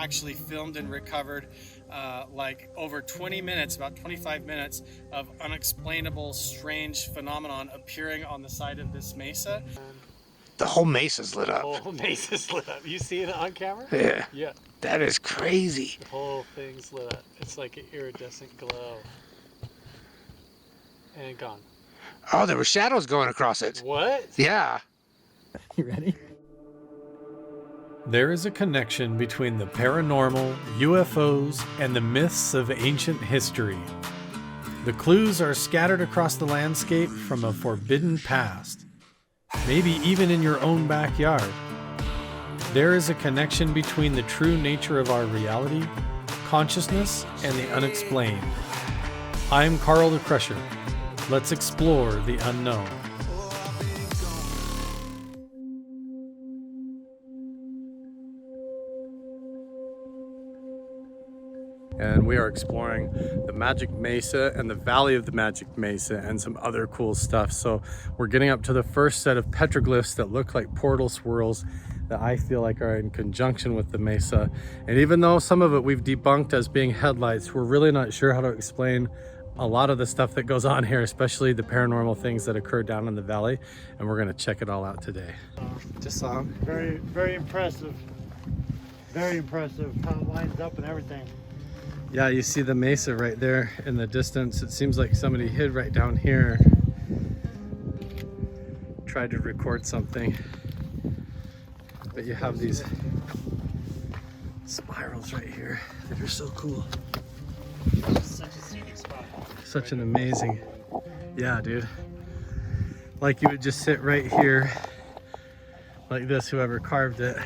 actually filmed and recovered like over 20 minutes, about 25 minutes of unexplainable, strange phenomenon appearing on the side of this mesa. The whole mesa's lit up. The whole mesa's lit up. You see it on camera? Yeah. Yeah. That is crazy. The whole thing's lit up. It's like an iridescent glow. And gone. Oh, there were shadows going across it. What? Yeah. You ready? There is a connection between the paranormal, UFOs, and the myths of ancient history. The clues are scattered across the landscape from a forbidden past, maybe even in your own backyard. There is a connection between the true nature of our reality, consciousness, and the unexplained. I'm Carl the Crusher. Let's explore the unknown. And we are exploring the Magic Mesa and the Valley of the Magic Mesa and some other cool stuff. So we're getting up to the first set of petroglyphs that look like portal swirls that I feel like are in conjunction with the mesa. And even though some of it we've debunked as being headlights, we're really not sure how to explain a lot of the stuff that goes on here, especially the paranormal things that occur down in the valley. And we're gonna check it all out today. Just saw him. Very, very impressive. Very impressive how it lines up and everything. Yeah, you see the mesa right there in the distance. It seems like somebody hid right down here. Tried to record something. But you have these spirals right here that are so cool. Such a scenic spot. Such an amazing, yeah, dude. Like you would just sit right here like this, whoever carved it.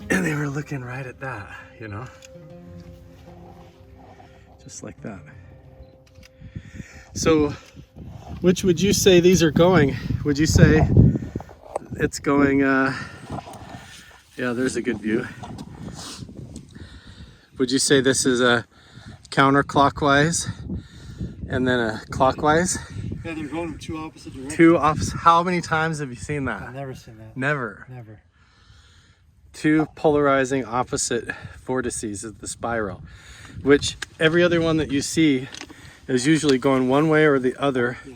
And they were looking right at that, you know? Just like that. So, which would you say these are going? Would you say it's going, yeah, there's a good view. Would you say this is a counterclockwise and then a clockwise? Yeah, they're going in two opposite directions. Two opposite. How many times have you seen that? I've never seen that. Never. Never. Two polarizing opposite vortices of the spiral, which every other one that you see is usually going one way or the other. Yeah.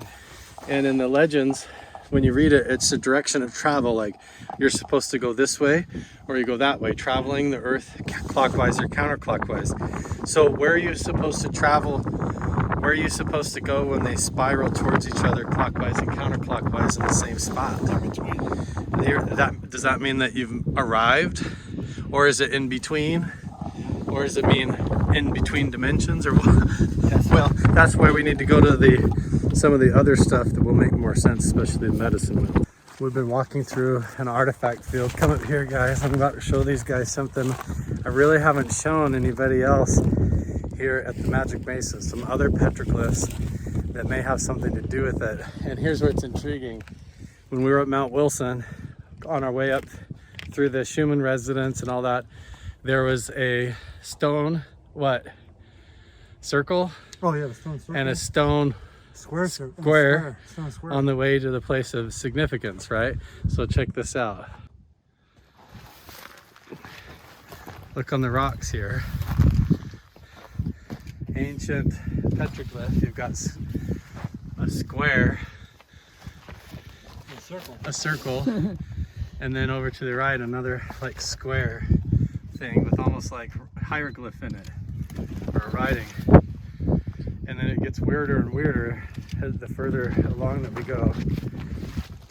And in the legends, when you read it, it's a direction of travel, like you're supposed to go this way or you go that way, traveling the earth clockwise or counterclockwise. So where are you supposed to travel? Where are you supposed to go when they spiral towards each other clockwise and counterclockwise in the same spot? In between. Does that mean that you've arrived? Or is it in between? Or does it mean in between dimensions or what? Yes. Well, that's why we need to go to some of the other stuff that will make more sense, especially the medicine. We've been walking through an artifact field. Come up here, guys. I'm about to show these guys something I really haven't shown anybody else here at the Magic Mesa. Some other petroglyphs that may have something to do with it. And here's what's intriguing. When we were at Mount Wilson, on our way up through the Schumann residence and all that, there was a stone, circle? Oh yeah, the stone circle. And a stone square stone square. On the way to the place of significance, right? So check this out. Look on the rocks here. Ancient petroglyph. You've got a square, a circle, and then over to the right another like square thing with almost like hieroglyph in it, or writing. And then it gets weirder and weirder the further along that we go.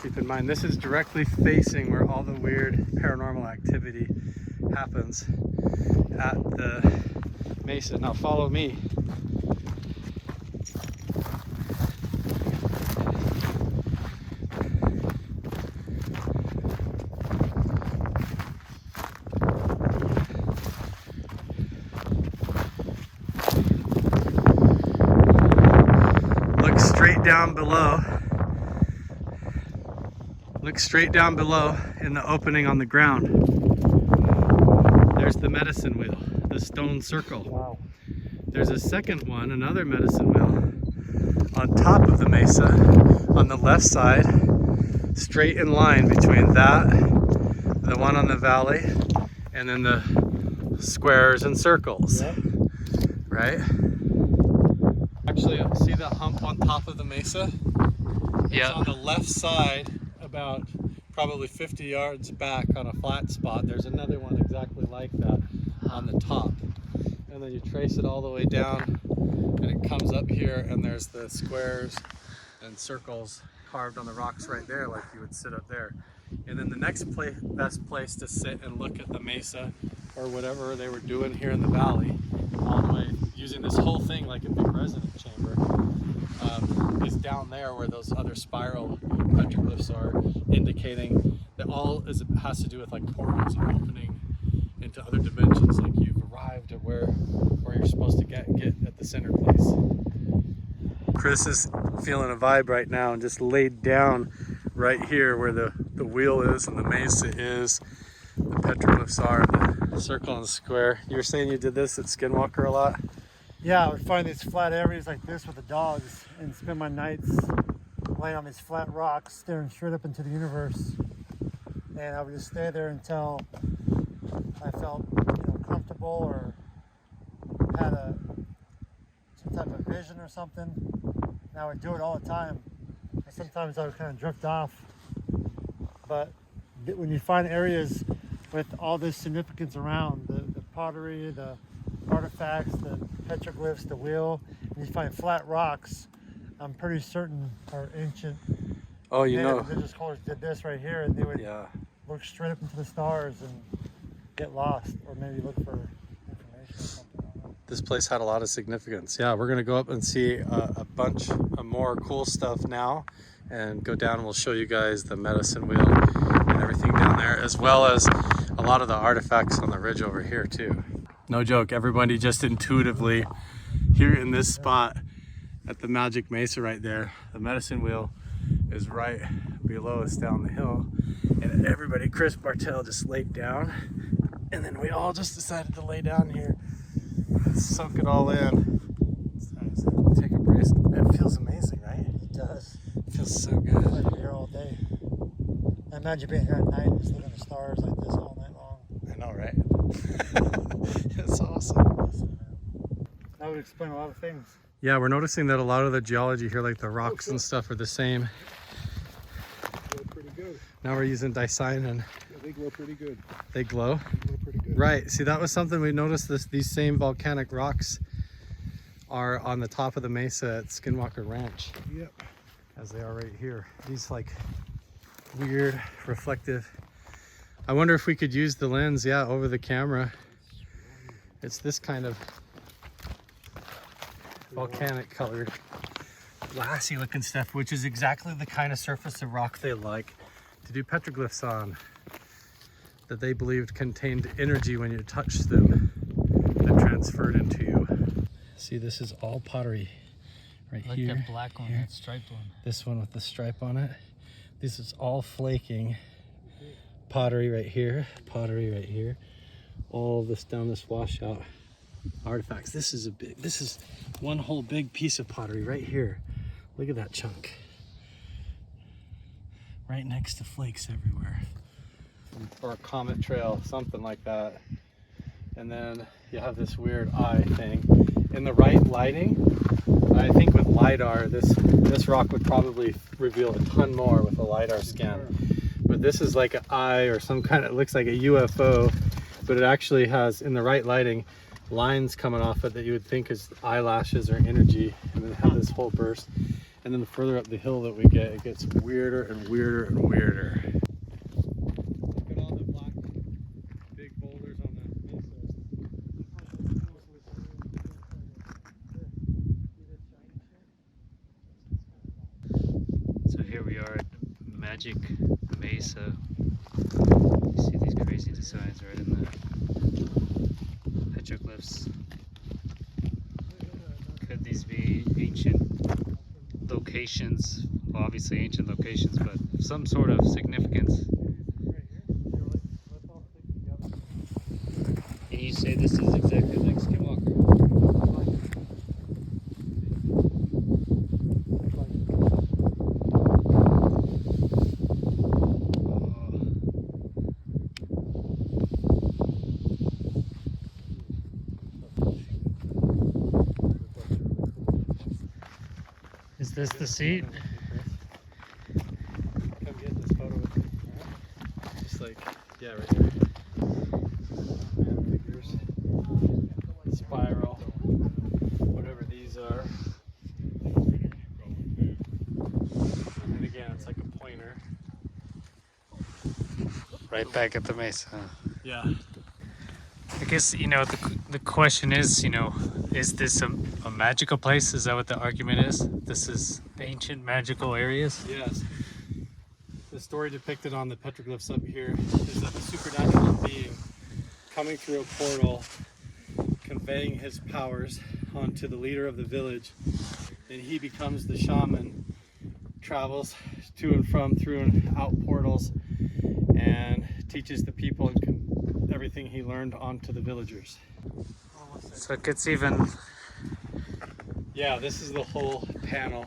Keep in mind, this is directly facing where all the weird paranormal activity happens at the mesa. Now follow me. Down below. Look straight down below in the opening on the ground. There's the medicine wheel, the stone circle. Wow. There's a second one, another medicine wheel, on top of the mesa, on the left side, straight in line between that, the one on the valley, and then the squares and circles, Yep. right? Actually, see the hump on top of the mesa? Yeah. It's on the left side, about probably 50 yards back on a flat spot. There's another one exactly like that on the top. And then you trace it all the way down and it comes up here, and there's the squares and circles carved on the rocks right there, like you would sit up there. And then the next best place to sit and look at the mesa or whatever they were doing here in the valley, all the way using this whole thing like a big resident chamber, is down there where those other spiral petroglyphs are, indicating that has to do with like portals and opening into other dimensions, like you've arrived at where you're supposed to get at the center place. Chris is feeling a vibe right now and just laid down right here where the wheel is and the mesa is, the petroglyphs are, the circle and the square. You were saying you did this at Skinwalker a lot? Yeah, I would find these flat areas like this with the dogs and spend my nights laying on these flat rocks, staring straight up into the universe. And I would just stay there until I felt, comfortable or had some type of vision or something. And I would do it all the time. And sometimes I would kind of drift off. But when you find areas with all this significance around, the pottery, the artifacts, the petroglyphs, the wheel, and you find flat rocks, I'm pretty certain are ancient. Oh, you know. Religious cultures did this right here, and they would look straight up into the stars and get lost, or maybe look for information or something. This place had a lot of significance. Yeah, we're gonna go up and see a bunch of more cool stuff now, and go down and we'll show you guys the medicine wheel and everything down there, as well as a lot of the artifacts on the ridge over here too. No joke, everybody just intuitively here in this spot at the Magic Mesa right there, the medicine wheel is right below us down the hill, and everybody, Chris Bartel just laid down, and then we all just decided to lay down here, soak it all in. Take a break. It feels amazing, right? It does. It feels so good. It's like you're here all day. I imagine being here at night and just looking at the stars like this all night long. I know, right? It's awesome. That would explain a lot of things. Yeah, we're noticing that a lot of the geology here, like the rocks and stuff, are the same. They glow pretty good. Now we're using dicyanin. Yeah, they glow pretty good. They glow? They glow pretty good. Right. See, that was something we noticed. These same volcanic rocks are on the top of the mesa at Skinwalker Ranch. Yep. As they are right here. These like weird reflective. I wonder if we could use the lens, over the camera. It's this kind of volcanic colored glassy looking stuff, which is exactly the kind of surface of rock they like to do petroglyphs on, that they believed contained energy when you touched them that transferred into you. See, this is all pottery right Like here. that black one, here. that striped one. This one with the stripe on it. This is all flaking pottery right here, all this down this washout artifacts. This is one whole big piece of pottery right here. Look at that chunk. Right next to flakes everywhere. Or a comet trail, something like that. And then you have this weird eye thing. In the right lighting, I think with LiDAR, this rock would probably reveal a ton more with a LiDAR scan. But this is like an eye or some kind of, it looks like a UFO, but it actually has, in the right lighting, lines coming off it that you would think is eyelashes or energy, and then have this whole burst. And then the further up the hill that we get, it gets weirder and weirder and weirder. Look at all the black big boulders on that mesa. So here we are at Magic Mesa. You see these crazy designs right in the petroglyphs. Could these be ancient locations? Well, obviously ancient locations, but some sort of significance. And you say this is exactly like Skinwalker? this the seat? Come get this photo with me. Just like, yeah, right here. Man figures. Spiral. Whatever these are. And then again, it's like a pointer. Right back at the Mesa. Yeah. I guess, you know, the question is, you know, is this a magical place? Is that what the argument is? This is ancient magical areas? Yes. The story depicted on the petroglyphs up here is of a supernatural being coming through a portal, conveying his powers onto the leader of the village, and he becomes the shaman, travels to and from, through and out portals, and teaches the people everything he learned onto the villagers. So it gets even... Yeah, this is the whole panel.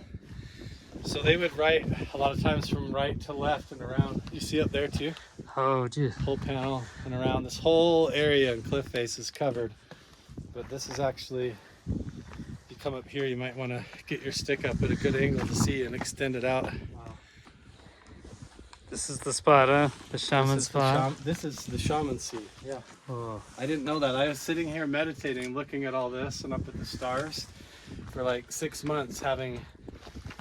So they would write a lot of times from right to left and around. You see up there too? Oh, geez. Whole panel and around. This whole area and cliff face is covered. But this is actually, you come up here, you might want to get your stick up at a good angle to see and extend it out. This is the spot, huh? The shaman This is spot. this is the shaman seat. Yeah. Oh. I didn't know that. I was sitting here meditating, looking at all this and up at the stars for like 6 months, having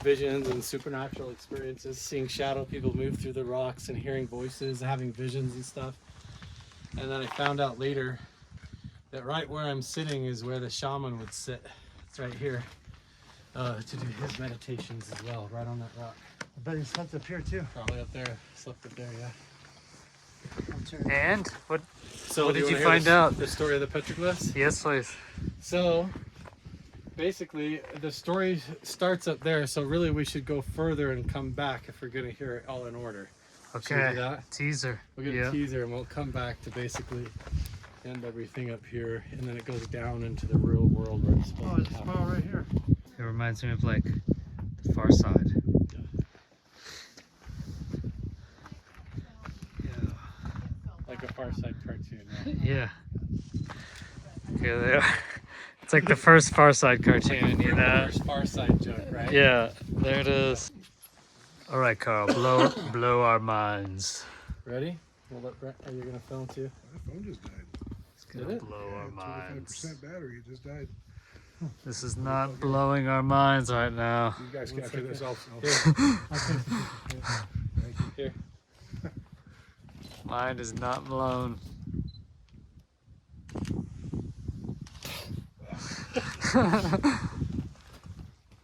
visions and supernatural experiences, seeing shadow people move through the rocks and hearing voices, having visions and stuff. And then I found out later that right where I'm sitting is where the shaman would sit. It's right here to do his meditations as well, right on that rock. I bet he slept up here too. Probably up there, slept up there, yeah. And? What So What did wanna you hear find the, out? The story of the petroglyphs? Yes, please. So basically the story starts up there, so really we should go further and come back if we're gonna hear it all in order. Should we Okay. do that? Teaser. We'll get Yeah. a teaser and we'll come back to basically end everything up here, and then it goes down into the real world where it's Oh, supposed there's to a happen. spot right here. It reminds me of like the Far Side. Like a Far Side cartoon, right? Yeah. Okay, there. It's like the first Far Side cartoon, you know? First Far Side joke, right? Yeah, there it is. All right, Carl, blow our minds. Ready? We'll let Brent, are you gonna film too? My phone just died. It's gonna Did it? blow our minds. 25% battery, it just died. This is not blowing our minds right now. You guys One capture this also. Here. Mine is not blown.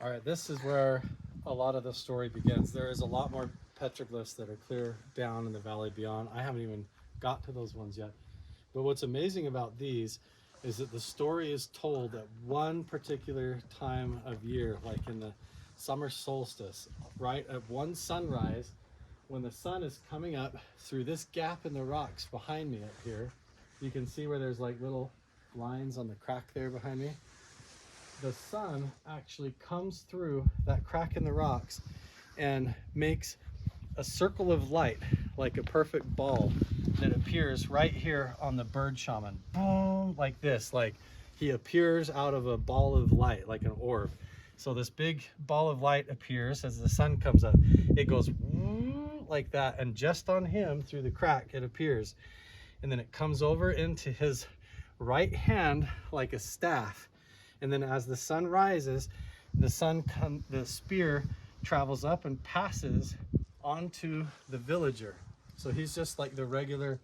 All right, this is where a lot of the story begins. There is a lot more petroglyphs that are clear down in the valley beyond. I haven't even got to those ones yet. But what's amazing about these is that the story is told at one particular time of year, like in the summer solstice, right at one sunrise, when the sun is coming up through this gap in the rocks behind me up here. You can see where there's like little lines on the crack there behind me. The sun actually comes through that crack in the rocks and makes a circle of light, like a perfect ball, that appears right here on the bird shaman. Boom, like this, like he appears out of a ball of light, like an orb. So this big ball of light appears as the sun comes up. It goes like that, and just on him through the crack it appears, and then it comes over into his right hand like a staff. And then as the sun rises, the spear travels up and passes onto the villager. So he's just like the regular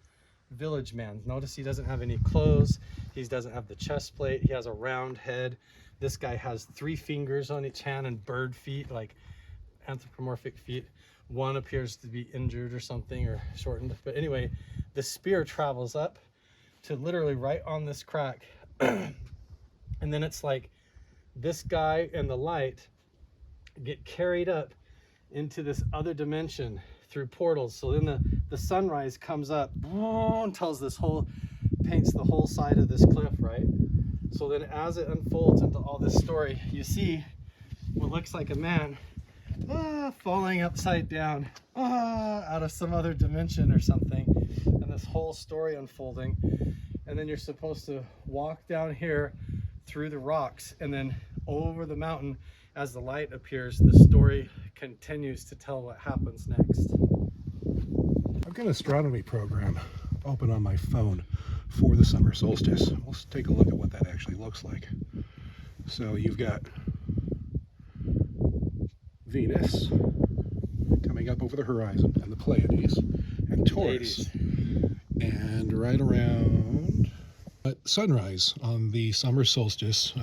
village man. Notice he doesn't have any clothes. He doesn't have the chest plate. He has a round head. This guy has 3 fingers on each hand and bird feet, like anthropomorphic feet. One appears to be injured or something, or shortened. But anyway, the spear travels up to literally right on this crack. And then it's like this guy and the light get carried up into this other dimension through portals. So then the sunrise comes up and paints the whole side of this cliff, right? So then as it unfolds into all this story, you see what looks like a man falling upside down out of some other dimension or something, and this whole story unfolding. And then you're supposed to walk down here through the rocks, and then over the mountain, as the light appears, the story continues to tell what happens next. I've got an astronomy program open on my phone for the summer solstice. Let's take a look at what that actually looks like. So you've got Venus coming up over the horizon, and the Pleiades, and Taurus. And right around at sunrise on the summer solstice,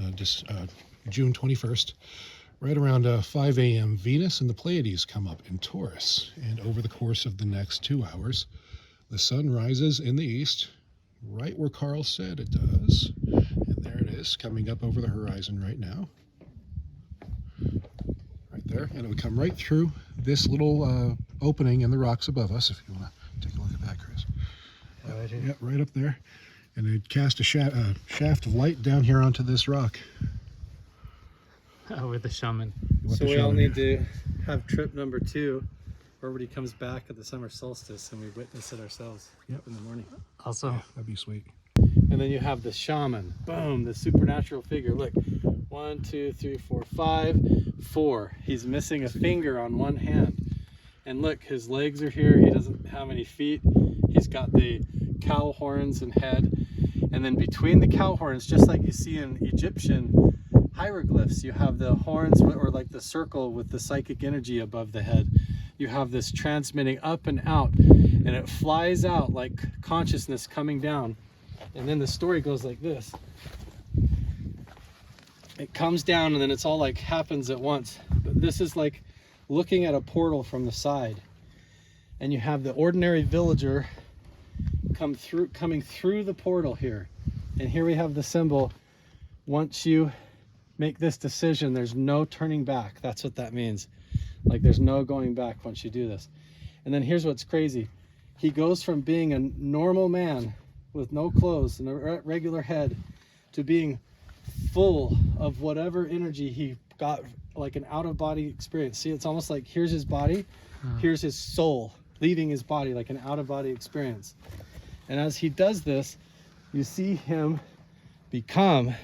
June 21st, right around 5 a.m., Venus and the Pleiades come up in Taurus. And over the course of the next 2 hours, the sun rises in the east, right where Carl said it does. And there it is, coming up over the horizon right now. Right there. And it would come right through this little opening in the rocks above us, if you want to take a look at that, Chris. Right here. Yep, right up there. And it'd cast a shaft of light down here onto this rock. With the shaman. So we all need to have trip number 2, where everybody comes back at the summer solstice and we witness it ourselves. Yep. In the morning. Also, That'd be sweet. And then you have the shaman. Boom, the supernatural figure. Look, 1, 2, 3, 4, 5, 4. He's missing a finger on one hand. And look, his legs are here. He doesn't have any feet. He's got the cow horns and head. And then between the cow horns, just like you see in Egyptian hieroglyphs, you have the horns, or like the circle with the psychic energy above the head. You have this transmitting up and out, and it flies out like consciousness coming down. And then the story goes like this. It comes down and then it's all like happens at once. But this is like looking at a portal from the side. And you have the ordinary villager coming through the portal here. And here we have the symbol. Once you make this decision, there's no turning back. That's what that means. Like there's no going back once you do this. And then here's what's crazy. He goes from being a normal man with no clothes and a regular head to being full of whatever energy he got, like an out-of-body experience. See, it's almost like here's his body, here's his soul leaving his body, like an out-of-body experience. And as he does this, you see him become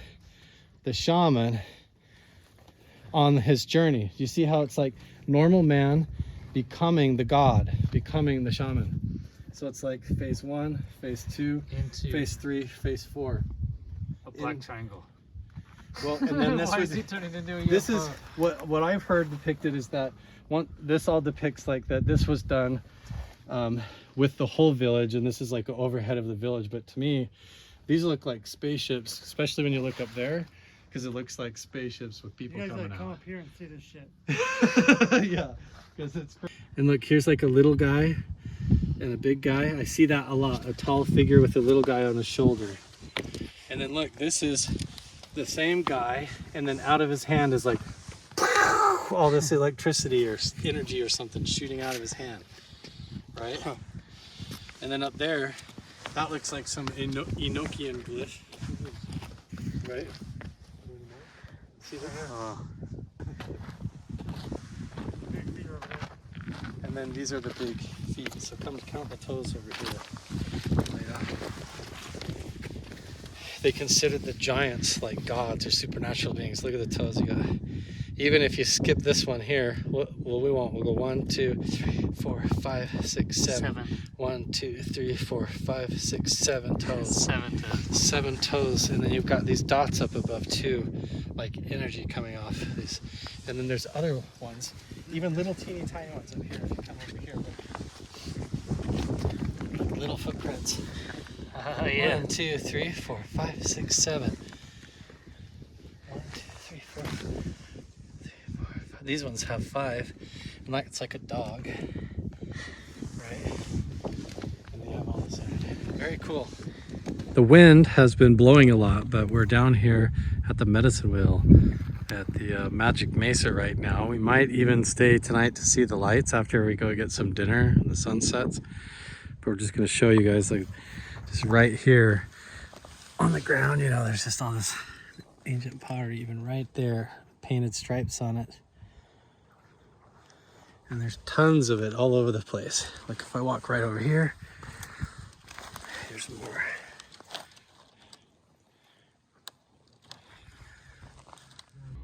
the shaman on his journey. You see how it's like normal man becoming the god, becoming the shaman. So it's like phase 1, phase 2, into phase 3, phase 4. a black triangle. Well, and then this Why was, is he turning into a this UFO? is what I've heard depicted is that this all depicts like that this was done with the whole village, and this is like an overhead of the village. But to me, these look like spaceships, especially when you look up there, because it looks like spaceships with people You guys coming gotta come out. up here and see this shit. Yeah, because it's. And look, here's like a little guy and a big guy. I see that a lot. A tall figure with a little guy on his shoulder. And then look, this is the same guy, and then out of his hand is like all this electricity or energy or something shooting out of his hand, right? And then up there, that looks like some Enochian glyph, right? See that? Oh, And then these are the big feet. So come count the toes over here. They considered the giants like gods or supernatural beings. Look at the toes you got. Even if you skip this one here, well, we won't. We'll go 1, 2, 3, 4, 5, 6, 7. 1, 2, 3, 4, 5, 6, 7 toes. 7 toes. 7 toes, and then you've got these dots up above too, like energy coming off these. And then there's other ones, even little teeny tiny ones up here. If you come over here, look. Little footprints. Oh yeah. 1, 2, 3, 4, 5, 6, 7. 1, 2, 3, 4, 3, 4, 5. These ones have 5, and like it's like a dog, right? And they have all this energy. Very cool. The wind has been blowing a lot, but we're down here at the medicine wheel at the Magic Mesa right now. We might even stay tonight to see the lights after we go get some dinner and the sun sets. But we're just going to show you guys, like, just right here on the ground, you know, there's just all this ancient pottery, even right there, painted stripes on it. And there's tons of it all over the place. Like if I walk right over here, here's more.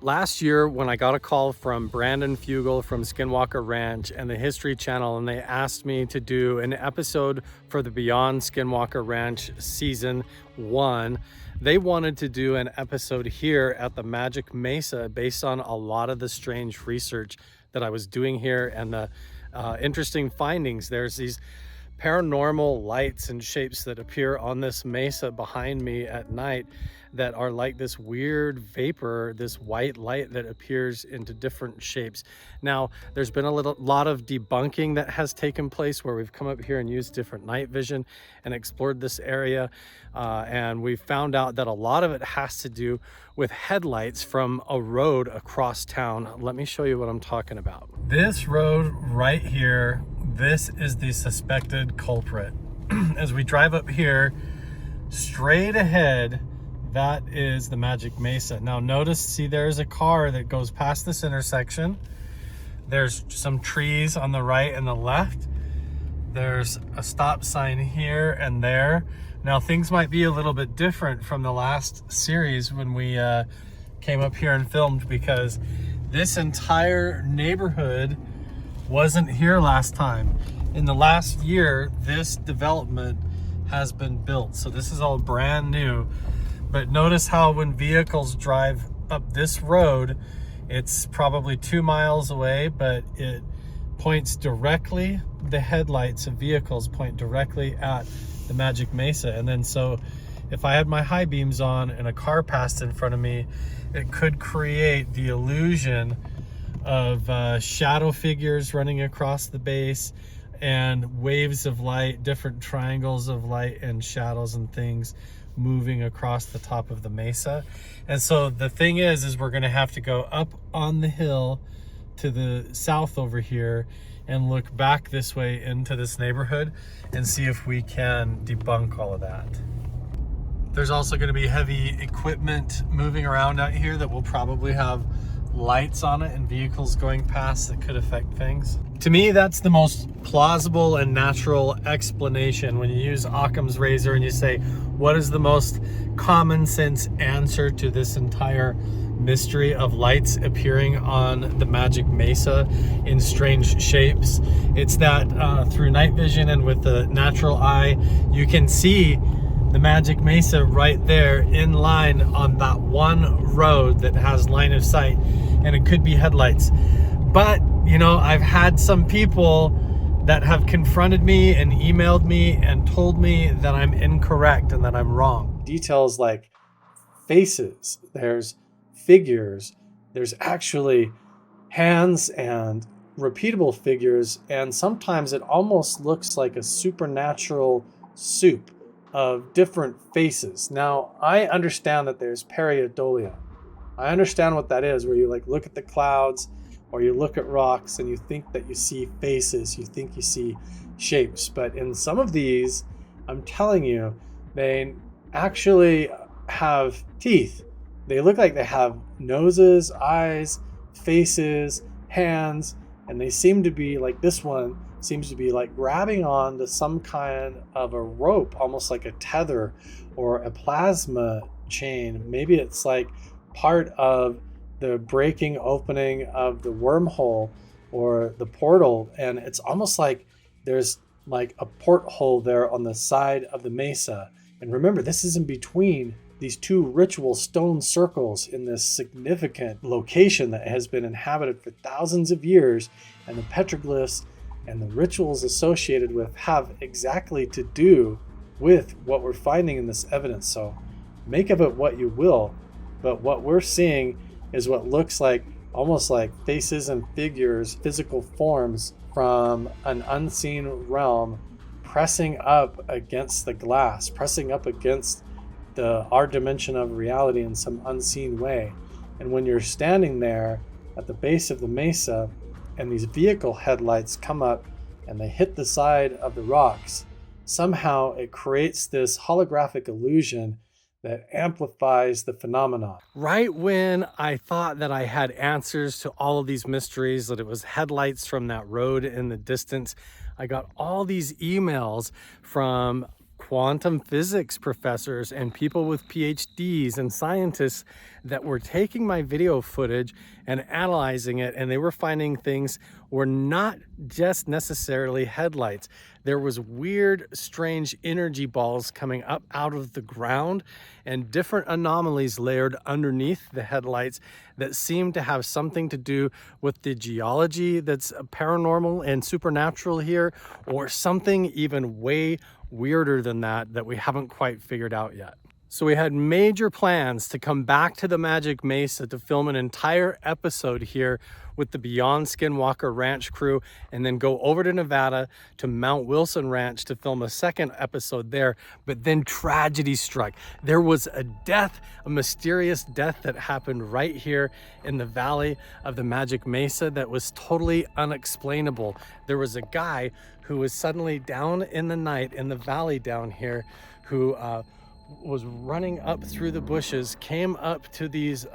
last year when I got a call from Brandon Fugel from Skinwalker Ranch and the History Channel, and they asked me to do an episode for the Beyond Skinwalker Ranch season 1, they wanted to do an episode here at the Magic Mesa based on a lot of the strange research that I was doing here and the interesting findings. There's these paranormal lights and shapes that appear on this mesa behind me at night that are like this weird vapor, this white light that appears into different shapes. Now, there's been a lot of debunking that has taken place where we've come up here and used different night vision and explored this area. And we found out that a lot of it has to do with headlights from a road across town. Let me show you what I'm talking about. This road right here, this is the suspected culprit. As we drive up here, straight ahead, that is the Magic Mesa. Now notice, see, there's a car that goes past this intersection. There's some trees on the right and the left. There's a stop sign here and there. Now things might be a little bit different from the last series when we came up here and filmed, because this entire neighborhood wasn't here last time. In the last year, this development has been built. So this is all brand new. But notice how when vehicles drive up this road, it's probably 2 miles away, but it points directly, the headlights of vehicles point directly at the Magic Mesa. And then so if I had my high beams on and a car passed in front of me, it could create the illusion of shadow figures running across the base and waves of light, different triangles of light and shadows and things moving across the top of the mesa. And so the thing is we're going to have to go up on the hill to the south over here and look back this way into this neighborhood and see if we can debunk all of that. There's also going to be heavy equipment moving around out here that will probably have lights on it and vehicles going past that could affect things. To me, that's the most plausible and natural explanation when you use Occam's razor and you say, what is the most common sense answer to this entire mystery of lights appearing on the Magic Mesa in strange shapes? It's that through night vision and with the natural eye, you can see the Magic Mesa right there in line on that one road that has line of sight, and it could be headlights. But you know, I've had some people that have confronted me and emailed me and told me that I'm incorrect and that I'm wrong. Details like faces, there's figures, there's actually hands and repeatable figures, and sometimes it almost looks like a supernatural soup of different faces. Now, I understand that there's pareidolia. I understand what that is, where you like look at the clouds or you look at rocks and you think that you see faces, you think you see shapes. But in some of these, I'm telling you, they actually have teeth. They look like they have noses, eyes, faces, hands, and they seem to be like, this one seems to be like grabbing on to some kind of a rope, almost like a tether or a plasma chain. Maybe it's like part of the breaking opening of the wormhole or the portal, and it's almost like there's like a porthole there on the side of the mesa. And remember, this is in between these two ritual stone circles in this significant location that has been inhabited for thousands of years, and the petroglyphs and the rituals associated with have exactly to do with what we're finding in this evidence. So make of it what you will, but what we're seeing is what looks like almost like faces and figures, physical forms from an unseen realm pressing up against the glass, pressing up against our dimension of reality in some unseen way. And when you're standing there at the base of the mesa and these vehicle headlights come up and they hit the side of the rocks, somehow it creates this holographic illusion that amplifies the phenomenon. Right when I thought that I had answers to all of these mysteries, that it was headlights from that road in the distance, I got all these emails from quantum physics professors and people with PhDs and scientists that were taking my video footage and analyzing it, and they were finding things were not just necessarily headlights. There was weird, strange energy balls coming up out of the ground and different anomalies layered underneath the headlights that seemed to have something to do with the geology that's paranormal and supernatural here, or something even way weirder than that we haven't quite figured out yet. So we had major plans to come back to the Magic Mesa to film an entire episode here with the Beyond Skinwalker Ranch crew, and then go over to Nevada to Mount Wilson Ranch to film a second episode there. But then tragedy struck. There was a death, a mysterious death that happened right here in the valley of the Magic Mesa that was totally unexplainable. There was a guy who was suddenly down in the night in the valley down here who was running up through the bushes, came up to these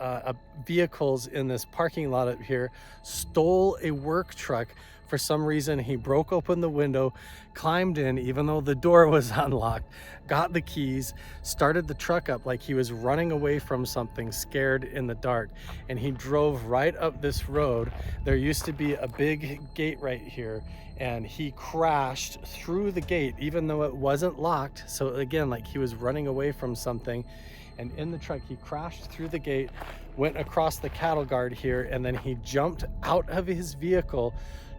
vehicles in this parking lot up here, stole a work truck. For some reason, he broke open the window, climbed in, even though the door was unlocked, got the keys, started the truck up like he was running away from something, scared in the dark. And he drove right up this road. There used to be a big gate right here, and he crashed through the gate, even though it wasn't locked. So again, like he was running away from something. And in the truck, he crashed through the gate, went across the cattle guard here, and then he jumped out of his vehicle,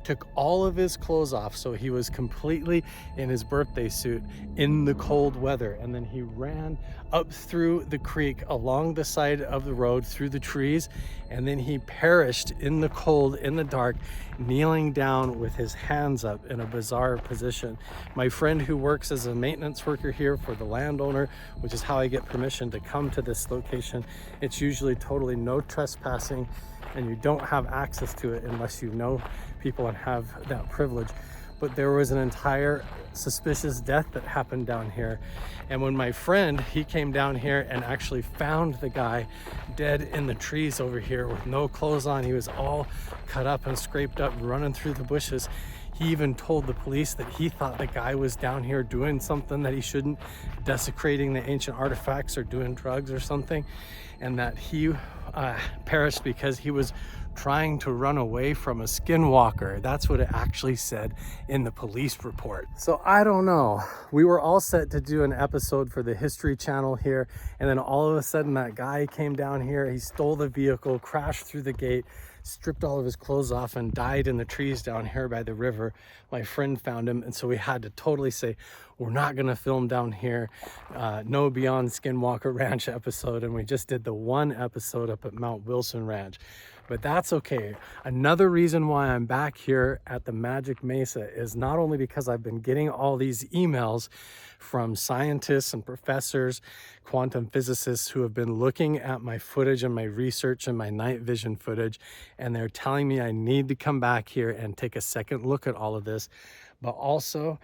took all of his clothes off, so he was completely in his birthday suit in the cold weather. And then he ran up through the creek, along the side of the road, through the trees, and then he perished in the cold, in the dark, kneeling down with his hands up in a bizarre position. My friend who works as a maintenance worker here for the landowner, which is how I get permission to come to this location, it's usually totally no trespassing, and you don't have access to it unless you know people and have that privilege. But there was an entire suspicious death that happened down here. And when my friend, he came down here and actually found the guy dead in the trees over here with no clothes on, he was all cut up and scraped up, running through the bushes. He even told the police that he thought the guy was down here doing something that he shouldn't, desecrating the ancient artifacts or doing drugs or something, and that he perished because he was trying to run away from a skinwalker. That's what it actually said in the police report. So I don't know. We were all set to do an episode for the History Channel here, and then all of a sudden that guy came down here, he stole the vehicle, crashed through the gate, stripped all of his clothes off, and died in the trees down here by the river. My friend found him, and so we had to totally say, we're not gonna film down here. No Beyond Skinwalker Ranch episode, and we just did the one episode up at Mount Wilson Ranch. But that's okay. Another reason why I'm back here at the Magic Mesa is not only because I've been getting all these emails from scientists and professors, quantum physicists who have been looking at my footage and my research and my night vision footage, and they're telling me I need to come back here and take a second look at all of this, but also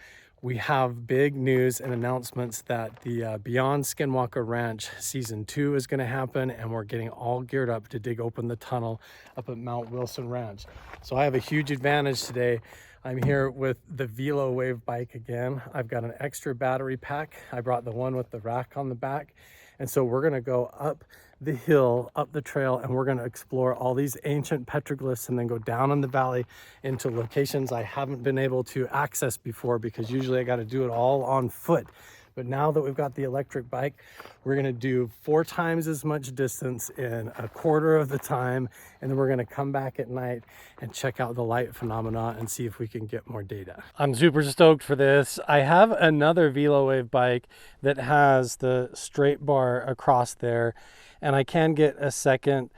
we have big news and announcements that the Beyond Skinwalker Ranch Season 2 is going to happen, and we're getting all geared up to dig open the tunnel up at Mount Wilson Ranch. So I have a huge advantage today. I'm here with the Velo Wave bike again. I've got an extra battery pack. I brought the one with the rack on the back. And so we're going to go up the hill, up the trail, and we're going to explore all these ancient petroglyphs and then go down in the valley into locations I haven't been able to access before, because usually I got to do it all on foot. But now that we've got the electric bike, we're going to do 4 times as much distance in a quarter of the time, and then we're going to come back at night and check out the light phenomena and see if we can get more data. I'm super stoked for this. I have another Velo Wave bike that has the straight bar across there, and I can get a second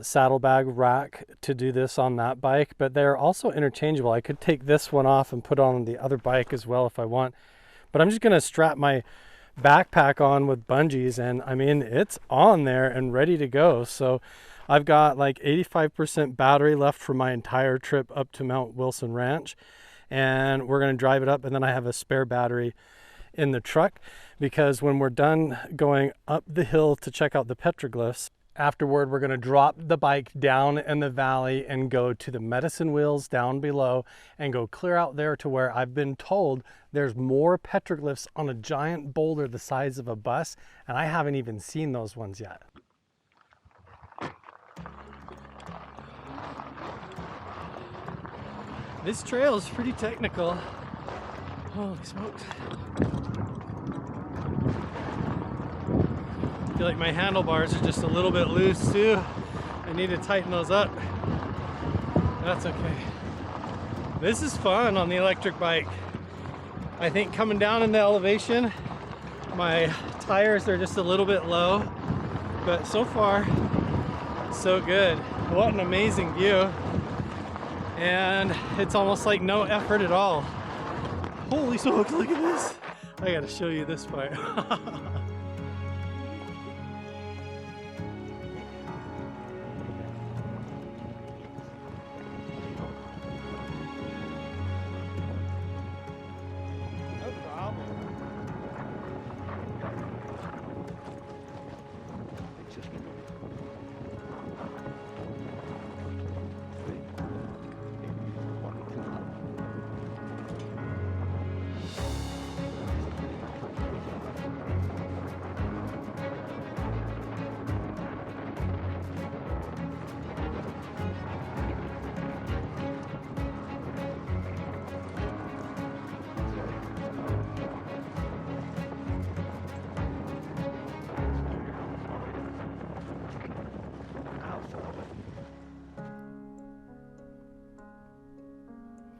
saddlebag rack to do this on that bike, but they're also interchangeable. I could take this one off and put on the other bike as well if I want. But I'm just going to strap my backpack on with bungees, and I mean, it's on there and ready to go. So I've got like 85% battery left for my entire trip up to Mount Wilson Ranch, and we're going to drive it up, and then I have a spare battery in the truck, because when we're done going up the hill to check out the petroglyphs, Afterward, we're going to drop the bike down in the valley and go to the medicine wheels down below and go clear out there to where I've been told there's more petroglyphs on a giant boulder the size of a bus, and I haven't even seen those ones yet. This trail is pretty technical. Holy smokes. I feel like my handlebars are just a little bit loose too. I need to tighten those up. That's okay. This is fun on the electric bike. I think coming down in the elevation, my tires are just a little bit low, but so far, so good. What an amazing view. And it's almost like no effort at all. Holy smokes, look at this. I gotta show you this part.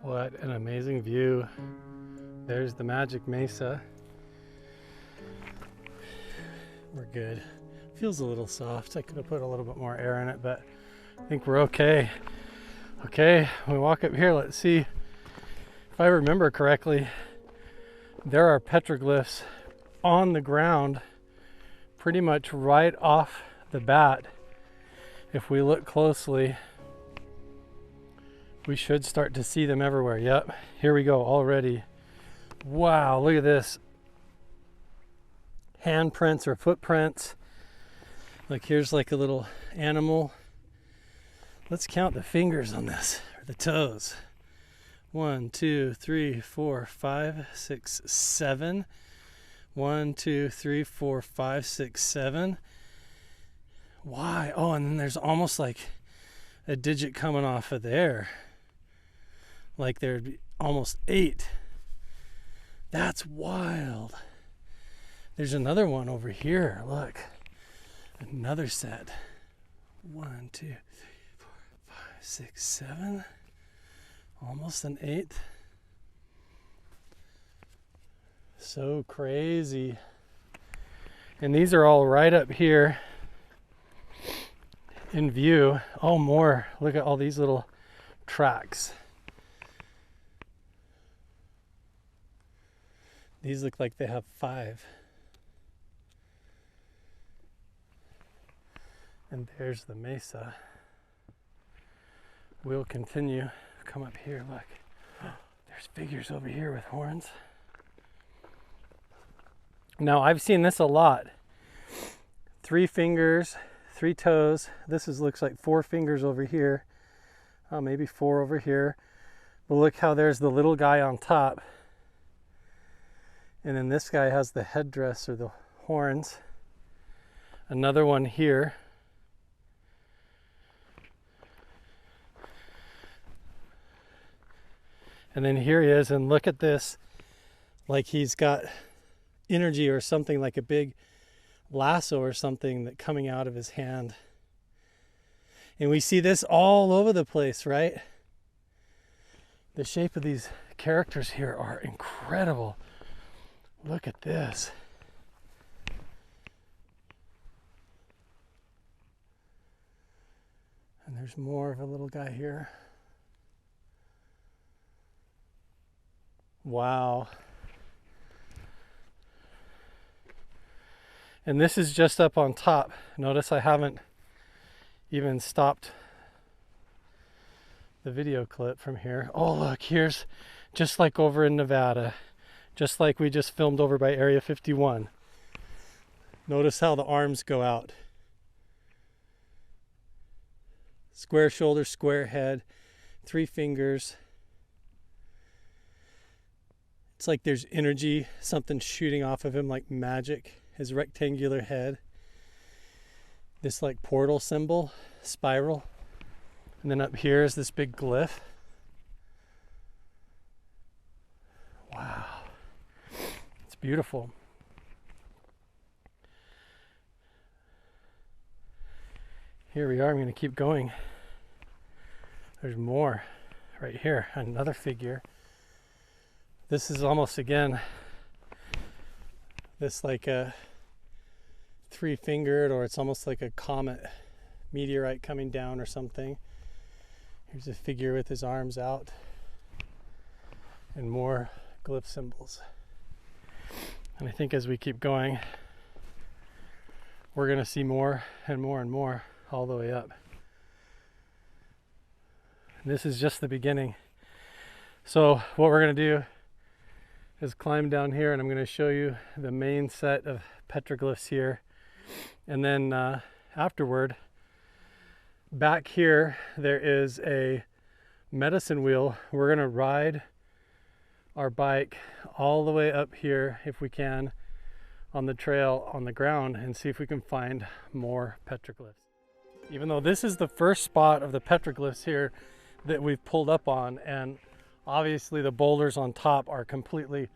What an amazing view. There's the magic Mesa. We're good. Feels a little soft. I could have put a little bit more air in it, but I think we're okay. Okay, we walk up here. Let's see. If I remember correctly, there are petroglyphs on the ground pretty much right off the bat. If we look closely, we should start to see them everywhere. Yep, here we go already. Wow, look at this. Handprints or footprints. Like here's like a little animal. Let's count the fingers on this, or the toes. 1, 2, 3, 4, 5, 6, 7. 1, 2, 3, 4, 5, 6, 7. Why? Oh, and then there's almost like a digit coming off of there. Like there'd be almost 8. That's wild. There's another one over here. Look, another set. 1, 2, 3, 4, 5, 6, 7. Almost an 8. So crazy. And these are all right up here in view. Oh, more. Look at all these little tracks. These look like they have 5. And there's the Mesa. We'll continue. Come up here, look. There's figures over here with horns. Now, I've seen this a lot. 3 fingers, 3 toes. This looks like 4 fingers over here. Oh, maybe 4 over here. But look how there's the little guy on top. And then this guy has the headdress or the horns. Another one here. And then here he is, and look at this. Like he's got energy or something, like a big lasso or something that coming out of his hand. And we see this all over the place, right? The shape of these characters here are incredible. Look at this. And there's more of a little guy here. Wow. And this is just up on top. Notice I haven't even stopped the video clip from here. Oh, look, here's just like over in Nevada, just like we just filmed over by Area 51. Notice how the arms go out. Square shoulders, square head, 3 fingers. It's like there's energy, something shooting off of him like magic. His rectangular head. This like portal symbol, spiral. And then up here is this big glyph. Wow. It's beautiful. Here we are. I'm going to keep going. There's more right here. Another figure. This is almost, again, this like a 3-fingered, or it's almost like a comet meteorite coming down or something. Here's a figure with his arms out and more glyph symbols. And I think as we keep going, we're going to see more and more and more all the way up. And this is just the beginning. So what we're going to do is climb down here, and I'm going to show you the main set of petroglyphs here. And then afterward, back here, there is a medicine wheel. We're going to ride our bike all the way up here, if we can, on the trail on the ground, and see if we can find more petroglyphs. Even though this is the first spot of the petroglyphs here that we've pulled up on, and obviously the boulders on top are completely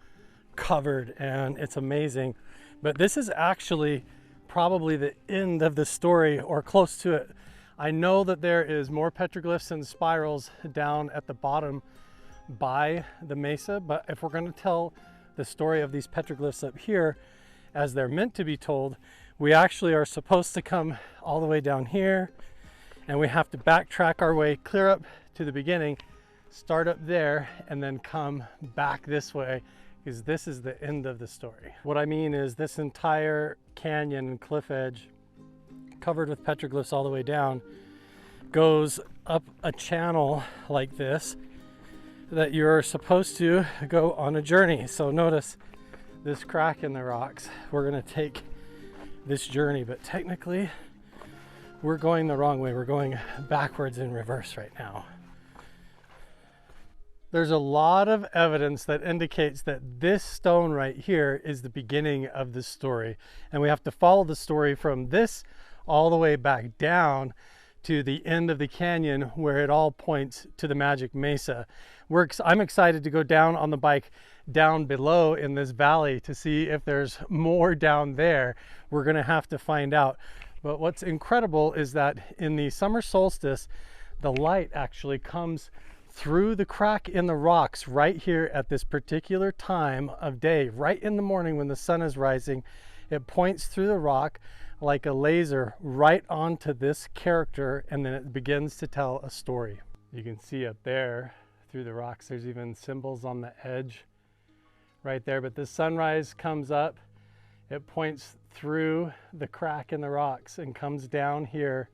covered and it's amazing, but this is actually probably the end of the story, or close to it. I know that there is more petroglyphs and spirals down at the bottom by the mesa, but if we're going to tell the story of these petroglyphs up here as they're meant to be told, we actually are supposed to come all the way down here, and we have to backtrack our way clear up to the beginning, start up there, and then come back this way, because this is the end of the story. What I mean is this entire canyon and cliff edge covered with petroglyphs all the way down goes up a channel like this that you're supposed to go on a journey. So notice this crack in the rocks. We're going to take this journey, but technically we're going the wrong way. We're going backwards in reverse right now. There's a lot of evidence that indicates that this stone right here is the beginning of the story. And we have to follow the story from this all the way back down to the end of the canyon, where it all points to the Magic Mesa. I'm excited to go down on the bike down below in this valley to see if there's more down there. We're gonna have to find out. But what's incredible is that in the summer solstice, the light actually comes through the crack in the rocks right here at this particular time of day, right in the morning when the sun is rising. It points through the rock like a laser right onto this character, and then it begins to tell a story. You can see up there through the rocks, there's even symbols on the edge right there, but the sunrise comes up, it points through the crack in the rocks and comes down here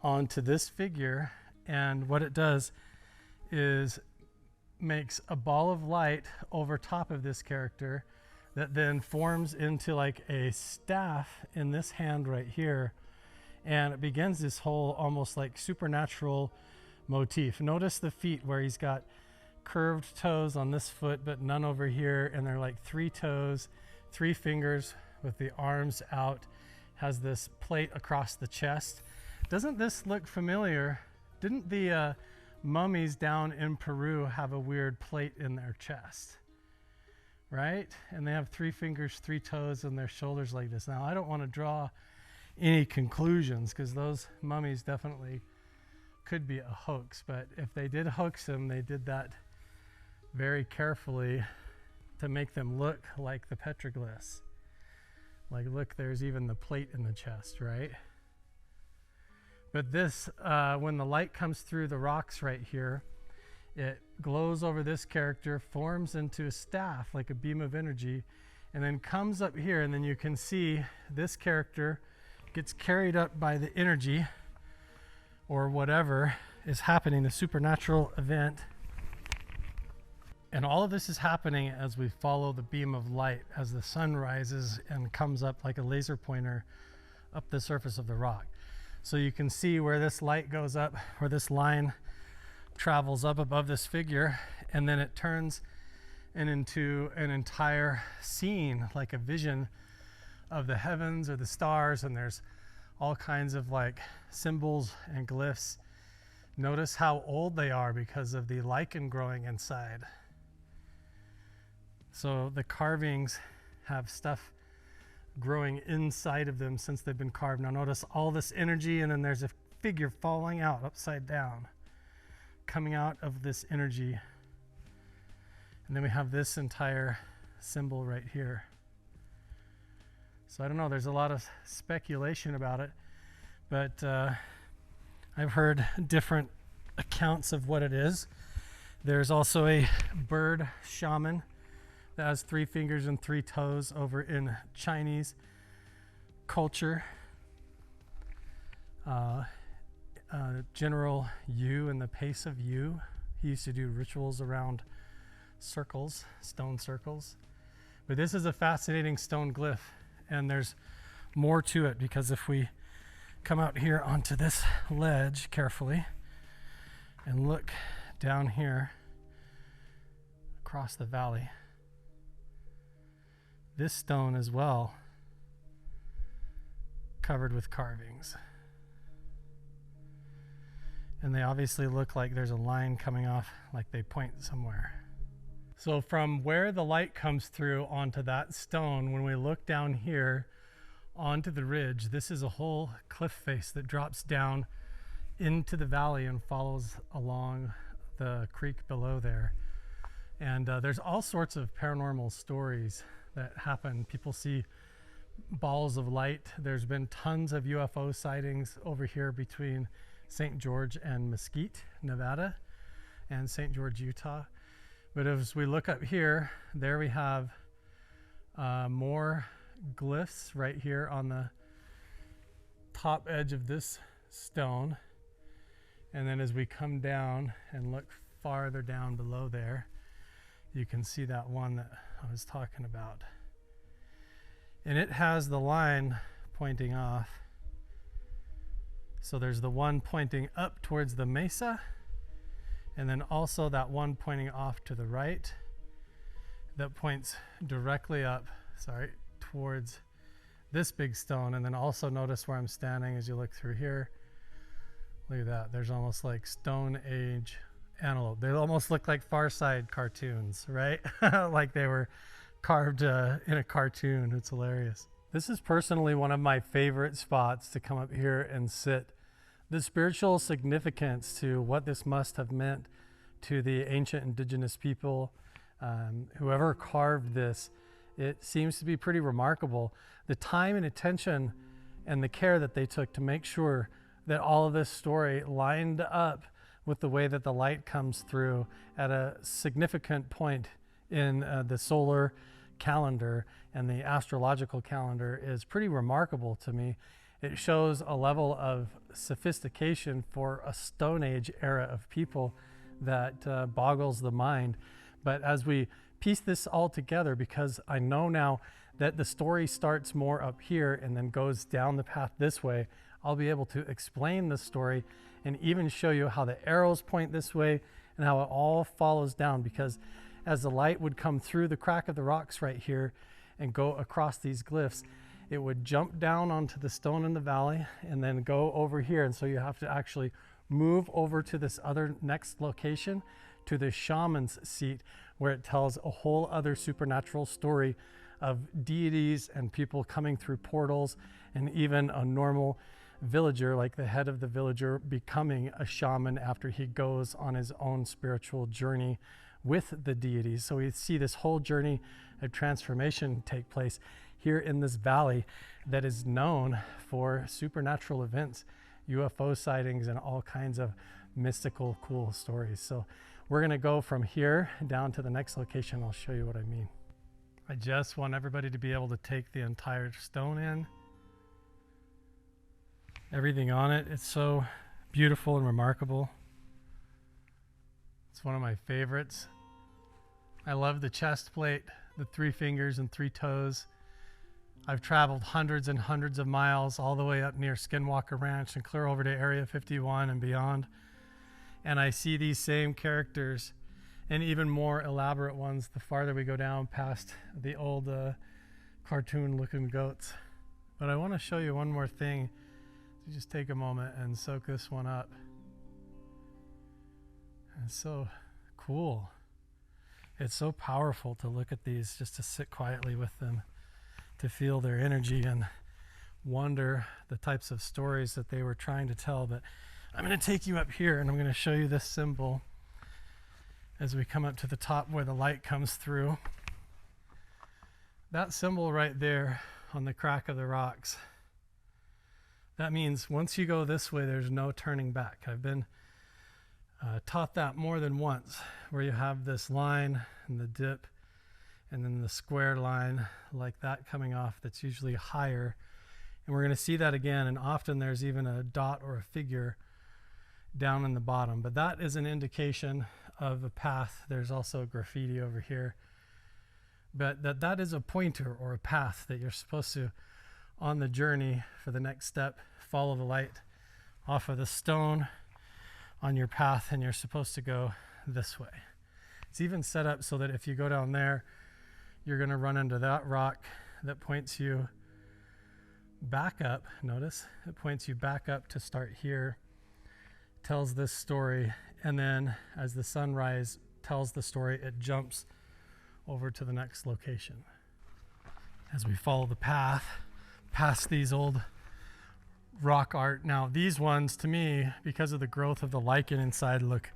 onto this figure, and what it does is makes a ball of light over top of this character that then forms into like a staff in this hand right here, and it begins this whole almost like supernatural motif. Notice the feet where he's got curved toes on this foot but none over here, and they're like 3 toes, 3 fingers with the arms out, has this plate across the chest. Doesn't this look familiar? Didn't the mummies down in Peru have a weird plate in their chest, right? And they have 3 fingers, 3 toes, and their shoulders like this. Now, I don't want to draw any conclusions because those mummies definitely could be a hoax, but if they did hoax them, they did that very carefully to make them look like the petroglyphs. Like, look, there's even the plate in the chest, right? But this, when the light comes through the rocks right here, it glows over this character, forms into a staff like a beam of energy, and then comes up here, and then you can see this character gets carried up by the energy or whatever is happening, the supernatural event. And all of this is happening as we follow the beam of light as the sun rises and comes up like a laser pointer up the surface of the rock. So you can see where this light goes up, where this line travels up above this figure, and then it turns into an entire scene, like a vision of the heavens or the stars, and there's all kinds of like symbols and glyphs. Notice how old they are because of the lichen growing inside. So the carvings have stuff growing inside of them since they've been carved. Now notice all this energy, and then there's a figure falling out upside down, coming out of this energy. And then we have this entire symbol right here. So I don't know, there's a lot of speculation about it, but I've heard different accounts of what it is. There's also a bird shaman that has 3 fingers and 3 toes over in Chinese culture. General Yu and the Pace of Yu, he used to do rituals around circles, stone circles. But this is a fascinating stone glyph, and there's more to it, because if we come out here onto this ledge carefully and look down here across the valley, this stone as well covered with carvings. And they obviously look like there's a line coming off, like they point somewhere. So from where the light comes through onto that stone, when we look down here onto the ridge, this is a whole cliff face that drops down into the valley and follows along the creek below there. And there's all sorts of paranormal stories that happen. People see balls of light. There's been tons of UFO sightings over here between St. George and Mesquite, Nevada, and St. George, Utah. But as we look up here, there we have more glyphs right here on the top edge of this stone. And then as we come down and look farther down below there, you can see that one that I was talking about. And it has the line pointing off. So there's the one pointing up towards the mesa, and then also that one pointing off to the right that points directly up, towards this big stone. And then also notice where I'm standing as you look through here. Look at that. There's almost like Stone Age antelope. They almost look like Far Side cartoons, right? Like they were carved in a cartoon. It's hilarious. This is personally one of my favorite spots to come up here and sit. The spiritual significance to what this must have meant to the ancient indigenous people, whoever carved this, it seems to be pretty remarkable. The time and attention and the care that they took to make sure that all of this story lined up with the way that the light comes through at a significant point in the solar calendar and the astrological calendar is pretty remarkable to me. It shows a level of sophistication for a Stone Age era of people that boggles the mind. But as we piece this all together, because I know now that the story starts more up here and then goes down the path this way, I'll be able to explain the story and even show you how the arrows point this way and how it all follows down, because as the light would come through the crack of the rocks right here and go across these glyphs, it would jump down onto the stone in the valley and then go over here. And so you have to actually move over to this other next location, to the shaman's seat, where it tells a whole other supernatural story of deities and people coming through portals, and even a normal villager, like the head of the villager, becoming a shaman after he goes on his own spiritual journey with the deities. So we see this whole journey of transformation take place here in this valley that is known for supernatural events, UFO sightings, and all kinds of mystical, cool stories. So we're gonna go from here down to the next location. I'll show you what I mean. I just want everybody to be able to take the entire stone in. Everything on it, it's so beautiful and remarkable. It's one of my favorites. I love the chest plate, the 3 fingers and 3 toes. I've traveled hundreds and hundreds of miles all the way up near Skinwalker Ranch and clear over to Area 51 and beyond. And I see these same characters and even more elaborate ones the farther we go down past the old cartoon looking goats. But I want to show you one more thing. So just take a moment and soak this one up. It's so cool. It's so powerful to look at these, just to sit quietly with them, to feel their energy and wonder the types of stories that they were trying to tell. But I'm going to take you up here and I'm going to show you this symbol as we come up to the top where the light comes through. That symbol right there on the crack of the rocks, that means once you go this way, there's no turning back. I've been taught that more than once, where you have this line and the dip and then the square line like that coming off that's usually higher. And we're going to see that again, and often there's even a dot or a figure down in the bottom. But that is an indication of a path. There's also graffiti over here. But that is a pointer or a path that you're supposed to, on the journey for the next step, follow the light off of the stone on your path, and you're supposed to go this way. It's even set up so that if you go down there, you're going to run into that rock that points you back up. Notice it points you back up to start here, tells this story, and then as the sunrise tells the story, it jumps over to the next location. As we follow the path past these old rock art. Now these ones, to me, because of the growth of the lichen inside, look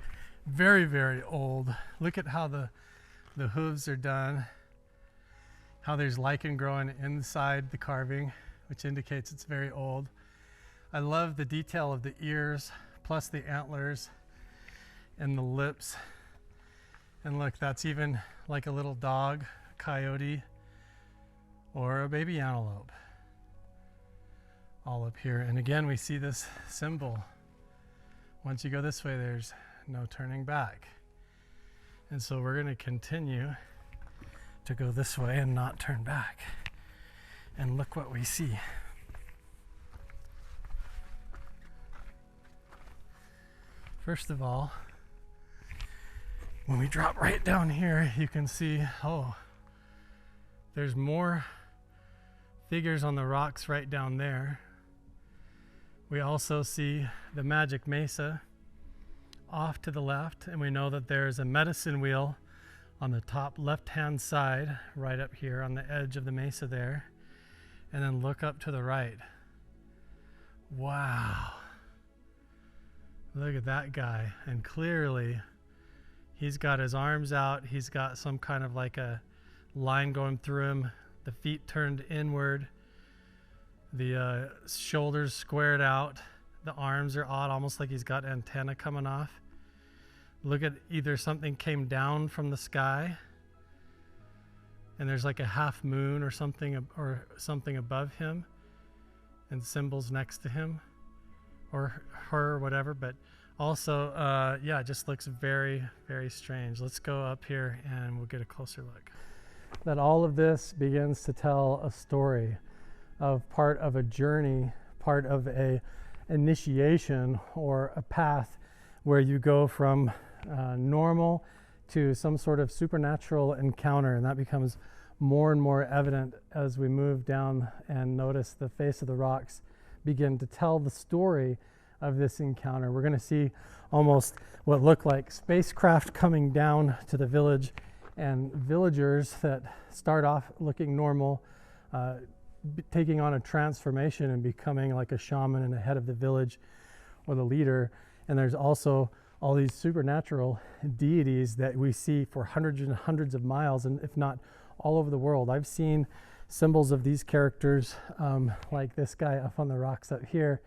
very, very old. Look at how the hooves are done, how there's lichen growing inside the carving, which indicates it's very old. I love the detail of the ears, plus the antlers and the lips. And look, that's even like a little dog, a coyote, or a baby antelope. All up here. And again, we see this symbol. Once you go this way, there's no turning back. And so we're going to continue to go this way and not turn back. And look what we see. First of all, when we drop right down here, you can see, oh, there's more figures on the rocks right down there. We also see the magic mesa off to the left, and we know that there's a medicine wheel on the top left-hand side, right up here on the edge of the mesa there. And then look up to the right. Wow. Look at that guy. And clearly, he's got his arms out. He's got some kind of like a line going through him. The feet turned inward. The shoulders squared out. The arms are odd, almost like he's got antenna coming off. Look at, either something came down from the sky, and there's like a half moon or something above him, and symbols next to him, or her, or whatever. But also, yeah, it just looks very, very strange. Let's go up here and we'll get a closer look. That all of this begins to tell a story of part of a journey, part of a initiation or a path where you go from normal to some sort of supernatural encounter, and that becomes more and more evident as we move down and notice the face of the rocks begin to tell the story of this encounter. We're going to see almost what look like spacecraft coming down to the village, and villagers that start off looking normal, taking on a transformation and becoming like a shaman and the head of the village or the leader. And there's also all these supernatural deities that we see for hundreds and hundreds of miles, and if not all over the world. I've seen symbols of these characters, like this guy up on the rocks up here,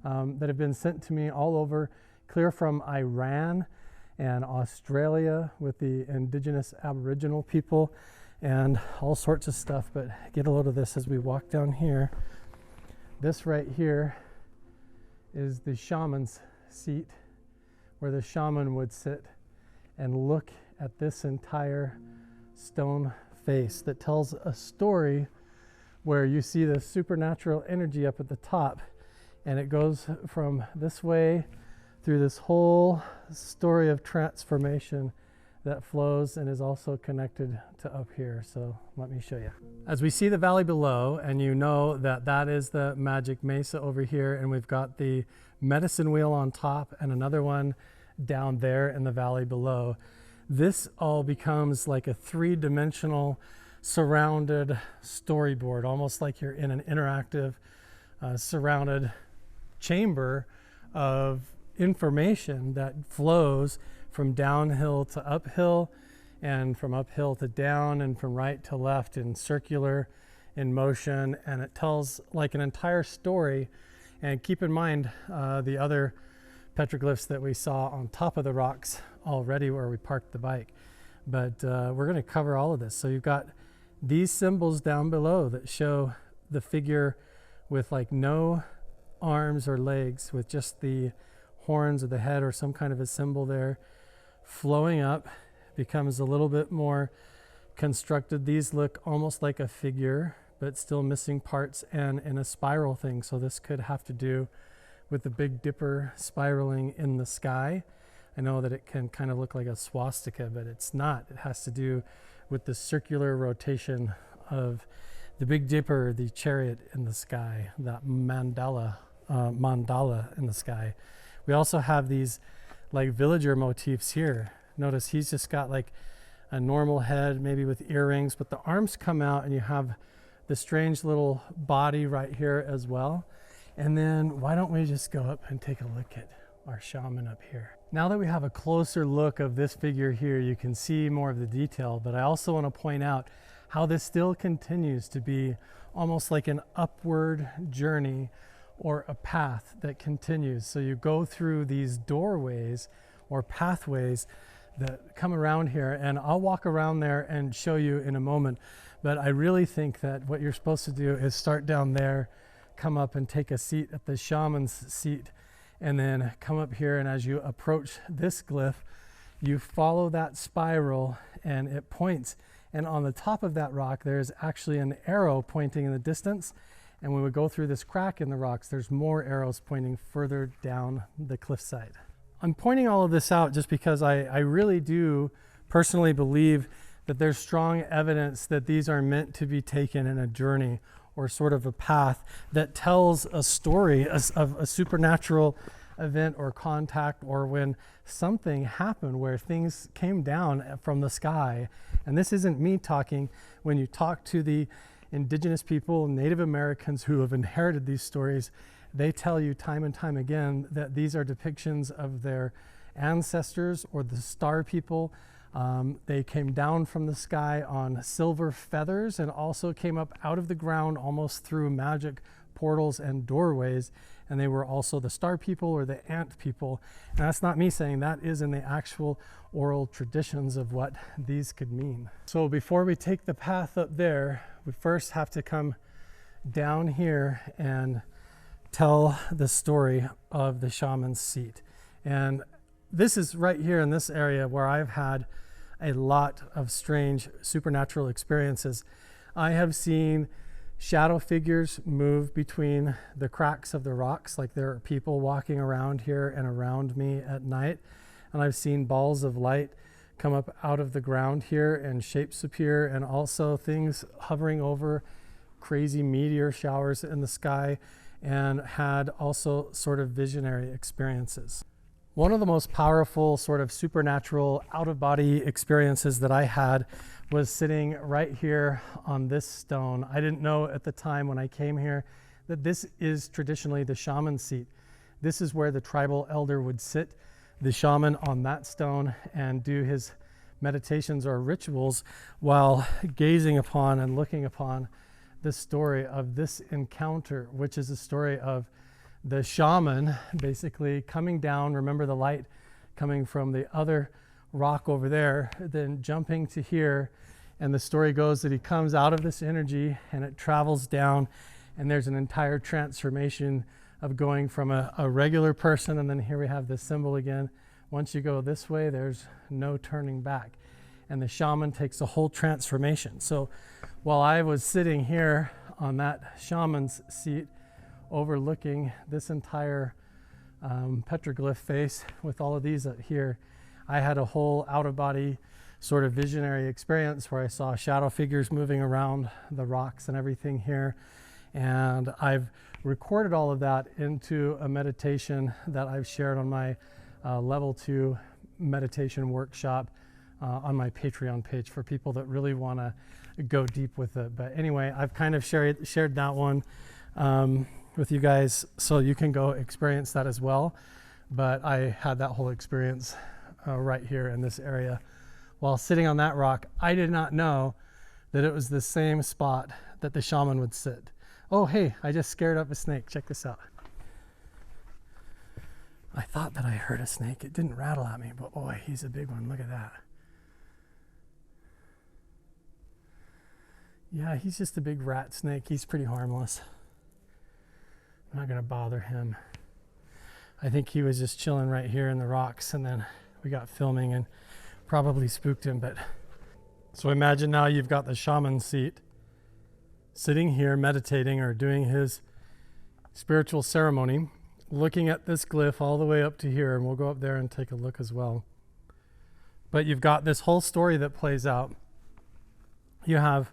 that have been sent to me all over, clear from Iran and Australia with the indigenous Aboriginal people, and all sorts of stuff. But get a load of this as we walk down here. This right here is the shaman's seat, where the shaman would sit and look at this entire stone face that tells a story where you see this supernatural energy up at the top, and it goes from this way through this whole story of transformation that flows and is also connected to up here. So let me show you. As we see the valley below, and you know that that is the magic mesa over here, and we've got the medicine wheel on top and another one down there in the valley below. This all becomes like a three-dimensional surrounded storyboard, almost like you're in an interactive surrounded chamber of information that flows from downhill to uphill, and from uphill to down, and from right to left in circular in motion, and it tells like an entire story. And keep in mind the other petroglyphs that we saw on top of the rocks already where we parked the bike. But we're going to cover all of this. So you've got these symbols down below that show the figure with like no arms or legs, with just the horns of the head or some kind of a symbol there, flowing up, becomes a little bit more constructed. These look almost like a figure, but still missing parts and in a spiral thing. So this could have to do with the Big Dipper spiraling in the sky. I know that it can kind of look like a swastika, but it's not. It has to do with the circular rotation of the Big Dipper, the chariot in the sky, that mandala in the sky. We also have these like villager motifs here. Notice he's just got like a normal head, maybe with earrings, but the arms come out and you have the strange little body right here as well. And then why don't we just go up and take a look at our shaman up here. Now that we have a closer look of this figure here, you can see more of the detail, but I also want to point out how this still continues to be almost like an upward journey or a path that continues. So you go through these doorways or pathways that come around here, and I'll walk around there and show you in a moment. But I really think that what you're supposed to do is start down there, come up and take a seat at the shaman's seat, and then come up here, and as you approach this glyph, you follow that spiral and it points. And on the top of that rock, there's actually an arrow pointing in the distance. And when we go through this crack in the rocks, there's more arrows pointing further down the cliffside. I'm pointing all of this out just because I really do personally believe that there's strong evidence that these are meant to be taken in a journey or sort of a path that tells a story of a supernatural event or contact, or when something happened where things came down from the sky. And this isn't me talking. When you talk to the indigenous people, Native Americans who have inherited these stories, they tell you time and time again that these are depictions of their ancestors or the star people. They came down from the sky on silver feathers and also came up out of the ground almost through magic portals and doorways. And they were also the star people or the ant people. And that's not me saying, that is in the actual oral traditions of what these could mean. So before we take the path up there, we first have to come down here and tell the story of the shaman's seat. And this is right here in this area where I've had a lot of strange supernatural experiences. I have seen shadow figures move between the cracks of the rocks, like there are people walking around here and around me at night. And I've seen balls of light come up out of the ground here and shapes appear, and also things hovering over, crazy meteor showers in the sky, and had also sort of visionary experiences. One of the most powerful sort of supernatural out-of-body experiences that I had was sitting right here on this stone. I didn't know at the time when I came here that this is traditionally the shaman's seat. This is where the tribal elder would sit, the shaman, on that stone and do his meditations or rituals while gazing upon and looking upon the story of this encounter, which is a story of the shaman basically coming down. Remember the light coming from the other rock over there, then jumping to here. And the story goes that he comes out of this energy and it travels down, and there's an entire transformation of going from a regular person, and then here we have this symbol again. Once you go this way, there's no turning back. And the shaman takes a whole transformation. So while I was sitting here on that shaman's seat overlooking this entire petroglyph face with all of these up here. I had a whole out-of-body sort of visionary experience where I saw shadow figures moving around the rocks and everything here. And I've recorded all of that into a meditation that I've shared on my level 2 meditation workshop on my Patreon page for people that really want to go deep with it. But anyway, I've kind of shared that one with you guys so you can go experience that as well. But I had that whole experience right here in this area while sitting on that rock. I did not know that it was the same spot that the shaman would sit. Oh, hey, I just scared up a snake. Check this out. I thought that I heard a snake. It didn't rattle at me, but boy, he's a big one. Look at that. Yeah, he's just a big rat snake. He's pretty harmless. I'm not going to bother him. I think he was just chilling right here in the rocks, and then we got filming and probably spooked him. But so imagine now you've got the shaman seat sitting here meditating or doing his spiritual ceremony, looking at this glyph all the way up to here, and we'll go up there and take a look as well. But you've got this whole story that plays out. You have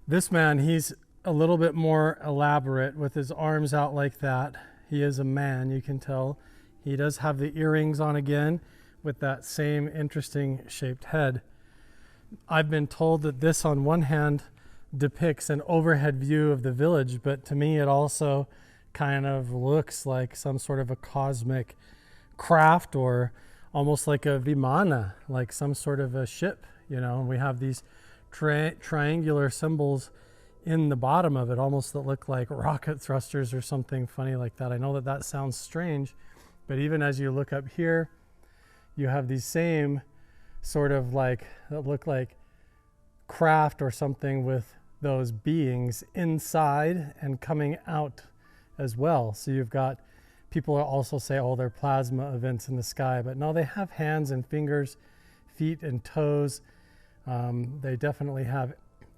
this man, he's a little bit more elaborate with his arms out like that. He is a man, you can tell. He does have the earrings on again with that same interesting shaped head. I've been told that this on one hand depicts an overhead view of the village, but to me it also kind of looks like some sort of a cosmic craft, or almost like a vimana, like some sort of a ship, you know. And we have these triangular symbols in the bottom of it, almost that look like rocket thrusters or something funny like that. I know that that sounds strange, but even as you look up here, you have these same sort of like, that look like craft or something with those beings inside and coming out as well. So you've got people also say, oh, they're plasma events in the sky, but no, they have hands and fingers, feet and toes. They definitely have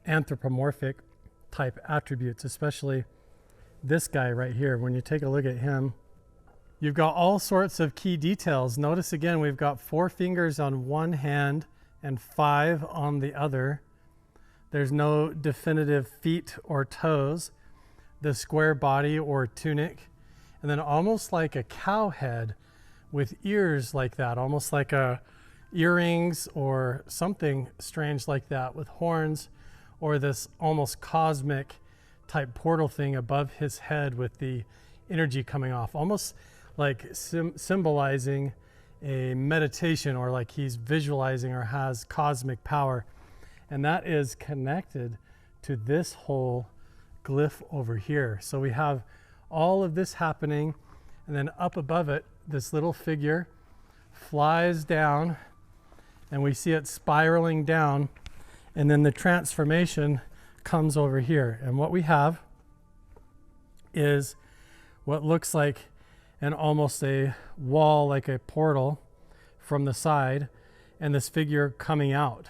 anthropomorphic type attributes, especially this guy right here. When you take a look at him, you've got all sorts of key details. Notice again, we've got 4 fingers on one hand and 5 on the other. There's no definitive feet or toes. The square body or tunic, and then almost like a cow head with ears like that, almost like a earrings or something strange like that with horns, or this almost cosmic type portal thing above his head with the energy coming off, almost like symbolizing a meditation, or like he's visualizing or has cosmic power. And that is connected to this whole glyph over here. So we have all of this happening, and then up above it, this little figure flies down, and we see it spiraling down, and then the transformation comes over here. And what we have is what looks like almost a wall, like a portal from the side, and this figure coming out.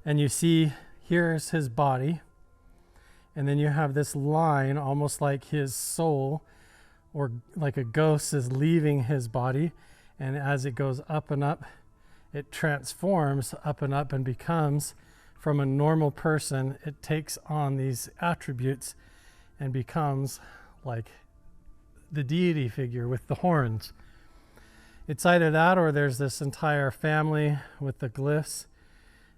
And you see here's his body, and then you have this line almost like his soul, or like a ghost is leaving his body, and as it goes up and up, it transforms up and up and becomes, from a normal person, it takes on these attributes and becomes like the deity figure with the horns. It's either that, or there's this entire family with the glyphs,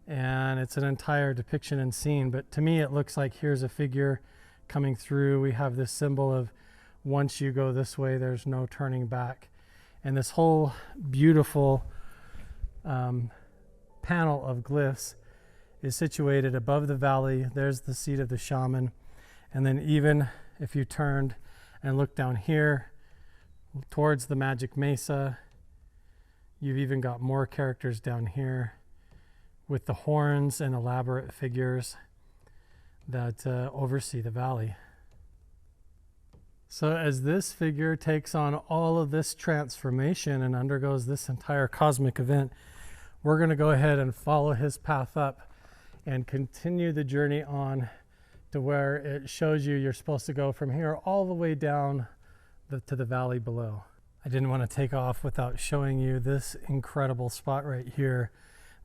and it's an entire depiction and scene. But to me, it looks like here's a figure coming through. We have this symbol of once you go this way, there's no turning back. And this whole beautiful panel of glyphs is situated above the valley. There's the seat of the shaman. And then even if you turned and looked down here towards the magic mesa, you've even got more characters down here with the horns and elaborate figures that oversee the valley. So as this figure takes on all of this transformation and undergoes this entire cosmic event, we're going to go ahead and follow his path up and continue the journey on to where it shows you you're supposed to go from here all the way down to the valley below. I didn't want to take off without showing you this incredible spot right here.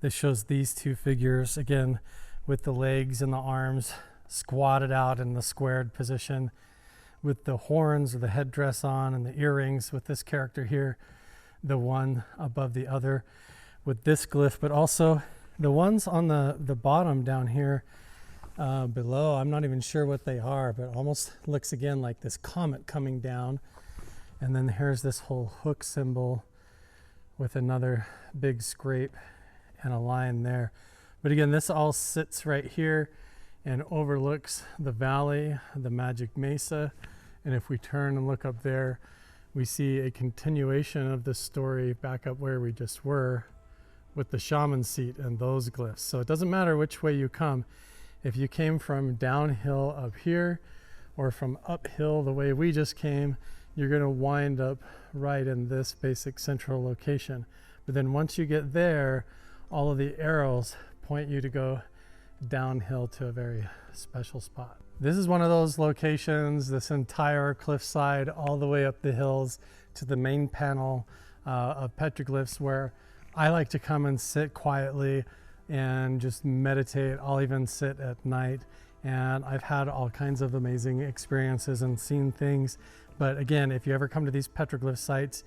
This shows these two figures, again, with the legs and the arms squatted out in the squared position, with the horns or the headdress on and the earrings, with this character here, the one above the other, with this glyph, but also the ones on the bottom down here below. I'm not even sure what they are, but almost looks again like this comet coming down. And then here's this whole hook symbol with another big scrape and a line there. But again, this all sits right here and overlooks the valley, the magic mesa. And if we turn and look up there, we see a continuation of the story back up where we just were with the shaman seat and those glyphs. So it doesn't matter which way you come. If you came from downhill up here or from uphill the way we just came, you're going to wind up right in this basic central location. But then once you get there, all of the arrows point you to go downhill to a very special spot. This is one of those locations, this entire cliffside all the way up the hills to the main panel of petroglyphs, where I like to come and sit quietly and just meditate. I'll even sit at night, and I've had all kinds of amazing experiences and seen things. But again, if you ever come to these petroglyph sites,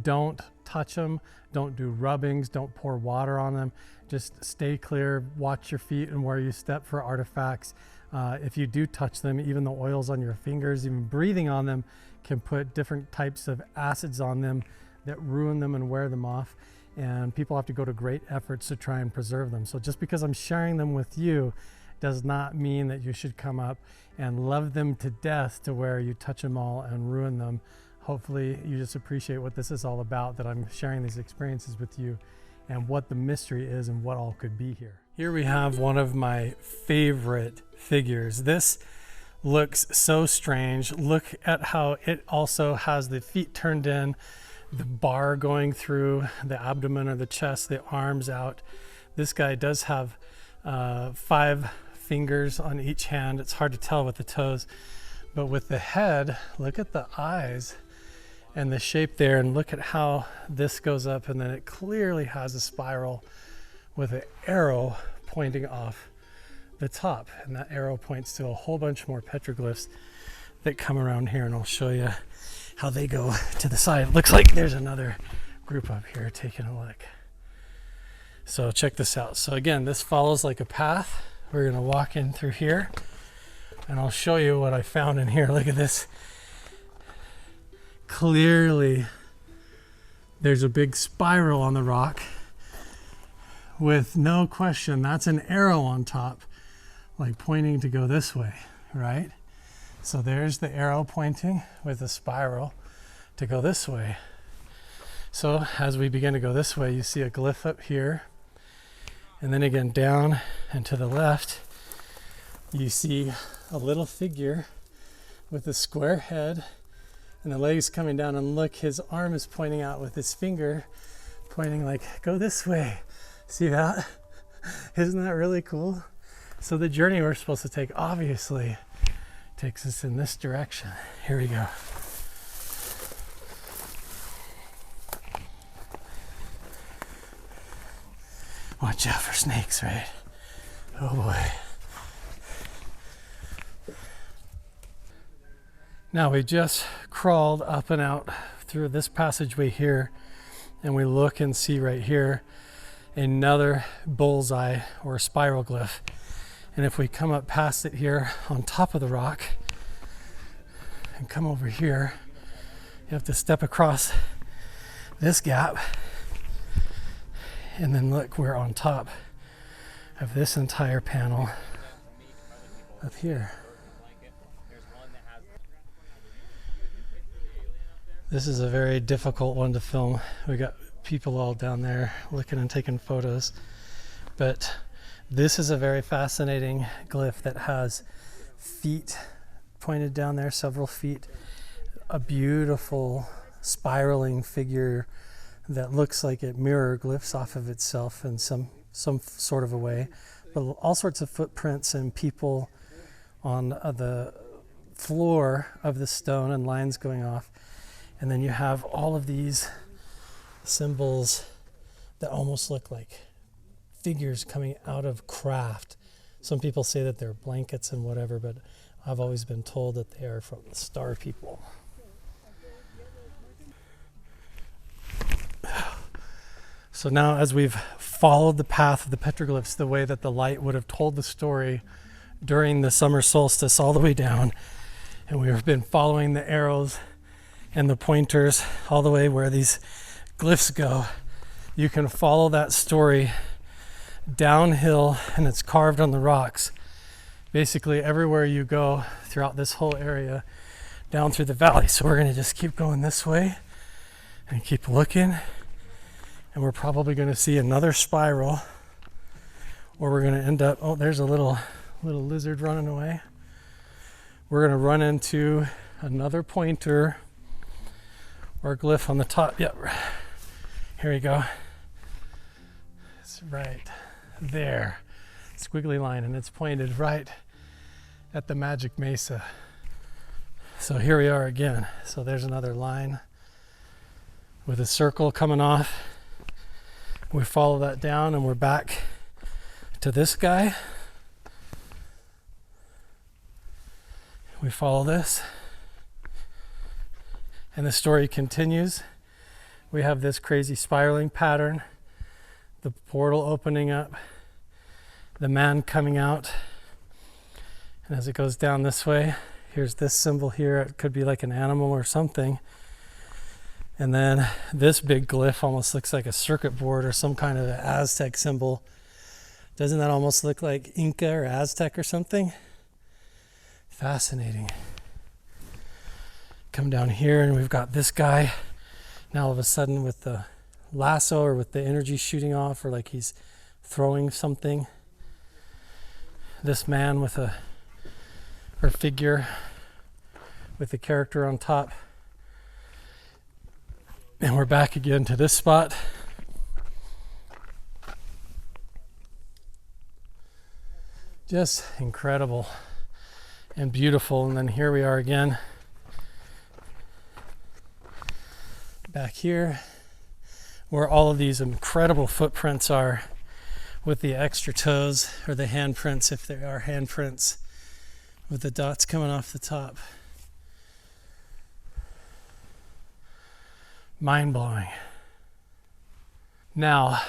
don't touch them, don't do rubbings, don't pour water on them. Just stay clear, watch your feet and where you step for artifacts. If you do touch them, even the oils on your fingers, even breathing on them can put different types of acids on them that ruin them and wear them off. And people have to go to great efforts to try and preserve them. So just because I'm sharing them with you does not mean that you should come up and love them to death to where you touch them all and ruin them. Hopefully you just appreciate what this is all about, that I'm sharing these experiences with you and what the mystery is and what all could be here. Here we have one of my favorite figures. This looks so strange. Look at how it also has the feet turned in, the bar going through the abdomen or the chest, the arms out. This guy does have 5 fingers on each hand. It's hard to tell with the toes, but with the head, look at the eyes and the shape there, and look at how this goes up, and then it clearly has a spiral with an arrow pointing off the top, and that arrow points to a whole bunch more petroglyphs that come around here, and I'll show you how they go to the side. It looks like there's another group up here taking a look. So check this out. So again, this follows like a path. We're gonna walk in through here, and I'll show you what I found in here. Look at this. Clearly, there's a big spiral on the rock with no question, that's an arrow on top, like pointing to go this way, right? So there's the arrow pointing with the spiral to go this way. So as we begin to go this way, you see a glyph up here, and then again down and to the left, you see a little figure with a square head and the legs coming down, and look, his arm is pointing out with his finger, pointing like, go this way. See that? Isn't that really cool? So the journey we're supposed to take obviously takes us in this direction. Here we go. Watch out for snakes, right? Oh boy. Now we just crawled up and out through this passageway here, and we look and see right here another bullseye or spiral glyph. And if we come up past it here on top of the rock and come over here, you have to step across this gap, and then look, we're on top of this entire panel up here. This is a very difficult one to film. We got people all down there looking and taking photos, but this is a very fascinating glyph that has feet pointed down there, several feet, a beautiful spiraling figure that looks like it mirror glyphs off of itself in some sort of a way, but all sorts of footprints and people on the floor of the stone and lines going off. And then you have all of these symbols that almost look like figures coming out of craft. Some people say that they're blankets and whatever, but I've always been told that they are from the star people. So now as we've followed the path of the petroglyphs, the way that the light would have told the story during the summer solstice all the way down, and we've been following the arrows and the pointers all the way where these glyphs go, you can follow that story downhill, and it's carved on the rocks. Basically everywhere you go throughout this whole area, down through the valley. So we're going to just keep going this way and keep looking, and we're probably going to see another spiral, or we're going to end up, oh, there's a little lizard running away. We're going to run into another pointer or glyph on the top. Yep, here we go. It's right there, squiggly line, and it's pointed right at the magic mesa. So here we are again. So there's another line with a circle coming off. We follow that down and we're back to this guy. We follow this, and the story continues. We have this crazy spiraling pattern, the portal opening up, the man coming out, and as it goes down this way, here's this symbol here. It could be like an animal or something. And then this big glyph almost looks like a circuit board or some kind of Aztec symbol. Doesn't that almost look like Inca or Aztec or something? Fascinating. Come down here and we've got this guy now all of a sudden with the lasso or with the energy shooting off, or like he's throwing something. This man with a, or figure with the character on top. And we're back again to this spot. Just incredible and beautiful. And then here we are again, back here where all of these incredible footprints are, with the extra toes, or the handprints if there are handprints, with the dots coming off the top. Mind-blowing. Now,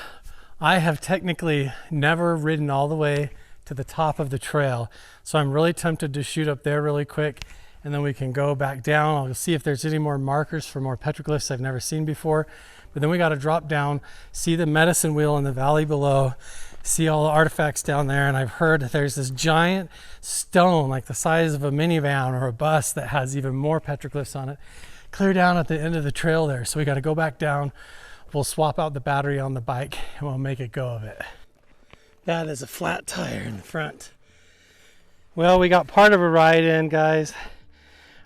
I have technically never ridden all the way to the top of the trail, so I'm really tempted to shoot up there really quick, and then we can go back down. I'll see if there's any more markers for more petroglyphs I've never seen before. But then we got to drop down, see the medicine wheel in the valley below, see all the artifacts down there, and I've heard that there's this giant stone like the size of a minivan or a bus that has even more petroglyphs on it, clear down at the end of the trail there. So we got to go back down. We'll swap out the battery on the bike and we'll make a go of it. That is a flat tire in the front. Well, we got part of a ride in, guys.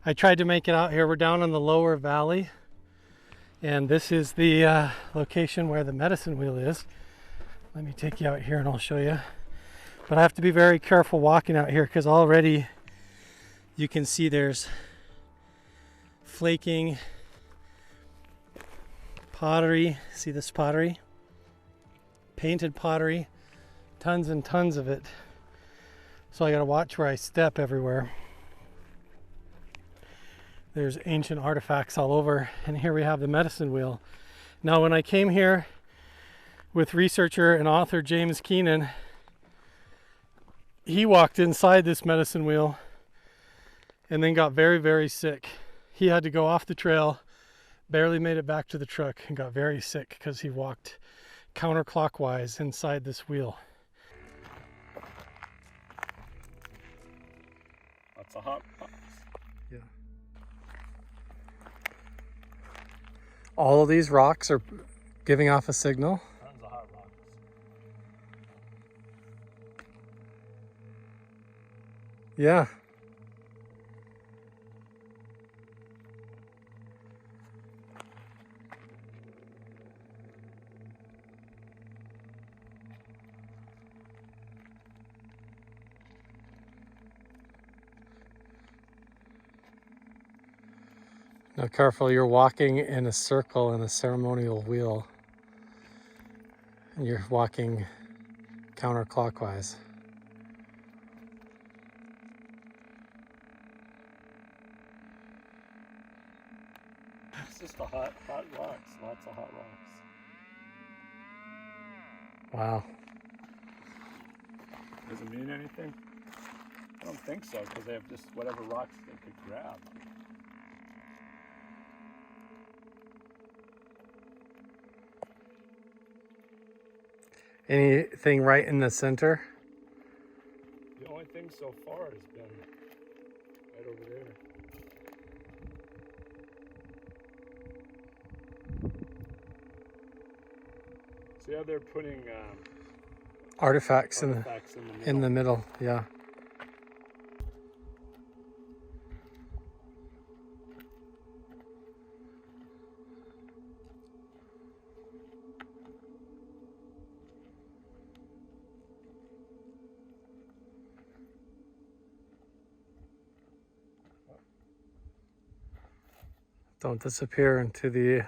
I tried to make it out here. We're down in the lower valley, and this is the location where the medicine wheel is. Let me take you out here and I'll show you. But I have to be very careful walking out here because already you can see there's flaking pottery. See this pottery? Painted pottery. Tons and tons of it. So I gotta watch where I step everywhere. There's ancient artifacts all over, and here we have the medicine wheel. Now, when I came here with researcher and author James Keenan, he walked inside this medicine wheel and then got very, very sick. He had to go off the trail, barely made it back to the truck, and got very sick because he walked counterclockwise inside this wheel. That's a hot box. Yeah. All of these rocks are giving off a signal. Tons of hot rocks. Yeah. Now careful, you're walking in a circle in a ceremonial wheel. And you're walking counterclockwise. It's just a hot rocks. Lots of hot rocks. Wow. Does it mean anything? I don't think so, because they have just whatever rocks they could grab. Anything right in the center? The only thing so far has been right over there. See how they're putting Artifacts artifacts in the middle, yeah. Don't disappear into the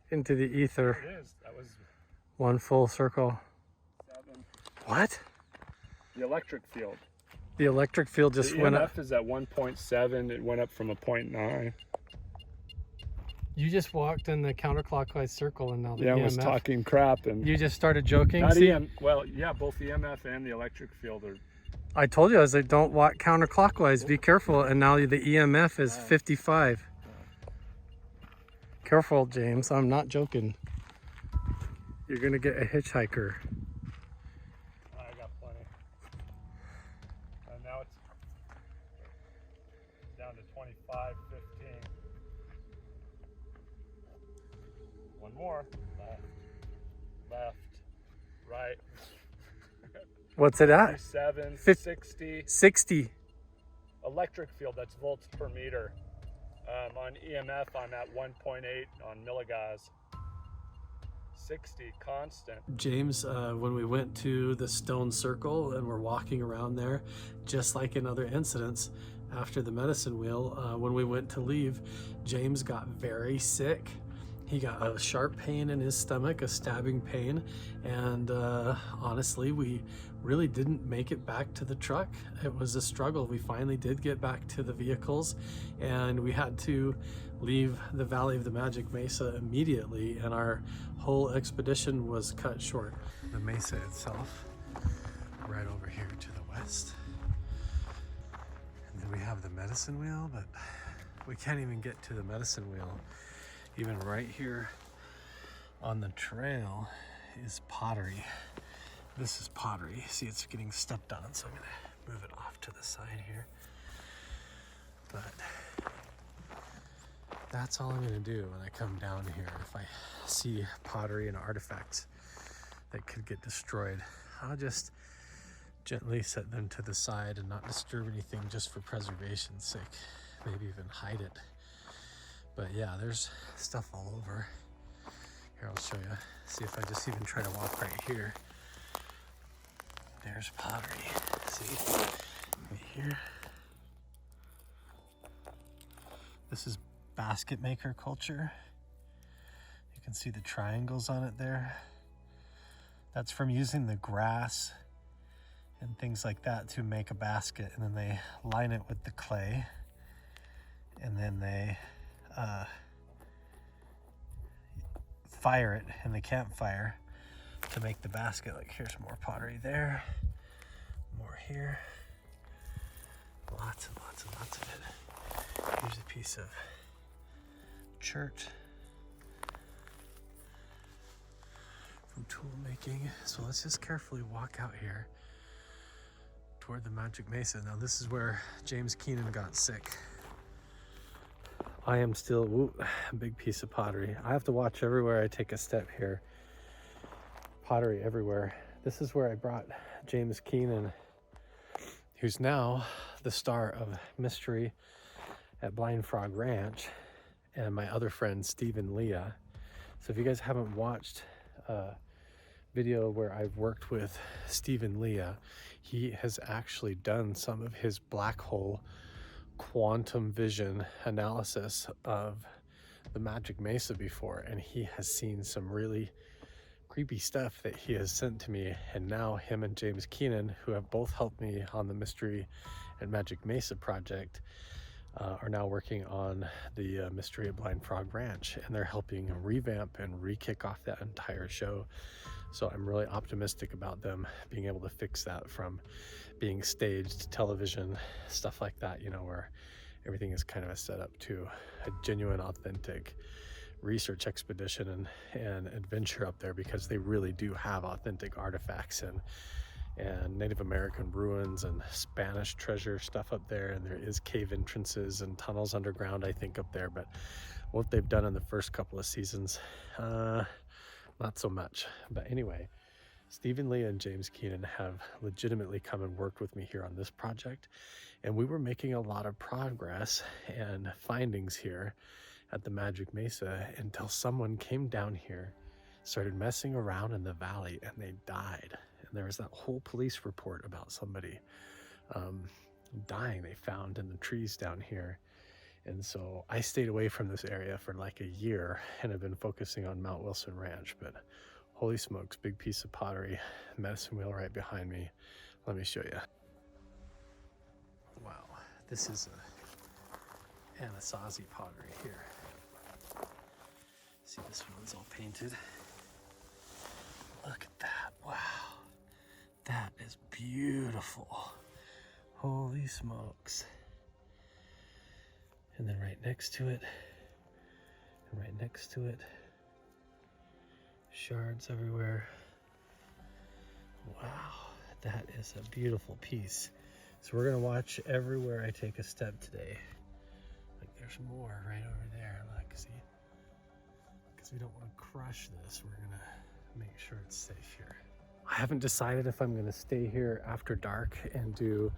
ether. It is. That was One full circle. 7. What? The electric field. The electric field just went up. EMF is at 1.7. It went up from a 0.9. You just walked in the counterclockwise circle and now the Yeah, EMF. I was talking crap and You just started joking. not See? well, yeah, both the EMF and the electric field are. I told you, I was like, don't walk counterclockwise. Be careful. And now the EMF is 55. Careful, James. I'm not joking. You're gonna get a hitchhiker. I got plenty. And now it's down to 25, 15. One more. Left, right. What's it at? 57, Fif- 60. 60. Electric field, that's volts per meter. On EMF, I'm at 1.8 on milligauss. 60 constant. James, when we went to the stone circle and we're walking around there, just like in other incidents, after the medicine wheel, when we went to leave, James got very sick. He got a sharp pain in his stomach, a stabbing pain, and honestly, we really didn't make it back to the truck. It was a struggle. We finally did get back to the vehicles, and we had to leave the Valley of the Magic Mesa immediately, and our whole expedition was cut short. The mesa itself, right over here to the west. And then we have the medicine wheel, but we can't even get to the medicine wheel. Even right here on the trail is pottery. This is pottery. See, it's getting stepped on, so I'm gonna move it off to the side here. But that's all I'm gonna do when I come down here. If I see pottery and artifacts that could get destroyed, I'll just gently set them to the side and not disturb anything just for preservation's sake. Maybe even hide it. But yeah, there's stuff all over. Here, I'll show you. See if I just even try to walk right here. There's pottery. See? Right here. This is basket maker culture. You can see the triangles on it there. That's from using the grass and things like that to make a basket, and then they line it with the clay, and then they fire it in the campfire to make the basket. Like, here's more pottery there, more here, lots and lots and lots of it. Here's a piece of chert from tool making. So let's just carefully walk out here toward the Magic Mesa. Now this is where James Keenan got sick. I am still, a big piece of pottery. I have to watch everywhere I take a step here. Pottery everywhere. This is where I brought James Keenan, who's now the star of Mystery at Blind Frog Ranch, and my other friend, Stephen Leah. So if you guys haven't watched a video where I've worked with Stephen Leah, he has actually done some of his black hole quantum vision analysis of the Magic Mesa before, and he has seen some really creepy stuff that he has sent to me. And now him and James Keenan, who have both helped me on the Mystery at Magic Mesa project, are now working on the Mystery at Blind Frog Ranch, and they're helping revamp and re-kick off that entire show. So I'm really optimistic about them being able to fix that from being staged television, stuff like that, you know, where everything is kind of a setup to a genuine, authentic research expedition and adventure up there, because they really do have authentic artifacts and Native American ruins and Spanish treasure stuff up there, and there is cave entrances and tunnels underground, I think, up there. But what they've done in the first couple of seasons, not so much. But anyway, Stephen Lee and James Keenan have legitimately come and worked with me here on this project, and we were making a lot of progress and findings here at the Magic Mesa until someone came down here, started messing around in the valley, and they died. And there was that whole police report about somebody dying they found in the trees down here. And so I stayed away from this area for like a year and have been focusing on Mount Wilson Ranch. But holy smokes, big piece of pottery, medicine wheel right behind me. Let me show you. Wow, this is a Anasazi pottery here. See, this one's all painted. Look at that, wow. That is beautiful. Holy smokes. And then right next to it, and right next to it, shards everywhere. Wow, that is a beautiful piece. So we're gonna watch everywhere I take a step today. Like there's more right over there, look, see? Because we don't want to crush this, we're gonna make sure it's safe here. I haven't decided if I'm gonna stay here after dark and do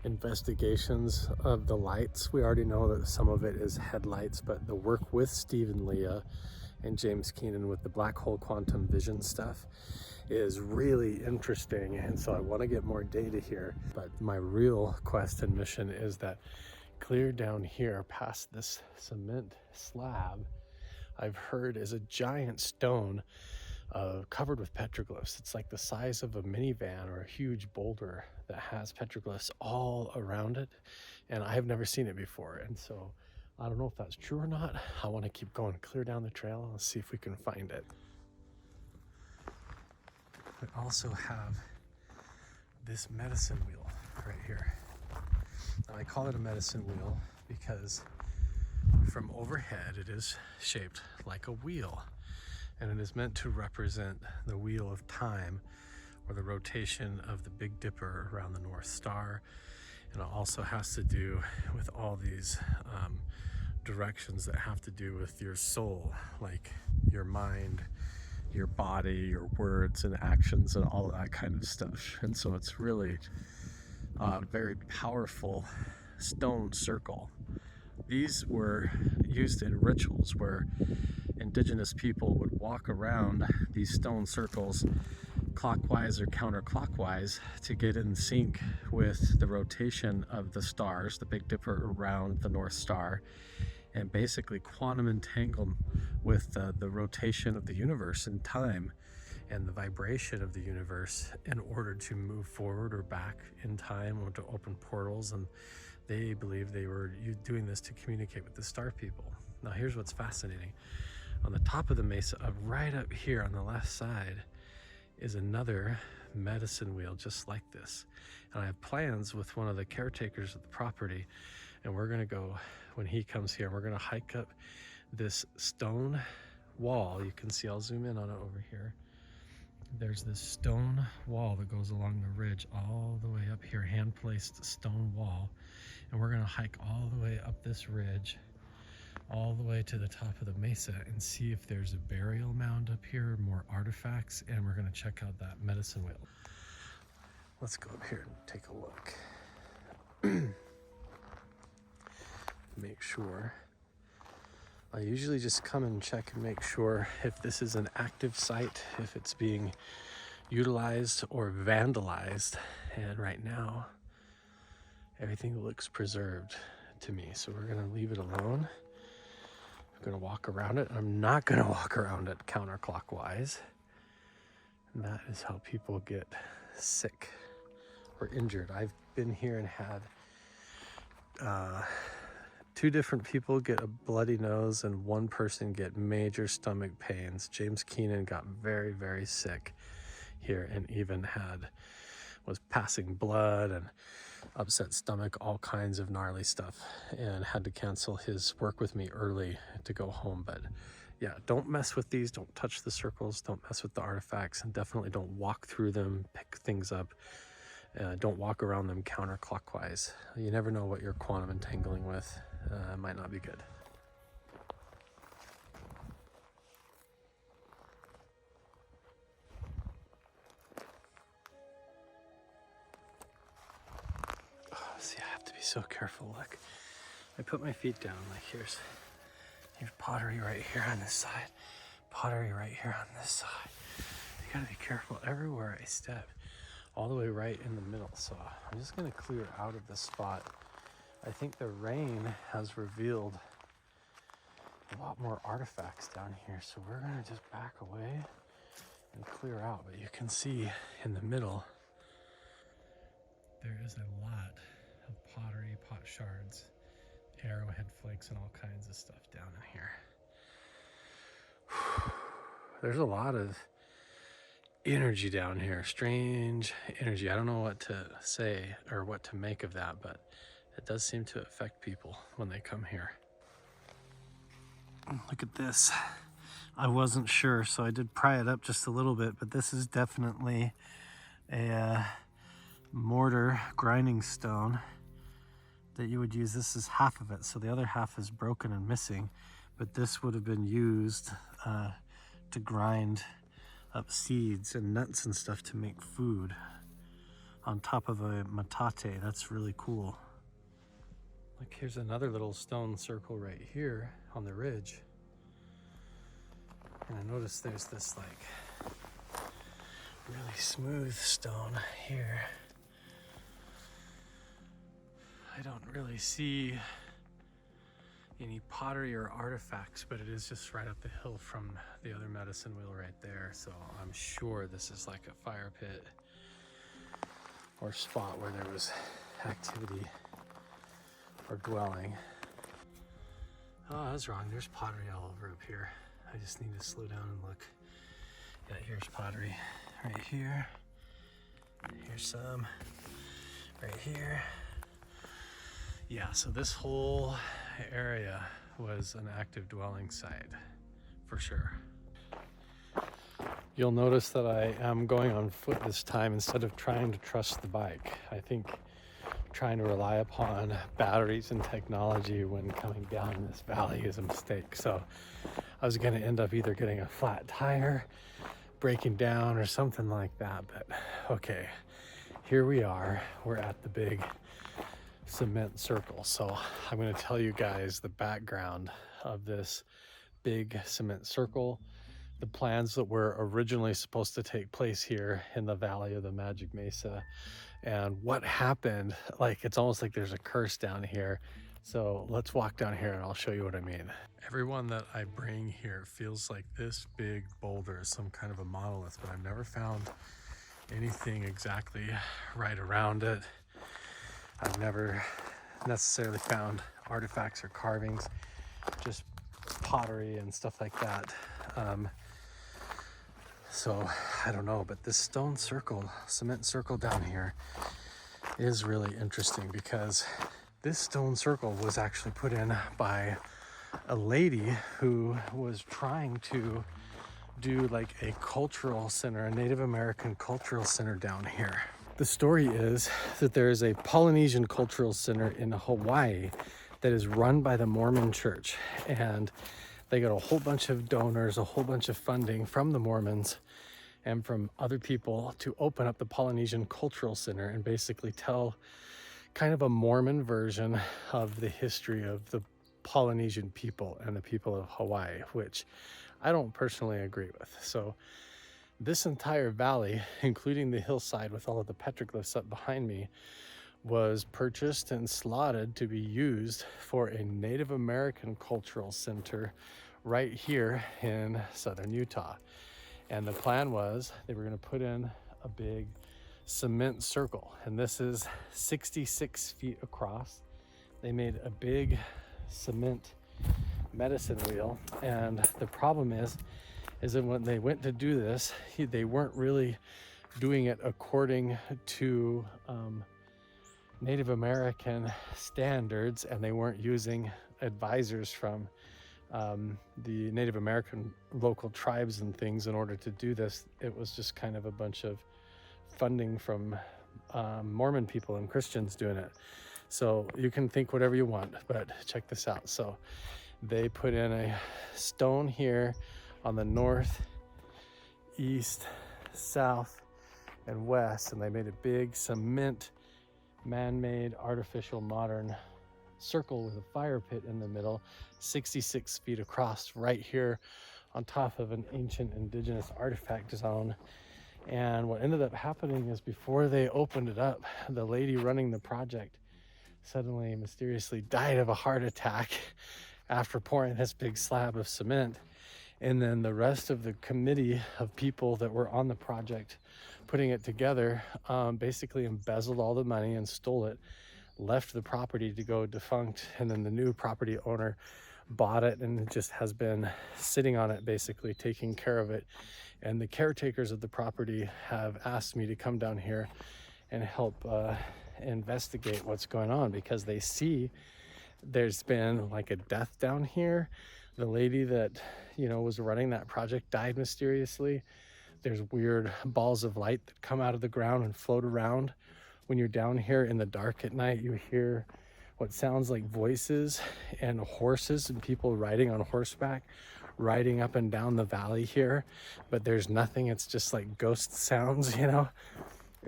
investigations of the lights. We already know that some of it is headlights, but the work with Stephen Leah and James Keenan with the black hole quantum vision stuff is really interesting, and so I want to get more data here. But my real quest and mission is that clear down here past this cement slab, I've heard is a giant stone covered with petroglyphs. It's like the size of a minivan or a huge boulder that has petroglyphs all around it, and I've never seen it before. And so I don't know if that's true or not. I want to keep going clear down the trail and see if we can find it. We also have this medicine wheel right here. Now I call it a medicine wheel because from overhead it is shaped like a wheel, and it is meant to represent the wheel of time, or the rotation of the Big Dipper around the North Star. And it also has to do with all these directions that have to do with your soul, like your mind, your body, your words and actions, and all of that kind of stuff. And so it's really a very powerful stone circle. These were used in rituals where indigenous people would walk around these stone circles clockwise or counterclockwise to get in sync with the rotation of the stars, the Big Dipper around the North Star, and basically quantum entangled with the rotation of the universe in time and the vibration of the universe in order to move forward or back in time, or to open portals. And they believe they were doing this to communicate with the star people. Now here's what's fascinating. On the top of the mesa, right up here on the left side, is another medicine wheel just like this. And I have plans with one of the caretakers of the property, and we're gonna go, when he comes here, we're gonna hike up this stone wall. You can see, I'll zoom in on it over here. There's this stone wall that goes along the ridge all the way up here, hand-placed stone wall. And we're gonna hike all the way up this ridge, all the way to the top of the mesa, and see if there's a burial mound up here, more artifacts, and we're gonna check out that medicine wheel. Let's go up here and take a look. Make sure. I usually just come and check and make sure if this is an active site, if it's being utilized or vandalized. And right now, everything looks preserved threat to me. So we're gonna leave it alone. I'm gonna walk around it. I'm not gonna walk around it counterclockwise. And that is how people get sick or injured. I've been here and had 2 different people get a bloody nose and 1 person get major stomach pains. James Keenan got very, very sick here and even was passing blood and upset stomach, all kinds of gnarly stuff, and had to cancel his work with me early to go home. But yeah, don't mess with these. Don't touch the circles. Don't mess with the artifacts, and definitely don't walk through them, pick things up. Don't walk around them counterclockwise. You never know what you're quantum entangling with. It might not be good. Oh, see, I have to be so careful. Look, I put my feet down. Like here's pottery right here on this side, pottery right here on this side. You gotta be careful everywhere I step, all the way right in the middle. So I'm just gonna clear out of this spot. I think the rain has revealed a lot more artifacts down here, so we're gonna just back away and clear out. But you can see in the middle there is a lot of pottery, pot shards, arrowhead flakes, and all kinds of stuff down in here. There's a lot of energy down here, strange energy. I don't know what to say or what to make of that, but it does seem to affect people when they come here. Look at this. I wasn't sure, so I did pry it up just a little bit, but this is definitely a mortar grinding stone that you would use. This is half of it, so the other half is broken and missing, but this would have been used to grind up seeds and nuts and stuff to make food on top of a metate. That's really cool. Look, here's another little stone circle right here on the ridge. And I noticed there's this like really smooth stone here. I don't really see any pottery or artifacts, but it is just right up the hill from the other medicine wheel right there. So I'm sure this is like a fire pit or spot where there was activity or dwelling. Oh, I was wrong. There's pottery all over up here. I just need to slow down and look. Yeah, here's pottery right here. Here's some right here. Yeah, so this whole area was an active dwelling site for sure. You'll notice that I am going on foot this time instead of trying to trust the bike. I think trying to rely upon batteries and technology when coming down this valley is a mistake. So I was going to end up either getting a flat tire, breaking down, or something like that. But okay, here we are. We're at the big cement circle. So I'm going to tell you guys the background of this big cement circle, the plans that were originally supposed to take place here in the valley of the Magic Mesa, and what happened. Like, it's almost like there's a curse down here. So let's walk down here and I'll show you what I mean. Everyone that I bring here feels like this big boulder is some kind of a monolith, but I've never found anything exactly right around it. I've never necessarily found artifacts or carvings, just pottery and stuff like that. So I don't know, but this stone circle, cement circle down here is really interesting because this stone circle was actually put in by a lady who was trying to do like a cultural center, a Native American cultural center down here. The story is that there is a Polynesian cultural center in Hawaii that is run by the Mormon church, and they got a whole bunch of donors, a whole bunch of funding from the Mormons and from other people to open up the Polynesian Cultural Center and basically tell kind of a Mormon version of the history of the Polynesian people and the people of Hawaii, which I don't personally agree with. So this entire valley, including the hillside with all of the petroglyphs up behind me, was purchased and slotted to be used for a Native American cultural center right here in southern Utah. And the plan was they were going to put in a big cement circle, and this is 66 feet across. They made a big cement medicine wheel, and the problem is that when they went to do this, they weren't really doing it according to Native American standards, and they weren't using advisors from the Native American local tribes and things in order to do this. It was just kind of a bunch of funding from Mormon people and Christians doing it. So you can think whatever you want, but check this out. So they put in a stone here on the north, east, south, and west, and they made a big cement, man-made, artificial, modern circle with a fire pit in the middle, 66 feet across, right here on top of an ancient indigenous artifact zone. And what ended up happening is before they opened it up, the lady running the project suddenly mysteriously died of a heart attack after pouring this big slab of cement. And then the rest of the committee of people that were on the project putting it together basically embezzled all the money and stole it, left the property to go defunct, and then the new property owner bought it and it just has been sitting on it, basically taking care of it. And the caretakers of the property have asked me to come down here and help investigate what's going on, because they see there's been like a death down here. The lady that, you know, was running that project died mysteriously. There's weird balls of light that come out of the ground and float around. When you're down here in the dark at night, you hear what sounds like voices and horses and people riding on horseback, riding up and down the valley here, but there's nothing. It's just like ghost sounds, you know,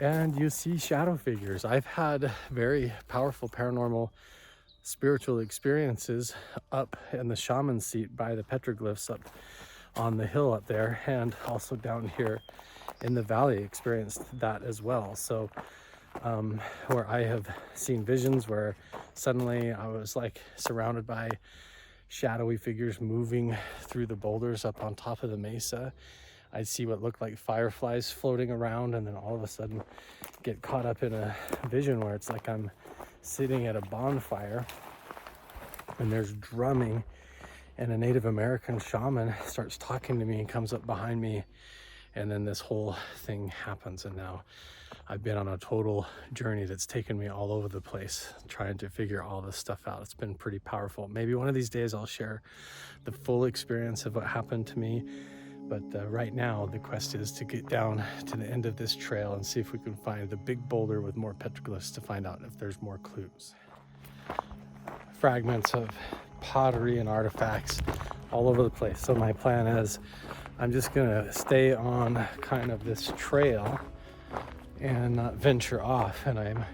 and you see shadow figures. I've had very powerful paranormal spiritual experiences up in the shaman seat by the petroglyphs up on the hill up there, and also down here in the valley experienced that as well. So where I have seen visions where suddenly I was like surrounded by shadowy figures moving through the boulders up on top of the mesa. I'd see what looked like fireflies floating around, and then all of a sudden get caught up in a vision where it's like I'm sitting at a bonfire and there's drumming, and a Native American shaman starts talking to me and comes up behind me, and then this whole thing happens. And now I've been on a total journey that's taken me all over the place trying to figure all this stuff out. It's been pretty powerful. Maybe one of these days I'll share the full experience of what happened to me. But right now the quest is to get down to the end of this trail and see if we can find the big boulder with more petroglyphs to find out if there's more clues. Fragments of pottery and artifacts all over the place. So my plan is I'm just gonna stay on kind of this trail and not venture off, and I'm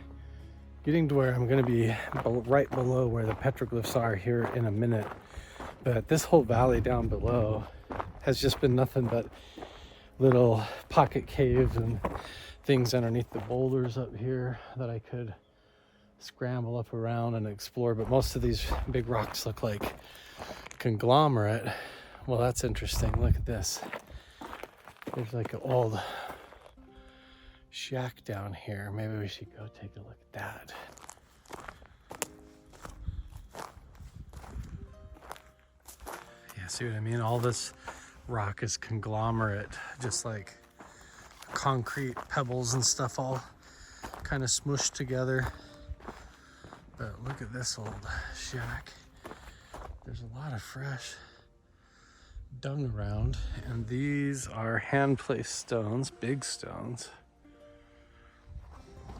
getting to where I'm gonna be right below where the petroglyphs are here in a minute. But this whole valley down below has just been nothing but little pocket caves and things underneath the boulders up here that I could scramble up around and explore. But most of these big rocks look like conglomerate. Well, that's interesting. Look at this. There's like an old shack down here. Maybe we should go take a look at that. Yeah, see what I mean? All this rock is conglomerate, just like concrete pebbles and stuff all kind of smushed together. But look at this old shack. There's a lot of fresh dung around, and these are hand-placed stones, big stones.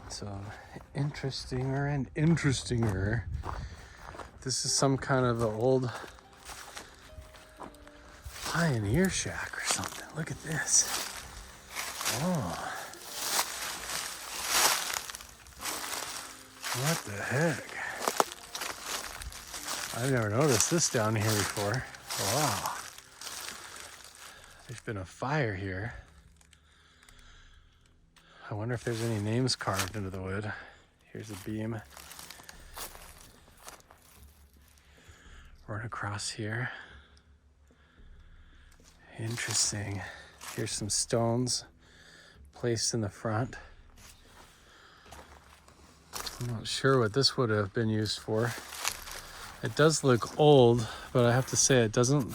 So interestinger and interestinger. This is some kind of an old pioneer shack or something. Look at this. Oh. What the heck? I've never noticed this down here before. Wow. There's been a fire here. I wonder if there's any names carved into the wood. Here's a beam. Run across here. Interesting. Here's some stones placed in the front. I'm not sure what this would have been used for. It does look old, but I have to say it doesn't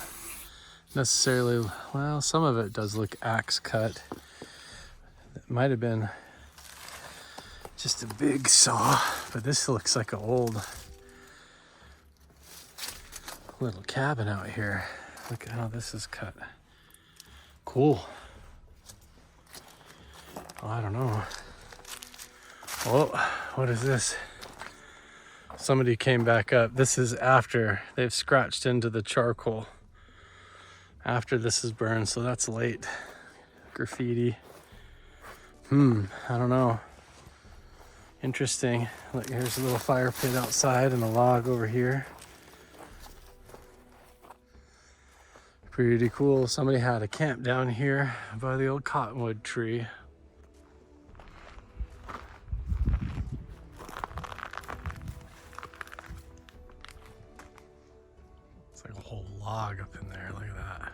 necessarily, well, some of it does look axe cut. It might have been just a big saw, but this looks like an old little cabin out here. Look at how this is cut. Cool. Oh, I don't know. Oh, what is this? Somebody came back up. This is after they've scratched into the charcoal. After this is burned, so that's late. Graffiti. I don't know. Interesting. Look, here's a little fire pit outside and a log over here. Pretty cool. Somebody had a camp down here by the old cottonwood tree. It's like a whole log up in there. Look at that.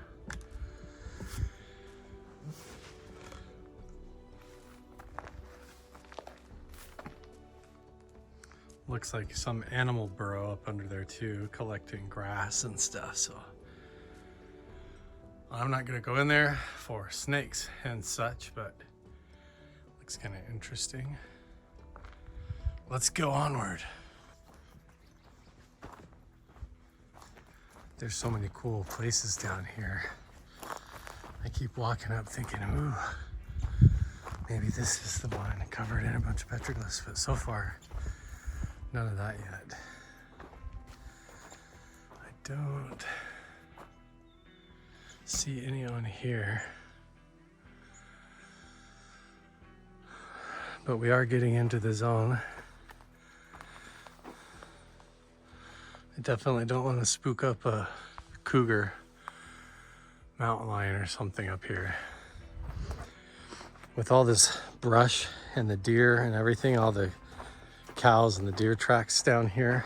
Looks like some animal burrow up under there too, collecting grass and stuff. So I'm not gonna go in there for snakes and such, but looks kind of interesting. Let's go onward. There's so many cool places down here. I keep walking up thinking, ooh, maybe this is the one covered in a bunch of petroglyphs, but so far, none of that yet. I don't see any on here. But we are getting into the zone. I definitely don't want to spook up a cougar, mountain lion or something up here. With all this brush and the deer and everything, all the cows and the deer tracks down here,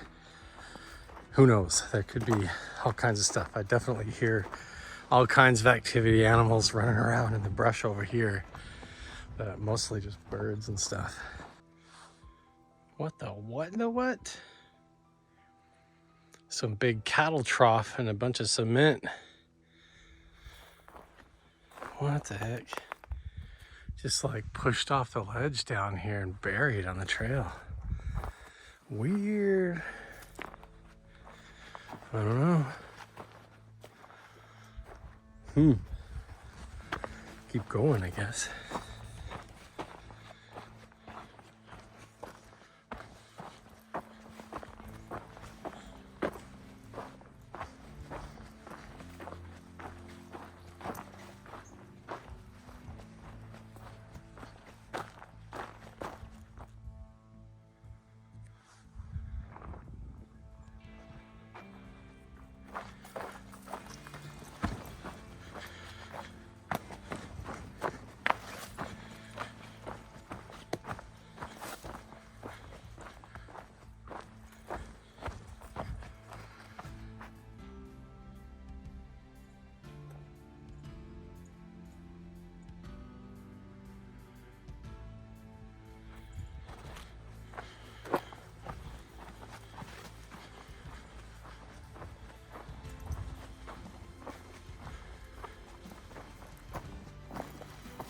who knows? There could be all kinds of stuff. I definitely hear all kinds of activity, animals running around in the brush over here, but mostly just birds and stuff. What the what in the what? Some big cattle trough and a bunch of cement. What the heck? Just like pushed off the ledge down here and buried on the trail. Weird. I don't know. Keep going, I guess.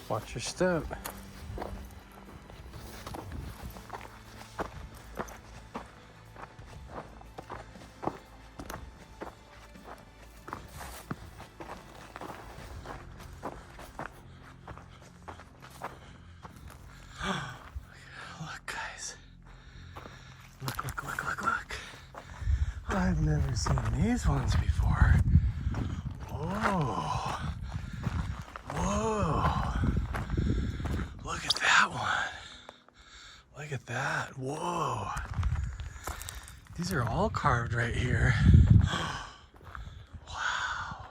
Watch your step. Look, guys. Look. I've never seen these ones before. Whoa. Look at that one. Look at that. Whoa. These are all carved right here. Wow.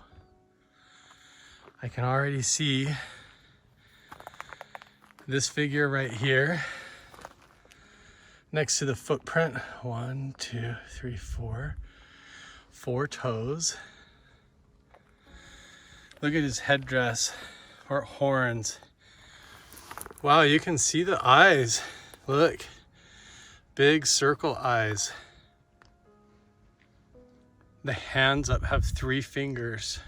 I can already see this figure right here. next to the footprint. 1, 2, 3, 4. 4 toes. Look at his headdress or horns. Wow, you can see the eyes. Look, big circle eyes. The hands up have 3 fingers.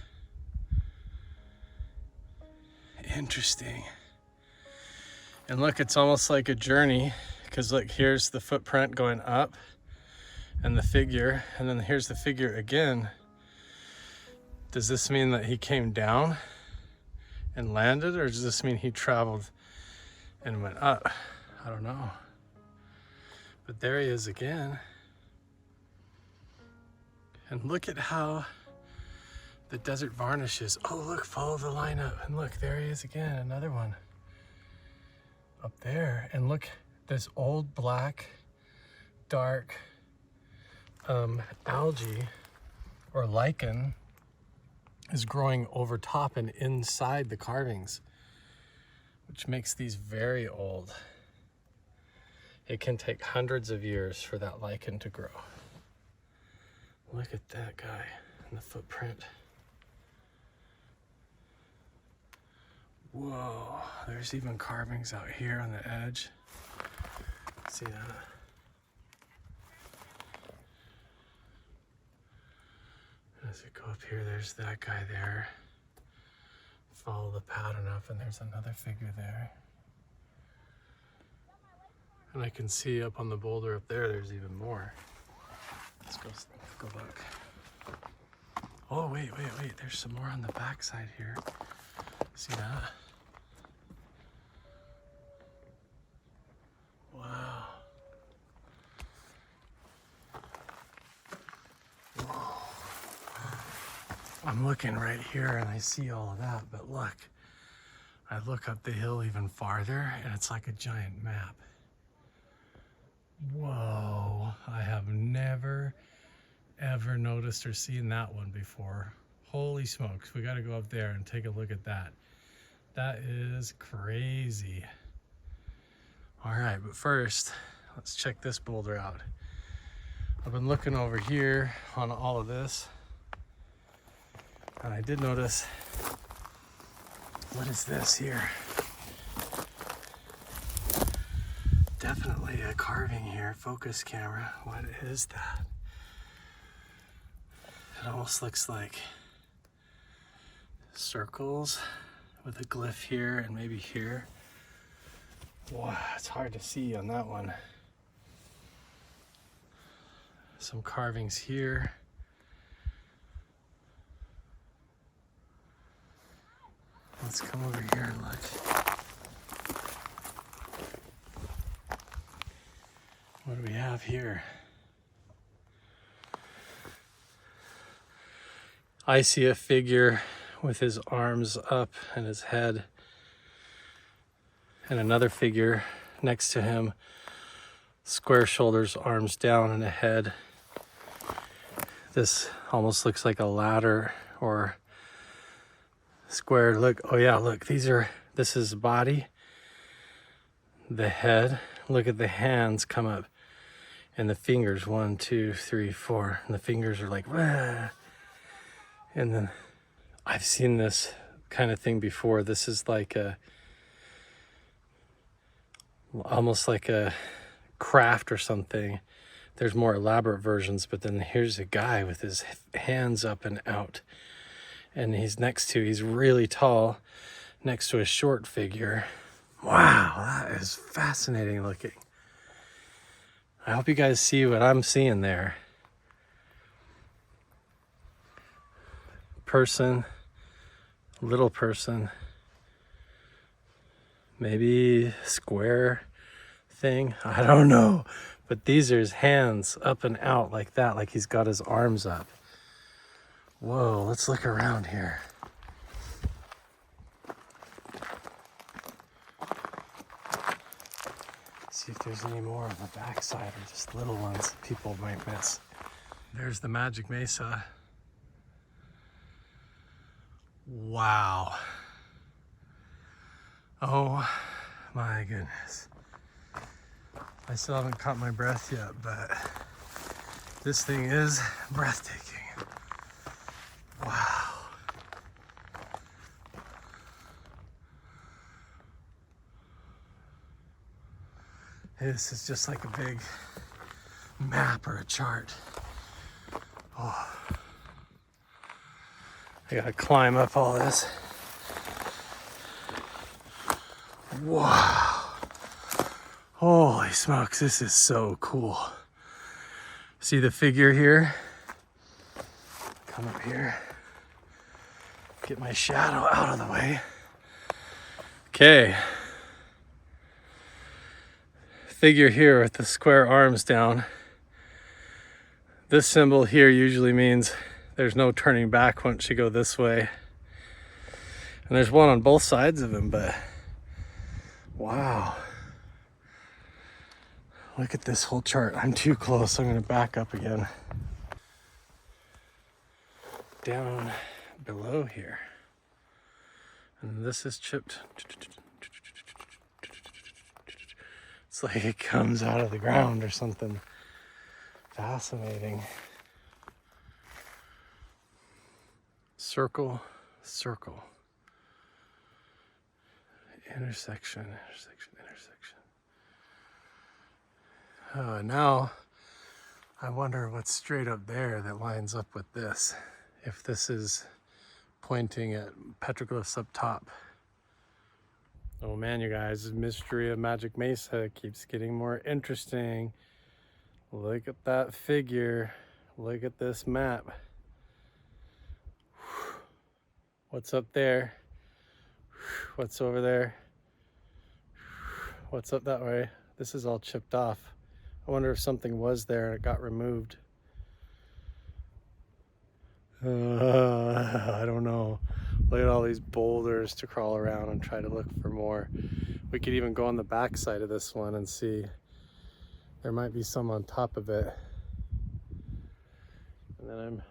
Interesting. And look, it's almost like a journey, because look, here's the footprint going up and the figure, and then here's the figure again. Does this mean that he came down and landed, or does this mean he traveled and went up? I don't know. But there he is again. And look at how the desert varnishes. Oh, look, follow the line up. And look, there he is again, another one. Up there. And look, this old black, dark algae or lichen is growing over top and inside the carvings, which makes these very old. It can take hundreds of years for that lichen to grow. Look at that guy and the footprint. Whoa, there's even carvings out here on the edge. See that? As we go up here, there's that guy there. Follow the pattern up, and there's another figure there. And I can see up on the boulder up there, there's even more. Let's go look. Oh, wait. There's some more on the backside here. See that? Wow. Whoa. I'm looking right here and I see all of that, but look. I look up the hill even farther and it's like a giant map. Whoa, I have never ever noticed or seen that one before. Holy smokes, we got to go up there and take a look at that. That is crazy. All right, but first, let's check this boulder out. I've been looking over here on all of this, and I did notice, what is this here? Definitely a carving here, focus camera. What is that? It almost looks like circles with a glyph here and maybe here. Wow, it's hard to see on that one. Some carvings here. Let's come over here and look. What do we have here? I see a figure with his arms up and his head, and another figure next to him, square shoulders, arms down, and a head. This almost looks like a ladder or square. Look, oh yeah, look, this is body, the head. Look at the hands come up and the fingers, 1, 2, 3, 4, and the fingers are like, wah. And then I've seen this kind of thing before. This is like almost like a craft or something. There's more elaborate versions, but then here's a guy with his hands up and out, and he's really tall, next to a short figure. Wow, that is fascinating looking. I hope you guys see what I'm seeing there. Person, little person, maybe square thing, I don't know, but these are his hands up and out like that, like he's got his arms up. Whoa, let's look around here. See if there's any more on the backside or just little ones people might miss. There's the Magic Mesa. Wow. Oh my goodness. I still haven't caught my breath yet, but this thing is breathtaking. Wow. This is just like a big map or a chart. Oh. I gotta climb up all this. Wow. Holy smokes, this is so cool. See the figure here? Come up here. Get my shadow out of the way. Okay. Figure here with the square arms down. This symbol here usually means there's no turning back once you go this way. And there's one on both sides of him, but wow. Look at this whole chart. I'm too close. I'm going to back up again. Down below here. And this is chipped. It's like it comes out of the ground or something. Fascinating. Circle, circle. Intersection, intersection, intersection. Now, I wonder what's straight up there that lines up with this. If this is pointing at petroglyphs up top. Oh man, you guys, the mystery of Magic Mesa keeps getting more interesting. Look at that figure. Look at this map. What's up there? What's over there? What's up that way? This is all chipped off. I wonder if something was there and it got removed. I don't know. Look at all these boulders to crawl around and try to look for more. We could even go on the back side of this one and see. There might be some on top of it. And then I'm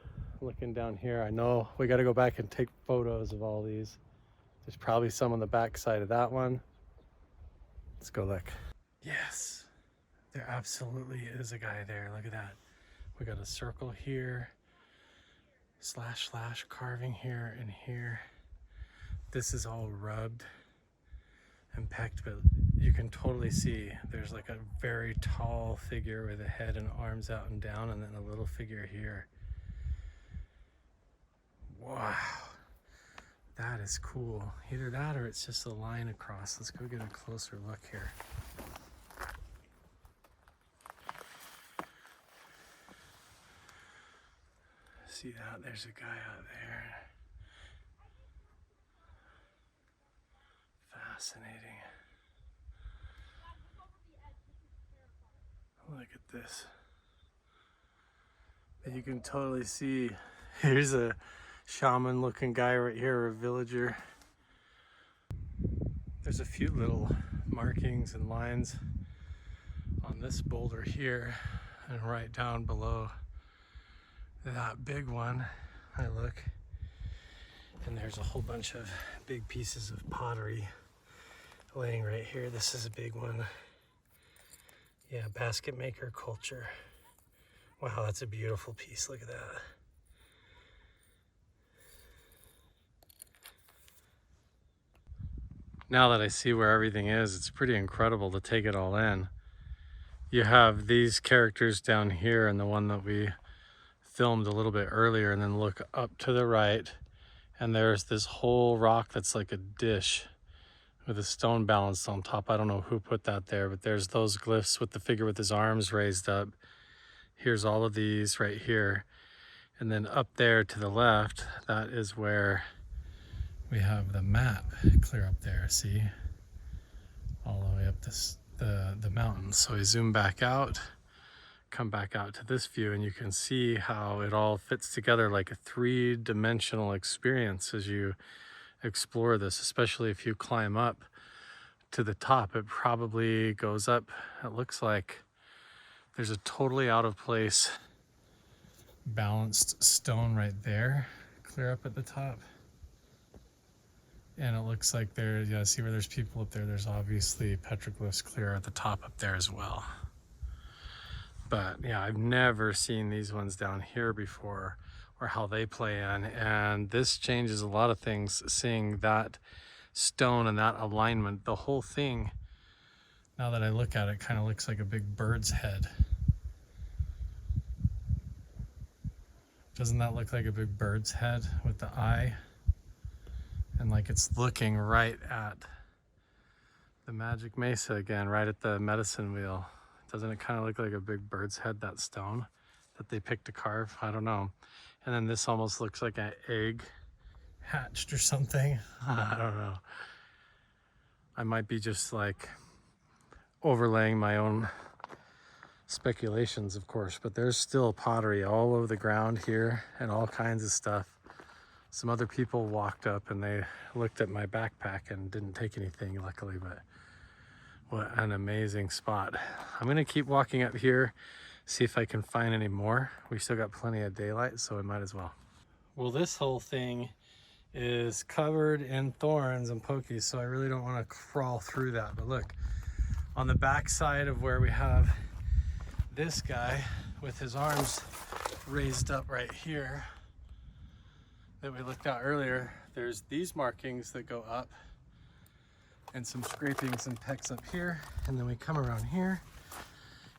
looking down here. I know we got to go back and take photos of all these. There's probably some on the back side of that one. Let's go look. Yes, there absolutely is a guy there. Look at that. We got a circle here. Slash slash carving here and here. This is all rubbed and pecked, but you can totally see there's like a very tall figure with a head and arms out and down, and then a little figure here. Wow, that is cool. Either that or it's just a line across. Let's go get a closer look here. See that? There's a guy out there. Fascinating. Look at this. And you can totally see, here's a shaman looking guy right here, a villager. There's a few little markings and lines on this boulder here and right down below that big one. I look, and there's a whole bunch of big pieces of pottery laying right here. This is a big one. Yeah, basket maker culture. Wow, that's a beautiful piece. Look at that. Now that I see where everything is, it's pretty incredible to take it all in. You have these characters down here and the one that we filmed a little bit earlier, and then look up to the right and there's this whole rock that's like a dish with a stone balanced on top. I don't know who put that there, but there's those glyphs with the figure with his arms raised up. Here's all of these right here, and then up there to the left, that is where we have the map clear up there. See, all the way up this the mountain. So I zoom back out, come back out to this view, and you can see how it all fits together like a three-dimensional experience as you explore this, especially if you climb up to the top. It probably goes up, it looks like there's a totally out of place balanced stone right there, clear up at the top. And it looks like there, yeah, see where there's people up there, there's obviously petroglyphs clear at the top up there as well. But yeah, I've never seen these ones down here before, or how they play in. And this changes a lot of things, seeing that stone and that alignment. The whole thing, now that I look at it, kind of looks like a big bird's head. Doesn't that look like a big bird's head with the eye? And like it's looking right at the Magic Mesa again, right at the medicine wheel. Doesn't it kind of look like a big bird's head, that stone that they picked to carve? I don't know. And then this almost looks like an egg hatched or something. I don't know. I might be just like overlaying my own speculations, of course, but there's still pottery all over the ground here and all kinds of stuff. Some other people walked up and they looked at my backpack and didn't take anything, luckily, but what an amazing spot. I'm gonna keep walking up here, see if I can find any more. We still got plenty of daylight, so we might as well. Well, this whole thing is covered in thorns and pokies, so I really don't want to crawl through that. But look, on the back side of where we have this guy with his arms raised up right here that we looked at earlier, there's these markings that go up and some scrapings and pecks up here. And then we come around here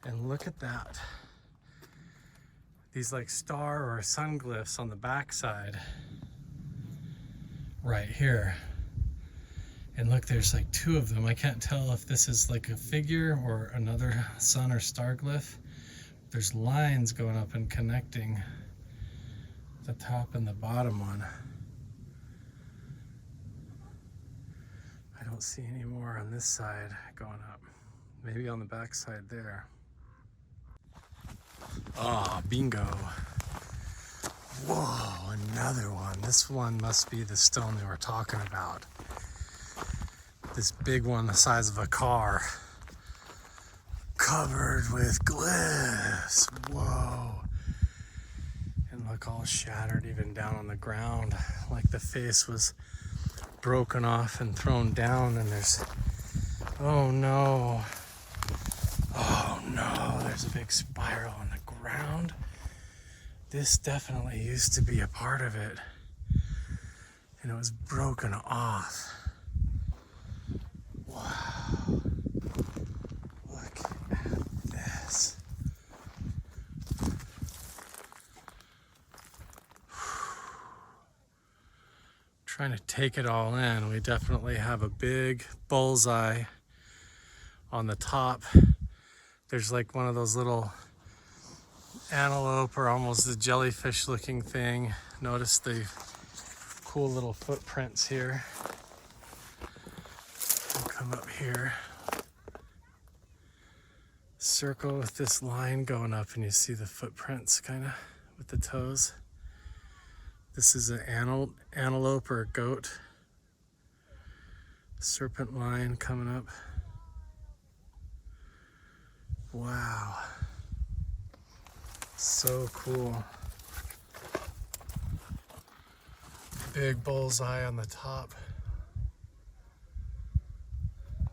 and look at that. These like star or sun glyphs on the back side right here. And look, there's like two of them. I can't tell if this is like a figure or another sun or star glyph. There's lines going up and connecting the top and the bottom one. I don't see any more on this side going up. Maybe on the back side there. Ah, bingo. Whoa, another one. This one must be the stone they were talking about. This big one the size of a car. Covered with glyphs. Whoa. And look, all shattered even down on the ground. Like the face was broken off and thrown down, and there's, oh no. Oh no, there's a big spiral on the ground. This definitely used to be a part of it, and it was broken off. Wow. Look at this. Trying to take it all in. We definitely have a big bullseye on the top. There's like one of those little antelope or almost a jellyfish looking thing. Notice the cool little footprints here. We'll come up here. Circle with this line going up, and you see the footprints kind of with the toes. This is an antelope or a goat. Serpent line coming up. Wow. So cool. Big bullseye on the top.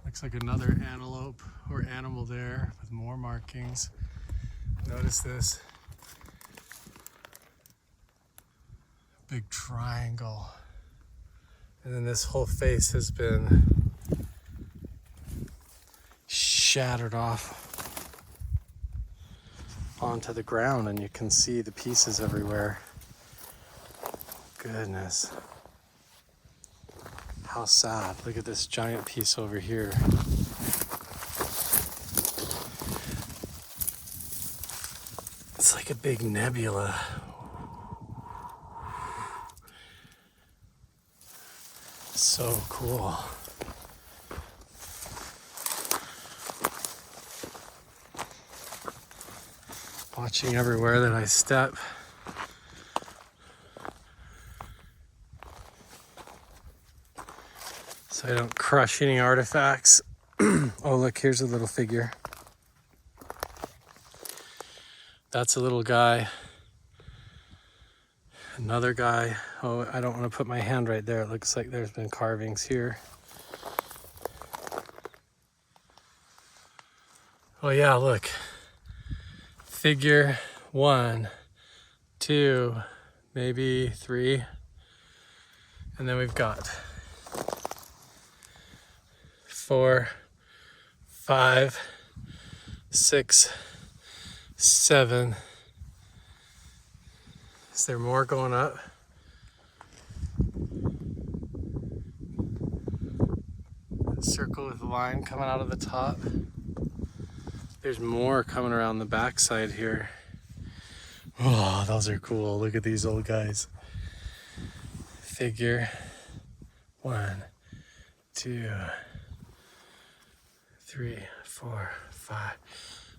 Looks like another antelope or animal there with more markings. Notice this. Big triangle. And then this whole face has been shattered off onto the ground, and you can see the pieces everywhere. Goodness. How sad. Look at this giant piece over here. It's like a big nebula. So cool. Watching everywhere that I step. So I don't crush any artifacts. Oh, look, here's a little figure. That's a little guy. Another guy Oh, I don't want to put my hand right there. It looks like there's been carvings here. Oh yeah, look. Figure 1, 2, maybe 3. And then we've got 4, 5, 6, 7. Is there more going up? Circle with a line coming out of the top. There's more coming around the backside here. Oh, those are cool. Look at these old guys. Figure 1, 2, 3, 4, 5,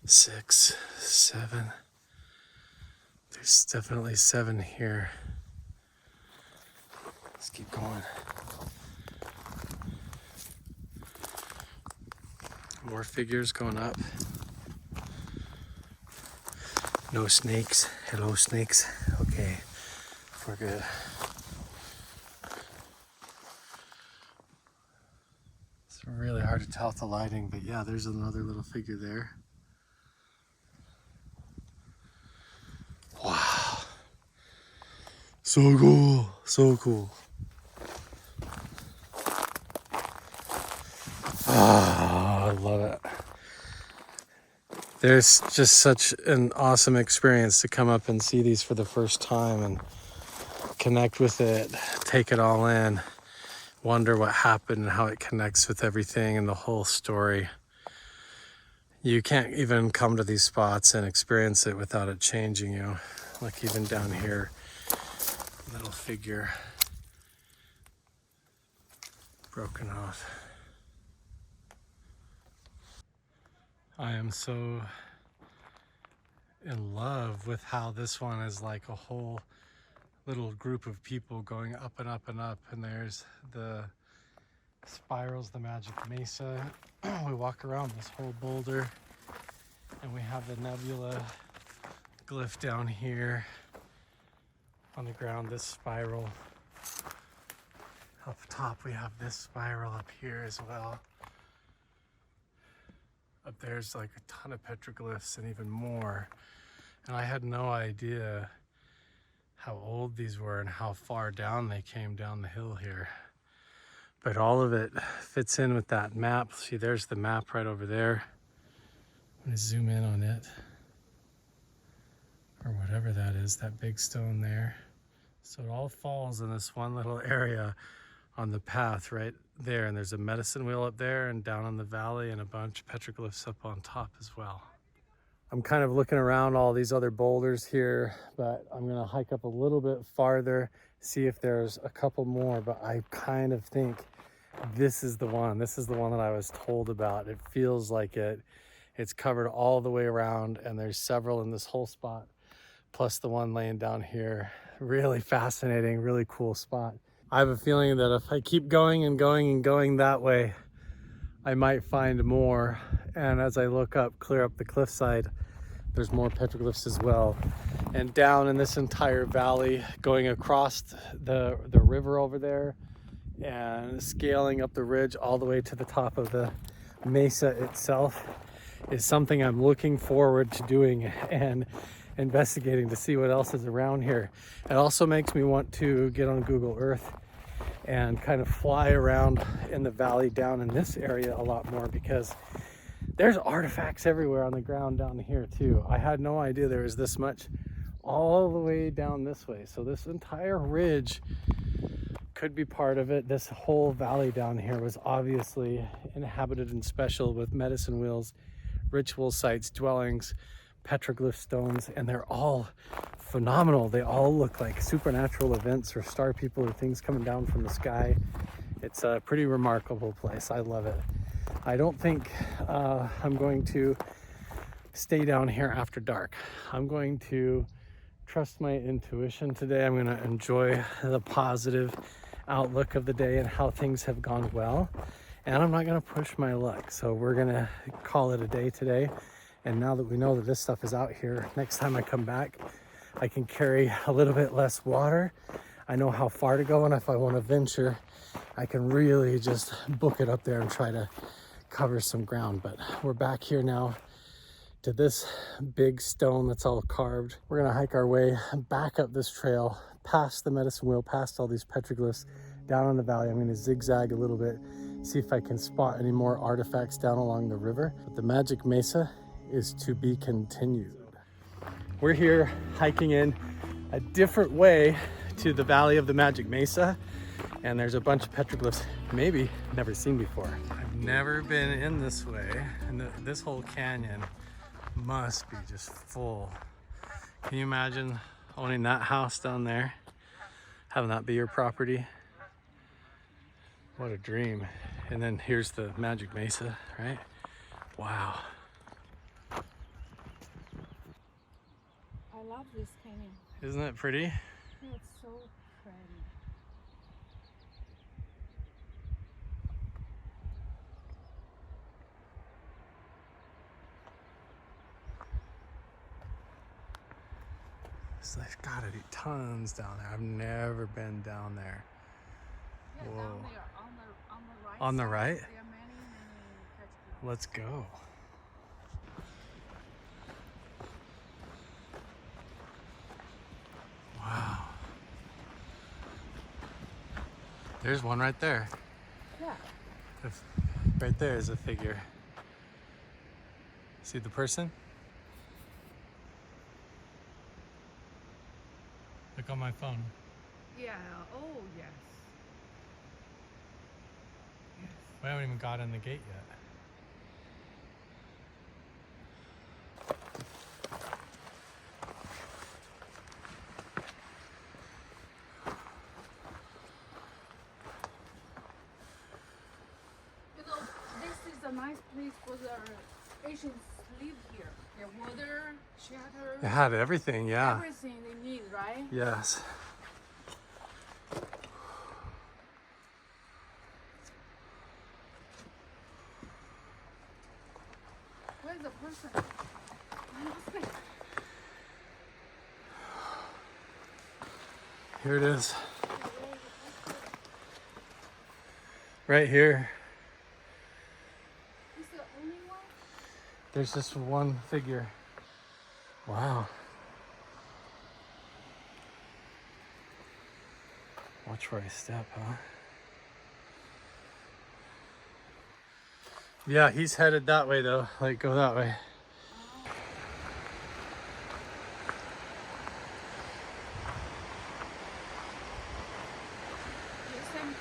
6, 7. There's definitely 7 here. Let's keep going. More figures going up. No snakes. Hello, snakes. Okay, we're good. It's really hard to tell with the lighting, but yeah, there's another little figure there. Wow. So cool. So cool. Ah, I love it. There's just such an awesome experience to come up and see these for the first time and connect with it, take it all in, wonder what happened and how it connects with everything and the whole story. You can't even come to these spots and experience it without it changing you. Like even down here, little figure broken off. I am so in love with how this one is like a whole little group of people going up and up and up, and there's the spirals, the magic mesa. We walk around this whole boulder and we have the nebula glyph down here on the ground, this spiral. Up top we have this spiral up here as well. Up there's like a ton of petroglyphs and even more. And I had no idea how old these were and how far down they came down the hill here. But all of it fits in with that map. See, there's the map right over there. I'm gonna zoom in on it. Or whatever that is, that big stone there. So it all falls in this one little area on the path right there. And there's a medicine wheel up there and down in the valley and a bunch of petroglyphs up on top as well. I'm kind of looking around all these other boulders here, but I'm gonna hike up a little bit farther, see if there's a couple more, but I kind of think this is the one. This is the one that I was told about. It feels like it's covered all the way around, and there's several in this whole spot, plus the one laying down here. Really fascinating, really cool spot. I have a feeling that if I keep going and going and going that way, I might find more. And as I look up, clear up the cliffside, there's more petroglyphs as well. And down in this entire valley, going across the river over there and scaling up the ridge all the way to the top of the mesa itself is something I'm looking forward to doing and investigating to see what else is around here. It also makes me want to get on Google Earth and kind of fly around in the valley down in this area a lot more, because there's artifacts everywhere on the ground down here too. I had no idea there was this much all the way down this way. So this entire ridge could be part of it. This whole valley down here was obviously inhabited and special with medicine wheels, ritual sites, dwellings, petroglyph stones, and they're all phenomenal. They all look like supernatural events or star people or things coming down from the sky. It's a pretty remarkable place. I love it. I don't think I'm going to stay down here after dark. I'm going to trust my intuition today. I'm going to enjoy the positive outlook of the day and how things have gone well. And I'm not going to push my luck. So we're going to call it a day today. And now that we know that this stuff is out here, next time I come back, I can carry a little bit less water. I know how far to go, and if I want to venture, I can really just book it up there and try to cover some ground. But we're back here now to this big stone that's all carved. We're gonna hike our way back up this trail, past the medicine wheel, past all these petroglyphs, down in the valley. I'm gonna zigzag a little bit, see if I can spot any more artifacts down along the river. But the Magic Mesa is to be continued. We're here hiking in a different way to the valley of the Magic Mesa, and there's a bunch of petroglyphs maybe never seen before. I've never been in this way, and this whole canyon must be just full. Can you imagine owning that house down there, having that be your property? What a dream. And then here's the Magic Mesa, right? Wow. I love this canyon. Isn't it pretty? Yeah, it's so pretty. So there's gotta be tons down there. I've never been down there. Yeah, Whoa. down there on the right. On the side, right? there are many petroglyphs. Let's go. Wow. There's one right there. Yeah. Right there is a figure. See the person? Look on my phone. Yeah. Oh yes. Yes. We haven't even got in the gate yet. You know, this is a nice place for the Asians live here. Their water, shelter, It had everything, yeah. everything they need, right? Yes. Where's the person? I lost it. Here it is. Right here. Is the only one? There's just one figure. Wow. Watch where I step, huh? Yeah, he's headed that way though. Like, go that way. There's some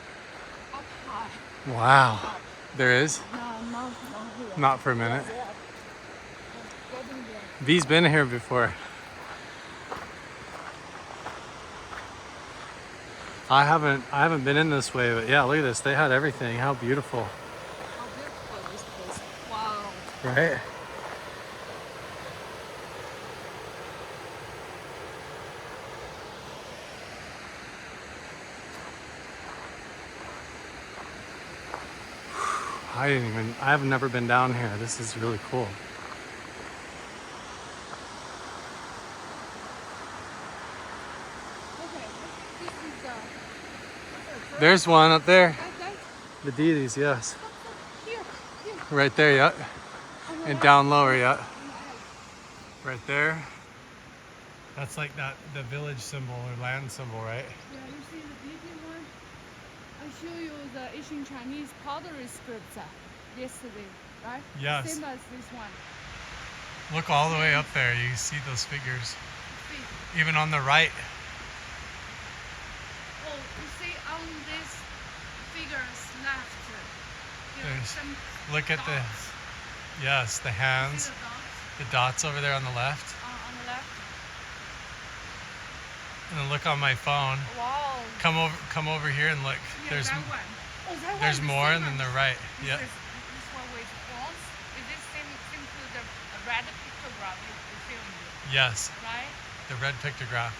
up high. Wow. There is? No, not here. Not for a minute. Yeah. Getting there. V's been here before. I haven't been in this way, but yeah, look at this. They had everything. How beautiful. How beautiful this place. Wow. Right? I have never been down here. This is really cool. Okay, this is the There's one up there. that The deities, yes. here. Right there, yeah. And down lower, yeah. Right there. That's like the village symbol or land symbol, right? Yeah, you see the deity one? I show you the Asian Chinese pottery scripts yesterday, right? Yes. Same as this one. Look all the way up there. You see those figures. See? Even on the right. Oh, you see on this figure's left, there are There's- some Look at the, dots. yes, the See hands, the the dots over there on the left. on the left? And then look on my phone. Wow. Come over here and look. Yeah, There's that one. Oh, that there's one, more, same and then as the right. This Yeah. is this one with bronze. Is this same to the red pictograph you filmed, Yes, right? the red pictograph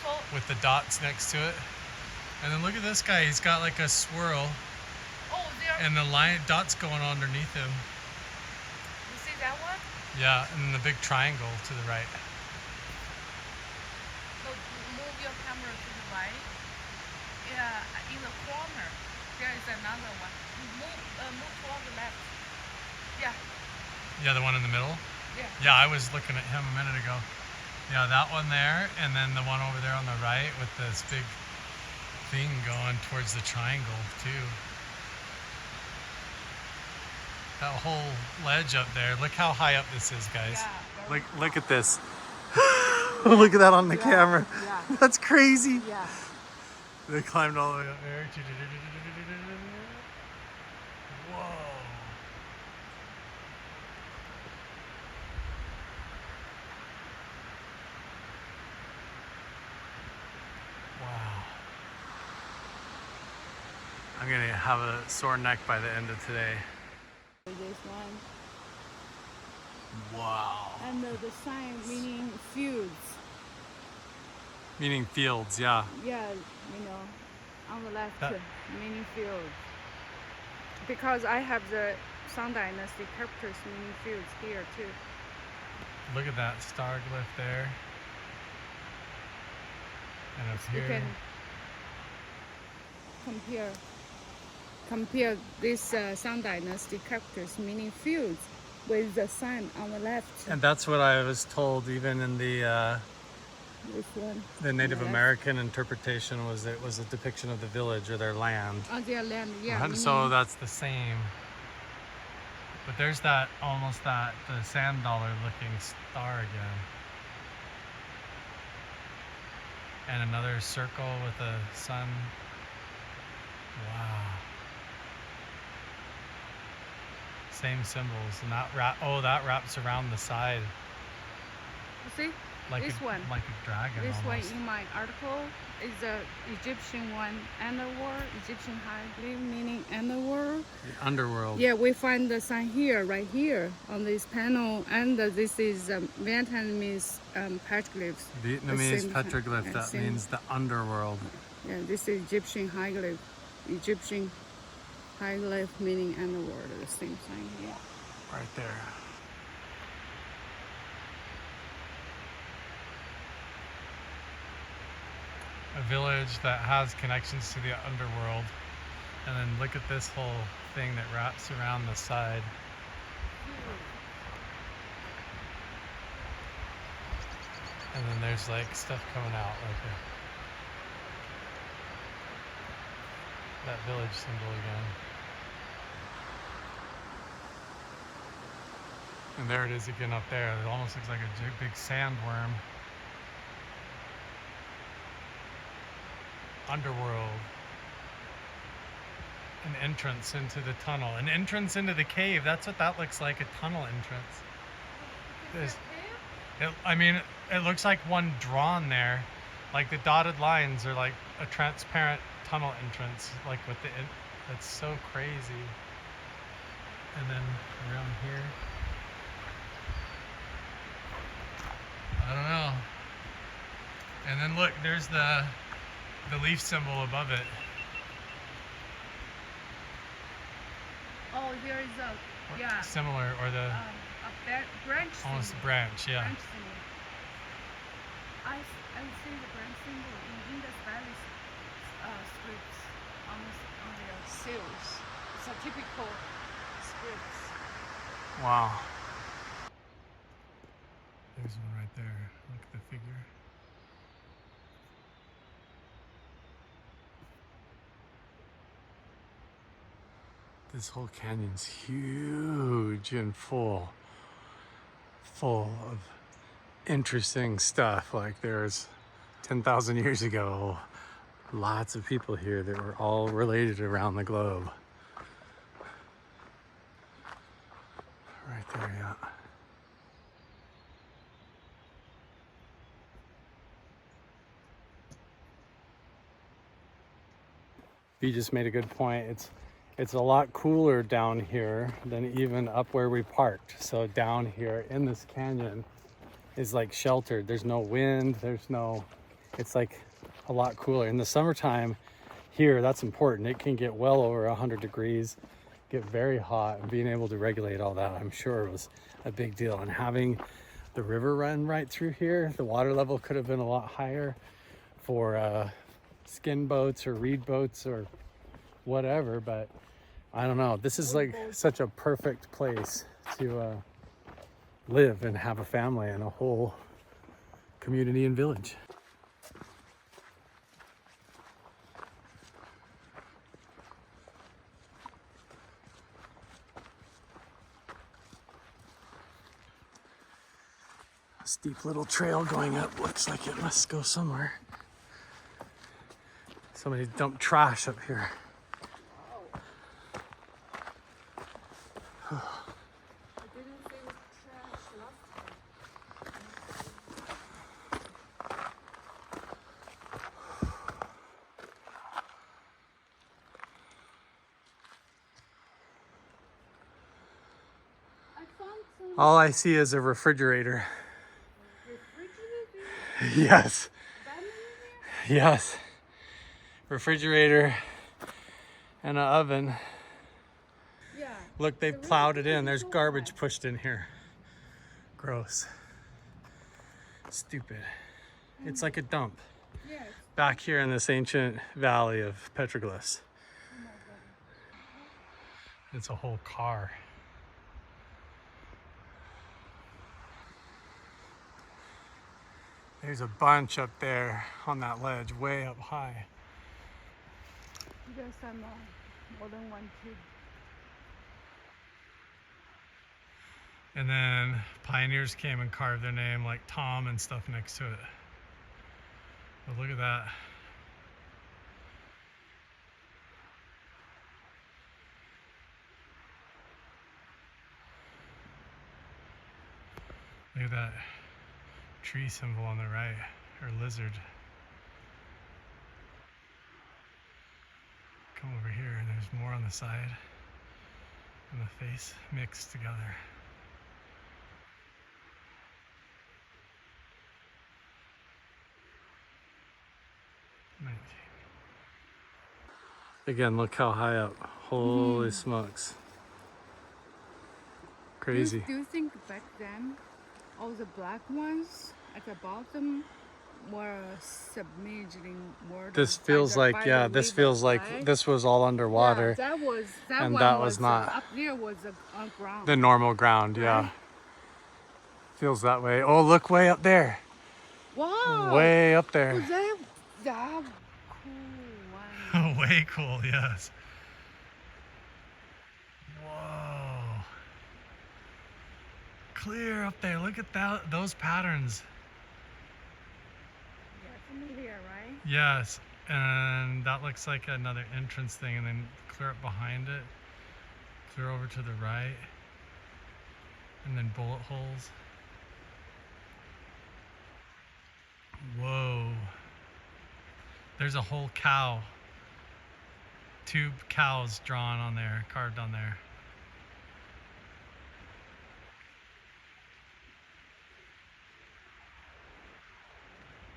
So with the dots next to it. And then look at this guy. He's got like a swirl, oh, there. and the line dots going on underneath him. You see that one? Yeah, and the big triangle to the right. So move your camera to the right. another one. Move toward the left. Yeah. Yeah, the one in the middle? Yeah. Yeah, I was looking at him a minute ago. Yeah, that one there, and then the one over there on the right with this big thing going towards the triangle too. That whole ledge up there. Look how high up this is, guys. Yeah. Look at this. Look at that on the camera. Yeah. That's crazy. Yeah. They climbed all the way up there. Whoa. Wow. I'm gonna have a sore neck by the end of today. This one. Wow. And the sign meaning fields. Meaning fields, yeah. Yeah, you know, on the left, That- meaning fields. Because I have the Song Dynasty characters meaning fields here too. Look at that star glyph there. And up You here. can compare this Song Dynasty characters meaning fields with the sign on the left. And that's what I was told even in the This one. Native on the left. American interpretation was it was a depiction of the village or their land. On their land, yeah. And so that's the same. But there's that almost the sand dollar looking star again. And another circle with a sun. Wow. Same symbols, and that wraps around the side You see? like This one. like a dragon This almost. one in my article is the Egyptian one, underworld, Egyptian hieroglyph meaning underworld. The underworld. Yeah, we find the sign here, right here on this panel, and this is Vietnamese petroglyphs. Vietnamese same- petroglyph, yeah, that same. means the underworld. Yeah, this is Egyptian hieroglyph. Egyptian hieroglyph meaning underworld, the same sign here. Right there. A village that has connections to the underworld. And then look at this whole thing that wraps around the side. And then there's like stuff coming out like that village symbol again. And there it is again up there. It almost looks like a big sandworm. Underworld. An entrance into the tunnel. An entrance into the cave. That's what that looks like, a tunnel entrance. It looks like one drawn there. Like the dotted lines are like a transparent tunnel entrance. Like with that's so crazy. And then around here. I don't know. And then look, there's the leaf symbol above it. Oh, here is a Similar, or the branch. almost symbol. branch, yeah. Branch symbol. I see the branch symbol in Indus Valley scripts on their seals. It's a typical scripts. Wow. There's one right there. Look at the figure. This whole canyon's huge and full of interesting stuff. Like there's 10,000 years ago, lots of people here that were all related around the globe. Right there, yeah. You just made a good point. It's a lot cooler down here than even up where we parked. So down here in this canyon is like sheltered. There's no wind, it's like a lot cooler. In the summertime here, that's important. It can get well over 100 degrees, get very hot, and being able to regulate all that, I'm sure was a big deal. And having the river run right through here, the water level could have been a lot higher for skin boats or reed boats or whatever, but I don't know. This is like such a perfect place to live and have a family and a whole community and village. Steep little trail going up. Looks like it must go somewhere. Somebody dumped trash up here. I didn't see the trash last time. I found some All I see is a refrigerator. refrigerator. Yes, Batman in there? yes. Refrigerator and an oven. Yeah. Look, they've The plowed it refrigerator in. There's is so garbage high. pushed in here. Gross. Stupid. It's like a dump Yes. back here in this ancient valley of petroglyphs. Oh my God. It's a whole car. There's a bunch up there on that ledge, way up high. Yes, I know. More than one kid. And then pioneers came and carved their name, like Tom and stuff next to it. But look at that. Look at that tree symbol on the right, or lizard. Come over here, and there's more on the side, and the face mixed together. Again, look how high up. Holy smokes. Crazy. Do you think back then, all the black ones at the bottom were submerged in water? This feels like, yeah, this feels like this was all underwater. Yeah, that and one that was not. up there was on ground. The normal ground, yeah. Right? Feels that way. Oh, look way up there. Wow. Way up Was there. that cool one? Way cool, yes. Whoa. Clear up there. Look at that, those patterns. Yeah, familiar, right? Yes. And that looks like another entrance thing, and then clear up behind it. Clear over to the right. And then bullet holes. Whoa. There's a whole cow. 2 cows drawn on there, carved on there.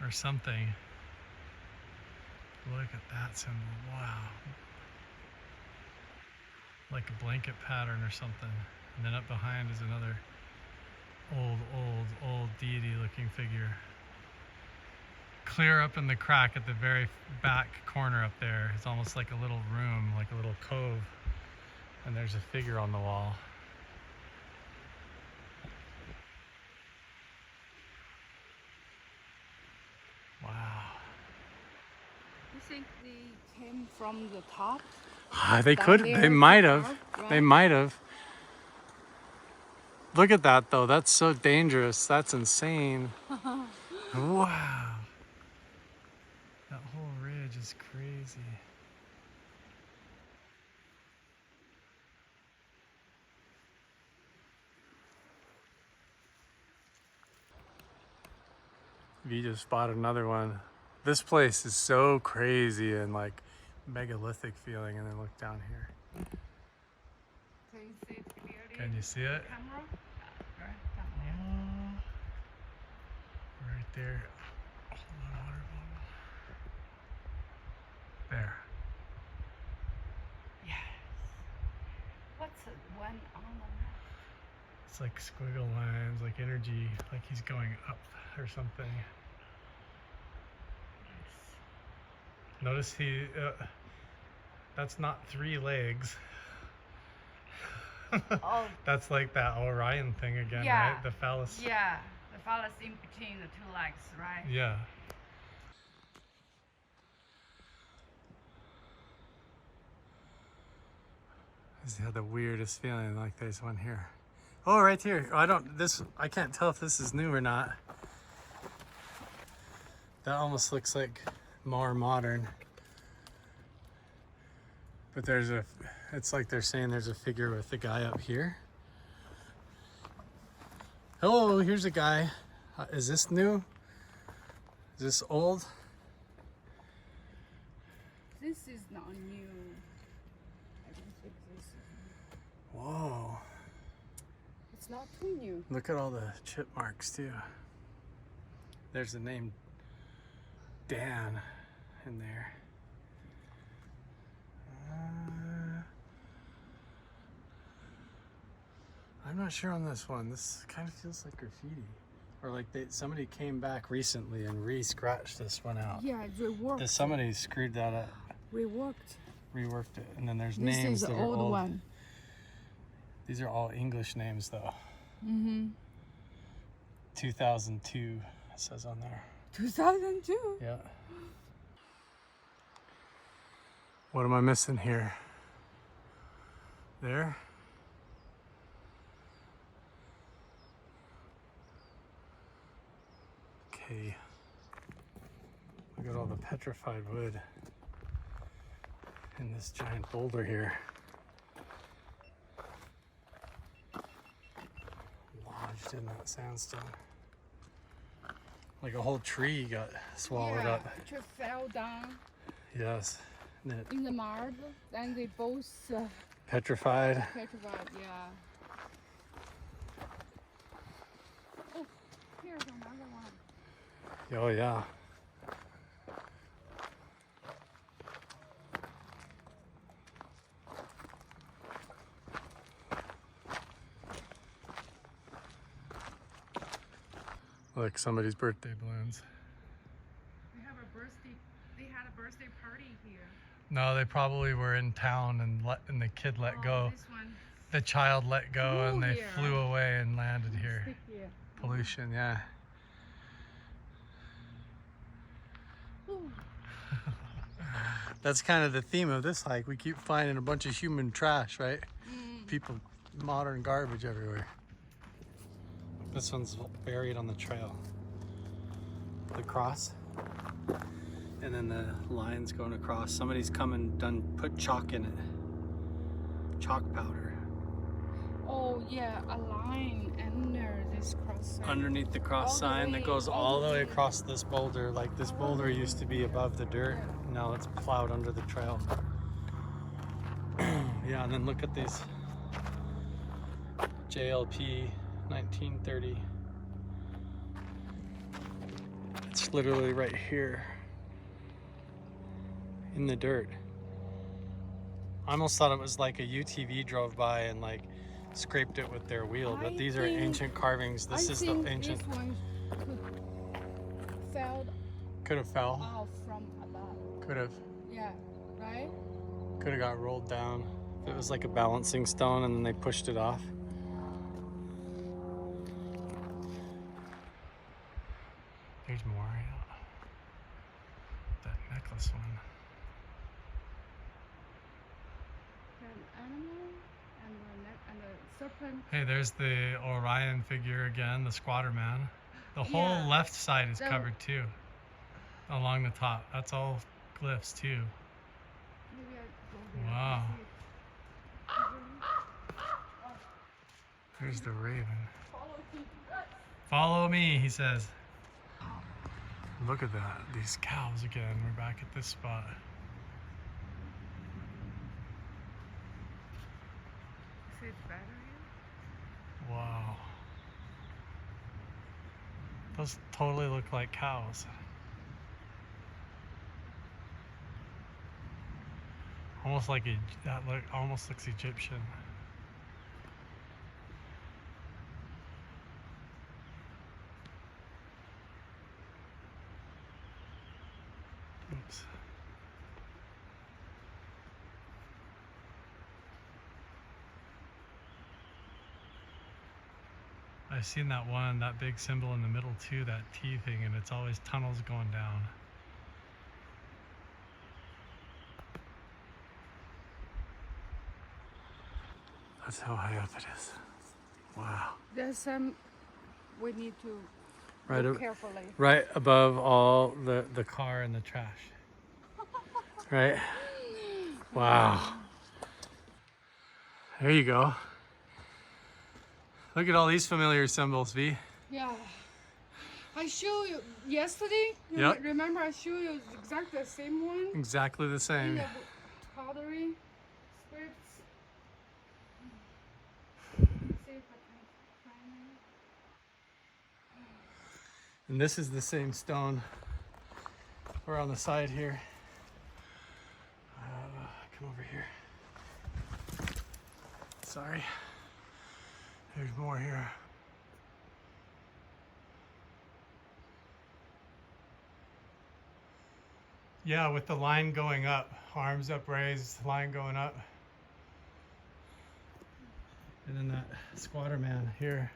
Or something. Look at that symbol. Wow. Like a blanket pattern or something. And then up behind is another old deity looking figure. Clear up in the crack at the very back corner up there. It's almost like a little room, like a little cove. And there's a figure on the wall. Wow. You think they came from the top? They Down could, there they at the might have. top, They right? might have. Look at that though, that's so dangerous. That's insane. Wow. That whole ridge is crazy. We just spotted another one. This place is so crazy and like megalithic feeling, and then look down here. Can you see it clearly? Can you see it? Camera? Right down there. Right there. Hold on, water bottle. There. Yes. What's the one on the left? It's like squiggle lines, like energy, like he's going up or something. Notice he, That's not 3 legs. Oh, That's like that Orion thing again, yeah. right? The phallus. Yeah, the phallus in between the 2 legs, right? Yeah. I just had the weirdest feeling like there's one here. Oh, right here. I can't tell if this is new or not. That almost looks like more modern. But it's like they're saying there's a figure with the guy up here. Oh, here's a guy. Is this new? Is this old? This is not new. I don't think this is new. Whoa. It's not too new. Look at all the chip marks too. There's the name Dan in there. I'm not sure on this one. This kind of feels like graffiti. Or like somebody came back recently and re-scratched this one out. Yeah, reworked. Somebody screwed that up, Reworked. reworked it. And then there's This names is that the are old old. one. These are all English names though. Mm-hmm. 2002 it says on there. 2002. Yeah. What am I missing here? There? Okay. Look at all the petrified wood in this giant boulder here. Lodged in that sandstone. Like a whole tree got swallowed up. It just fell down Yes. And then in the mud. Then they both petrified. petrified. Yeah. Oh, here's another one. Oh yeah. Like somebody's birthday balloons. They had a birthday party here. No, they probably were in town and the kid let go. This one. The child let go Flew and they here. flew away and landed here. Stick here. Pollution, yeah. Ooh. That's kind of the theme of this hike. We keep finding a bunch of human trash, right? People, modern garbage everywhere. This one's buried on the trail. The cross. And then the lines going across. Somebody's come and put chalk in it. Chalk powder. Oh yeah, a line under this cross sign. Underneath the cross All the sign that way- goes all all the the way way. across this boulder. Like this boulder used to be above the dirt. Now it's plowed under the trail. Yeah, and then look at these. JLP 1930. It's literally right here in the dirt. I almost thought it was like a UTV drove by and like scraped it with their wheel, but I these are think- ancient carvings. This I is the think ancient. This one Could have fell. off from above. Could have. Yeah, right? Could have got rolled down. If it was like a balancing stone and then they pushed it off. There's more. Yeah. That necklace one. An animal and the neck and the serpent. Hey, there's the Orion figure again, the squatter man. The whole Yeah. left side is So- covered too. Along the top. That's all glyphs too. Maybe I go there. Wow. and see. There's the raven. Follow me. Follow me, he says. Look at that. These cows again. We're back at this spot. See it's better here? Wow. Those totally look like cows. Almost like almost looks Egyptian. Oops. I've seen that one, that big symbol in the middle too, that T thing, and it's always tunnels going down. That's how high up it is. Wow. There's some we need to Right, look carefully. right above all the car and the trash. Right? Wow. There you go. Look at all these familiar symbols, V. Yeah. I showed you yesterday. Yep. Remember I showed you exactly the same one? Exactly the same. The pottery scripts. See if I can find it. And this is the same stone. We're on the side here. Come over here. Sorry. There's more here. Yeah, with the line going up, arms upraised, line going up. And then that squatter man here.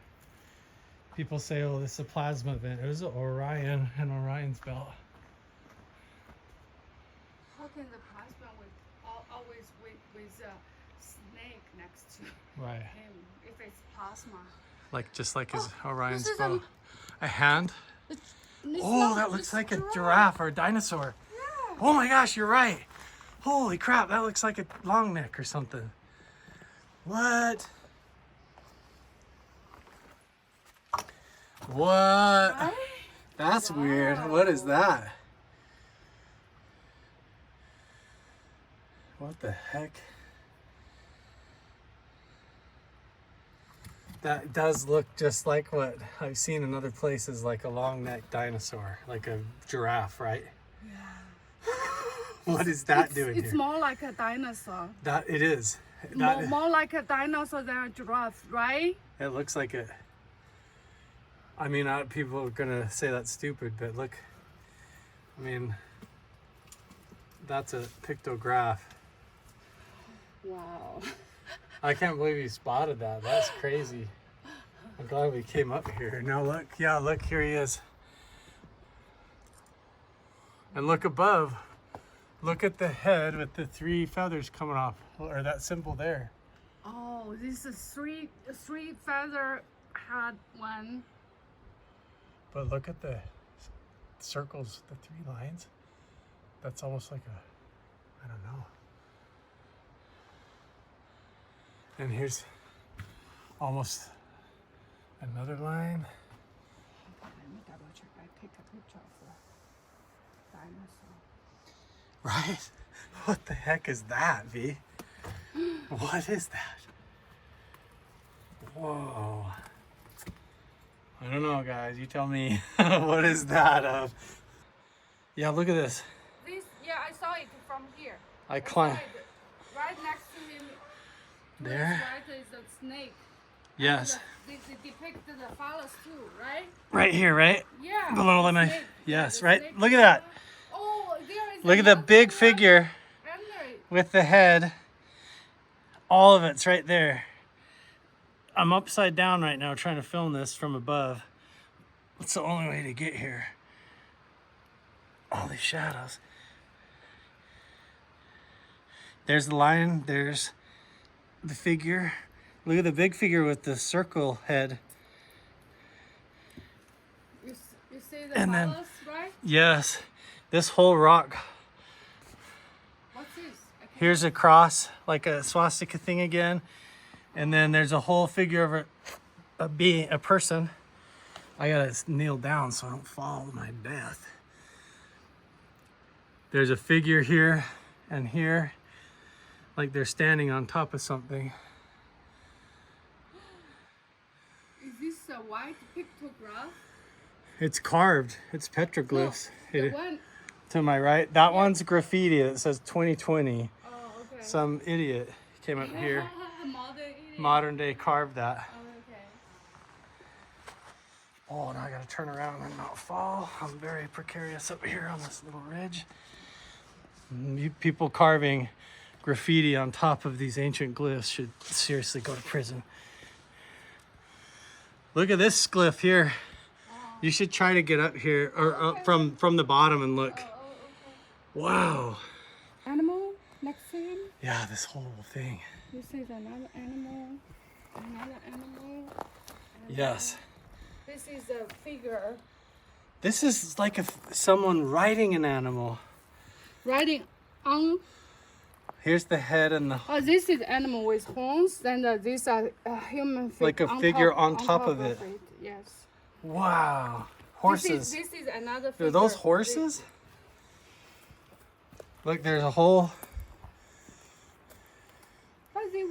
People say, oh, this is a plasma event. It was Orion and Orion's belt. How can the plasma always with a snake next to Right. him if it's plasma? Like just like his Orion's this is bow. A hand? It's Oh, not- that looks it's like a giraffe. giraffe or a dinosaur. Yeah. Oh my gosh, you're right. Holy crap, that looks like a long neck or something. What? What? Right? That's weird. What is that? What the heck? That does look just like what I've seen in other places, like a long neck dinosaur, like a giraffe, right? Yeah. What is that it's, doing It's here? more like a dinosaur. That it is. That, More like a dinosaur than a giraffe, right? it looks like it. I mean, people are gonna say that's stupid, but look. I mean, that's a pictograph. Wow. I can't believe you spotted that. That's crazy. I'm glad we came up here. Now look, yeah, look, here he is. And look above. Look at the head with the 3 feathers coming off, or that symbol there. Oh, this is three feather had one. But look at the circles, the 3 lines. That's almost like a, I don't know. And here's almost another line. Let me double check. I take a picture of the dinosaur. Right? What the heck is that, V? What is that? Whoa. I don't know, guys. You tell me. What is that of? Yeah, look at this. This, yeah, I saw it from here. I climb. saw it right next to him. There? Right is a snake. Yes. They depict the phallus too, right? Right here, right? Yeah. Below the my. snake. Yes, the right? snake. Look at that. Oh, there is Look at the another big one figure under it. with the head. All of it's right there. I'm upside down right now trying to film this from above. What's the only way to get here? All these shadows. There's the lion, there's the figure. Look at the big figure with the circle head. You see the And then- phallus, right? Yes, this whole rock. What's this? I can't- Here's a cross, like a swastika thing again. And then there's a whole figure of a person. I gotta kneel down so I don't fall to my death. There's a figure here and here, like they're standing on top of something. Is this a white pictograph? It's carved, it's petroglyphs. No, the It- one. to my right, that one's graffiti that says 2020. Oh, okay. Some idiot came up here, Modern idiot. modern day carved that. Oh, okay. Oh, now I gotta turn around and not fall. I'm very precarious up here on this little ridge. People carving graffiti on top of these ancient glyphs should seriously go to prison. Look at this cliff here. You should try to get up here or up from the bottom and look. Wow. Animal next to him. Yeah, this whole thing. This is another animal. Another animal. And Yes. This is a figure This is like someone riding an animal. riding on. Here's the head and the Oh, this is animal with horns, and these are human figure. like a figure on top of it. Yes. Wow. Horses. This is another figure. Are those horses? Look, there's a whole. But they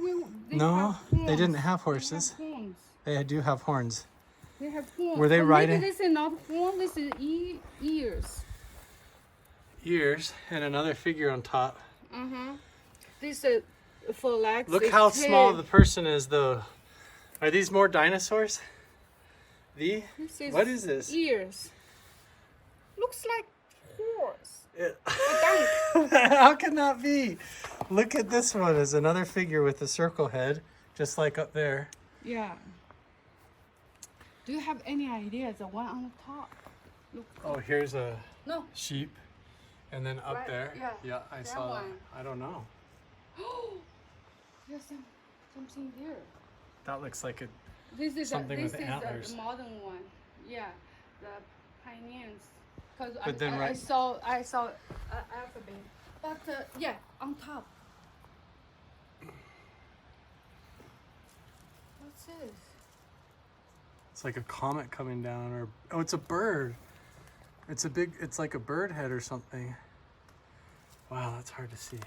No, have they horns. didn't have They have horses. horns. They do have horns. They have horns. Were they But riding- Maybe this is not horn. This is ears. Ears and another figure on top. This is for legs. Look is how tail. small the person is, though. Are these more dinosaurs? This is What is this? Ears. Looks like horse. How can that be? Look at this one. Is another figure with a circle head, just like up there. Yeah. Do you have any idea? The one on the top. Look. Oh, here's a No. sheep, and then up Right, there. yeah, I that saw. one. I don't know. There's something here. That looks like a. This is Something this with is antlers. the modern one. Yeah, the pioneers. Because But then I right- saw alphabet. But yeah, on top. What's this? It's like a comet coming down, or oh, it's a bird. It's a big. It's like a bird head or something. Wow, that's hard to see.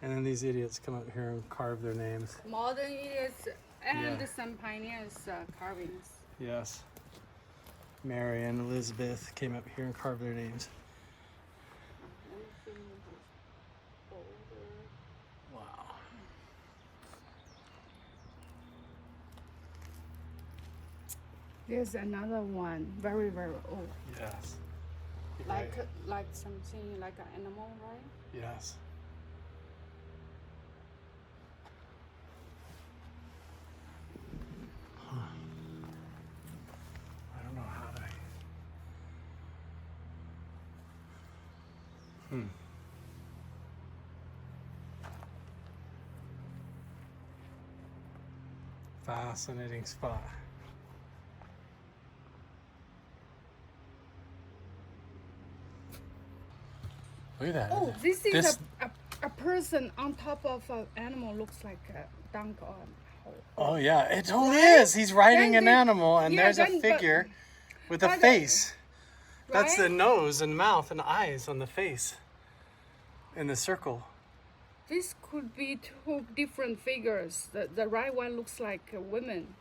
And then these idiots come up here and carve their names. Modern is and Yeah. some pioneers carvings. Yes. Mary and Elizabeth came up here and carved their names. Wow. There's another one, very very old, Yes. like something like an animal, right? Yes. I don't know how to. Fascinating spot. Look at that. Oh, this is This- a person on top of an animal, looks like a dunk or Oh yeah, it totally Right? is. He's riding Then an they- animal, and yeah, there's a then- but- figure with a but- face. That's the right? nose and mouth and eyes on the face. In the circle. This could be two different figures. The right one looks like a woman.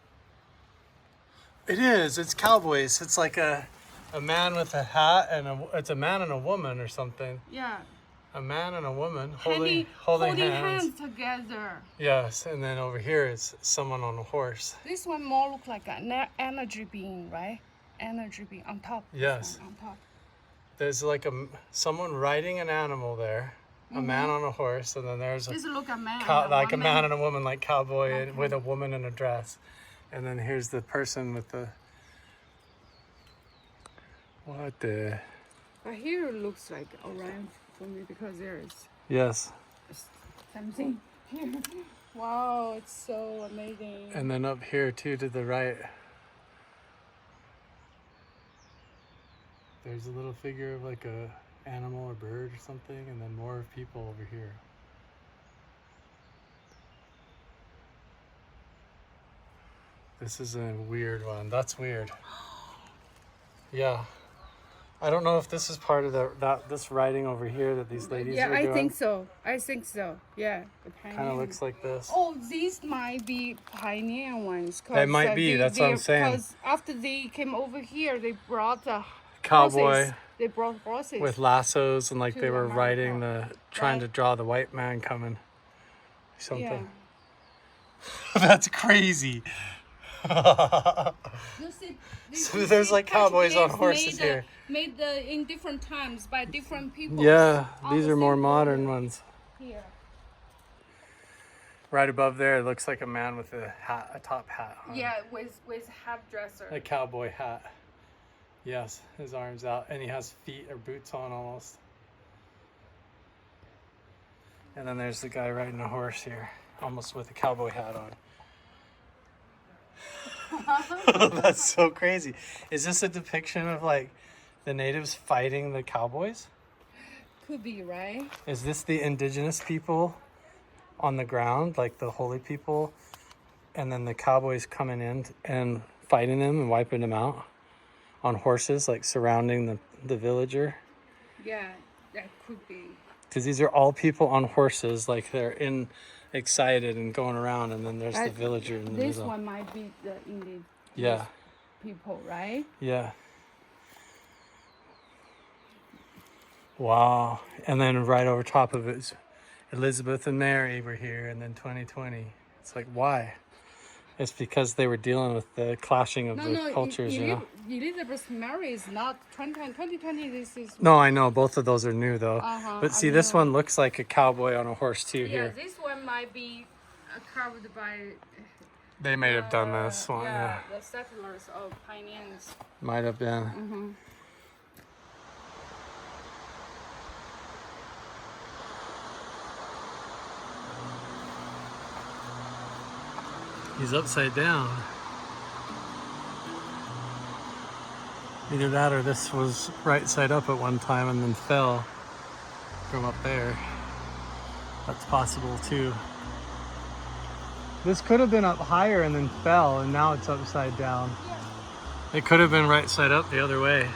It is. It's cowboys. It's like a man with a hat and it's a man and a woman or something. Yeah. A man and a woman Holding holding hands. together. Yes, and then over here is someone on a horse. This one more look like an energy being, right? Energy being on top. This Yes. one on top. There's like someone riding an animal there, a man on a horse, and then there's a This look a man. like a woman. man and a woman, like cowboy, and Okay. with a woman in a dress. And then here's the person with the. What the? But here it looks like Orion for me because there is Yes. something here. Wow, it's so amazing. And then up here too to the right. There's a little figure of like a animal or bird or something, and then more people over here. This is a weird one. That's weird. Yeah. I don't know if this is part of this writing over here that these ladies Yeah, are I doing. think so. I think so. Yeah. The Kind of pioneer. looks like this. Oh, these might be pioneer ones. They might be, that's what I'm saying. Because after they came over here, they brought Cowboy horses. They brought horses. with lassos and like To they were America. riding trying to Right. draw the white man coming. Something. Yeah. That's crazy. You see, So there's like cowboys on horses made, here. Made in different times by different people. Yeah, on these the are more same modern border ones. Here. Right above there, it looks like a man with a hat, a top hat on. Yeah, with half dresser. A cowboy hat. Yes, his arms out, and he has feet or boots on almost. And then there's the guy riding a horse here, almost with a cowboy hat on. That's so crazy. Is this a depiction of like the natives fighting the cowboys? Could be, right? Is this the indigenous people on the ground, like the holy people, and then the cowboys coming in and fighting them and wiping them out on horses, like surrounding the villager? Yeah, that could be. Because these are all people on horses, like they're excited and going around, and then there's the villager in the This middle. one might be the indigenous Yeah, people, right? yeah. Wow. And then right over top of it is Elizabeth and Mary were here, and then 2020. It's like, why? It's because they were dealing with the clashing of the cultures, you know? Elizabeth Mary is not 2020. This is. No, I know. Both of those are new, though. But I see, this know. one looks like a cowboy on a horse, too, Yeah, here. this one might be carved by. They may have done this one, yeah. The settlers of pioneers. Might have been. Mm-hmm. He's upside down. Either that or this was right side up at one time and then fell from up there. That's possible too. This could have been up higher and then fell, and now it's upside down. It could have been right side up the other way.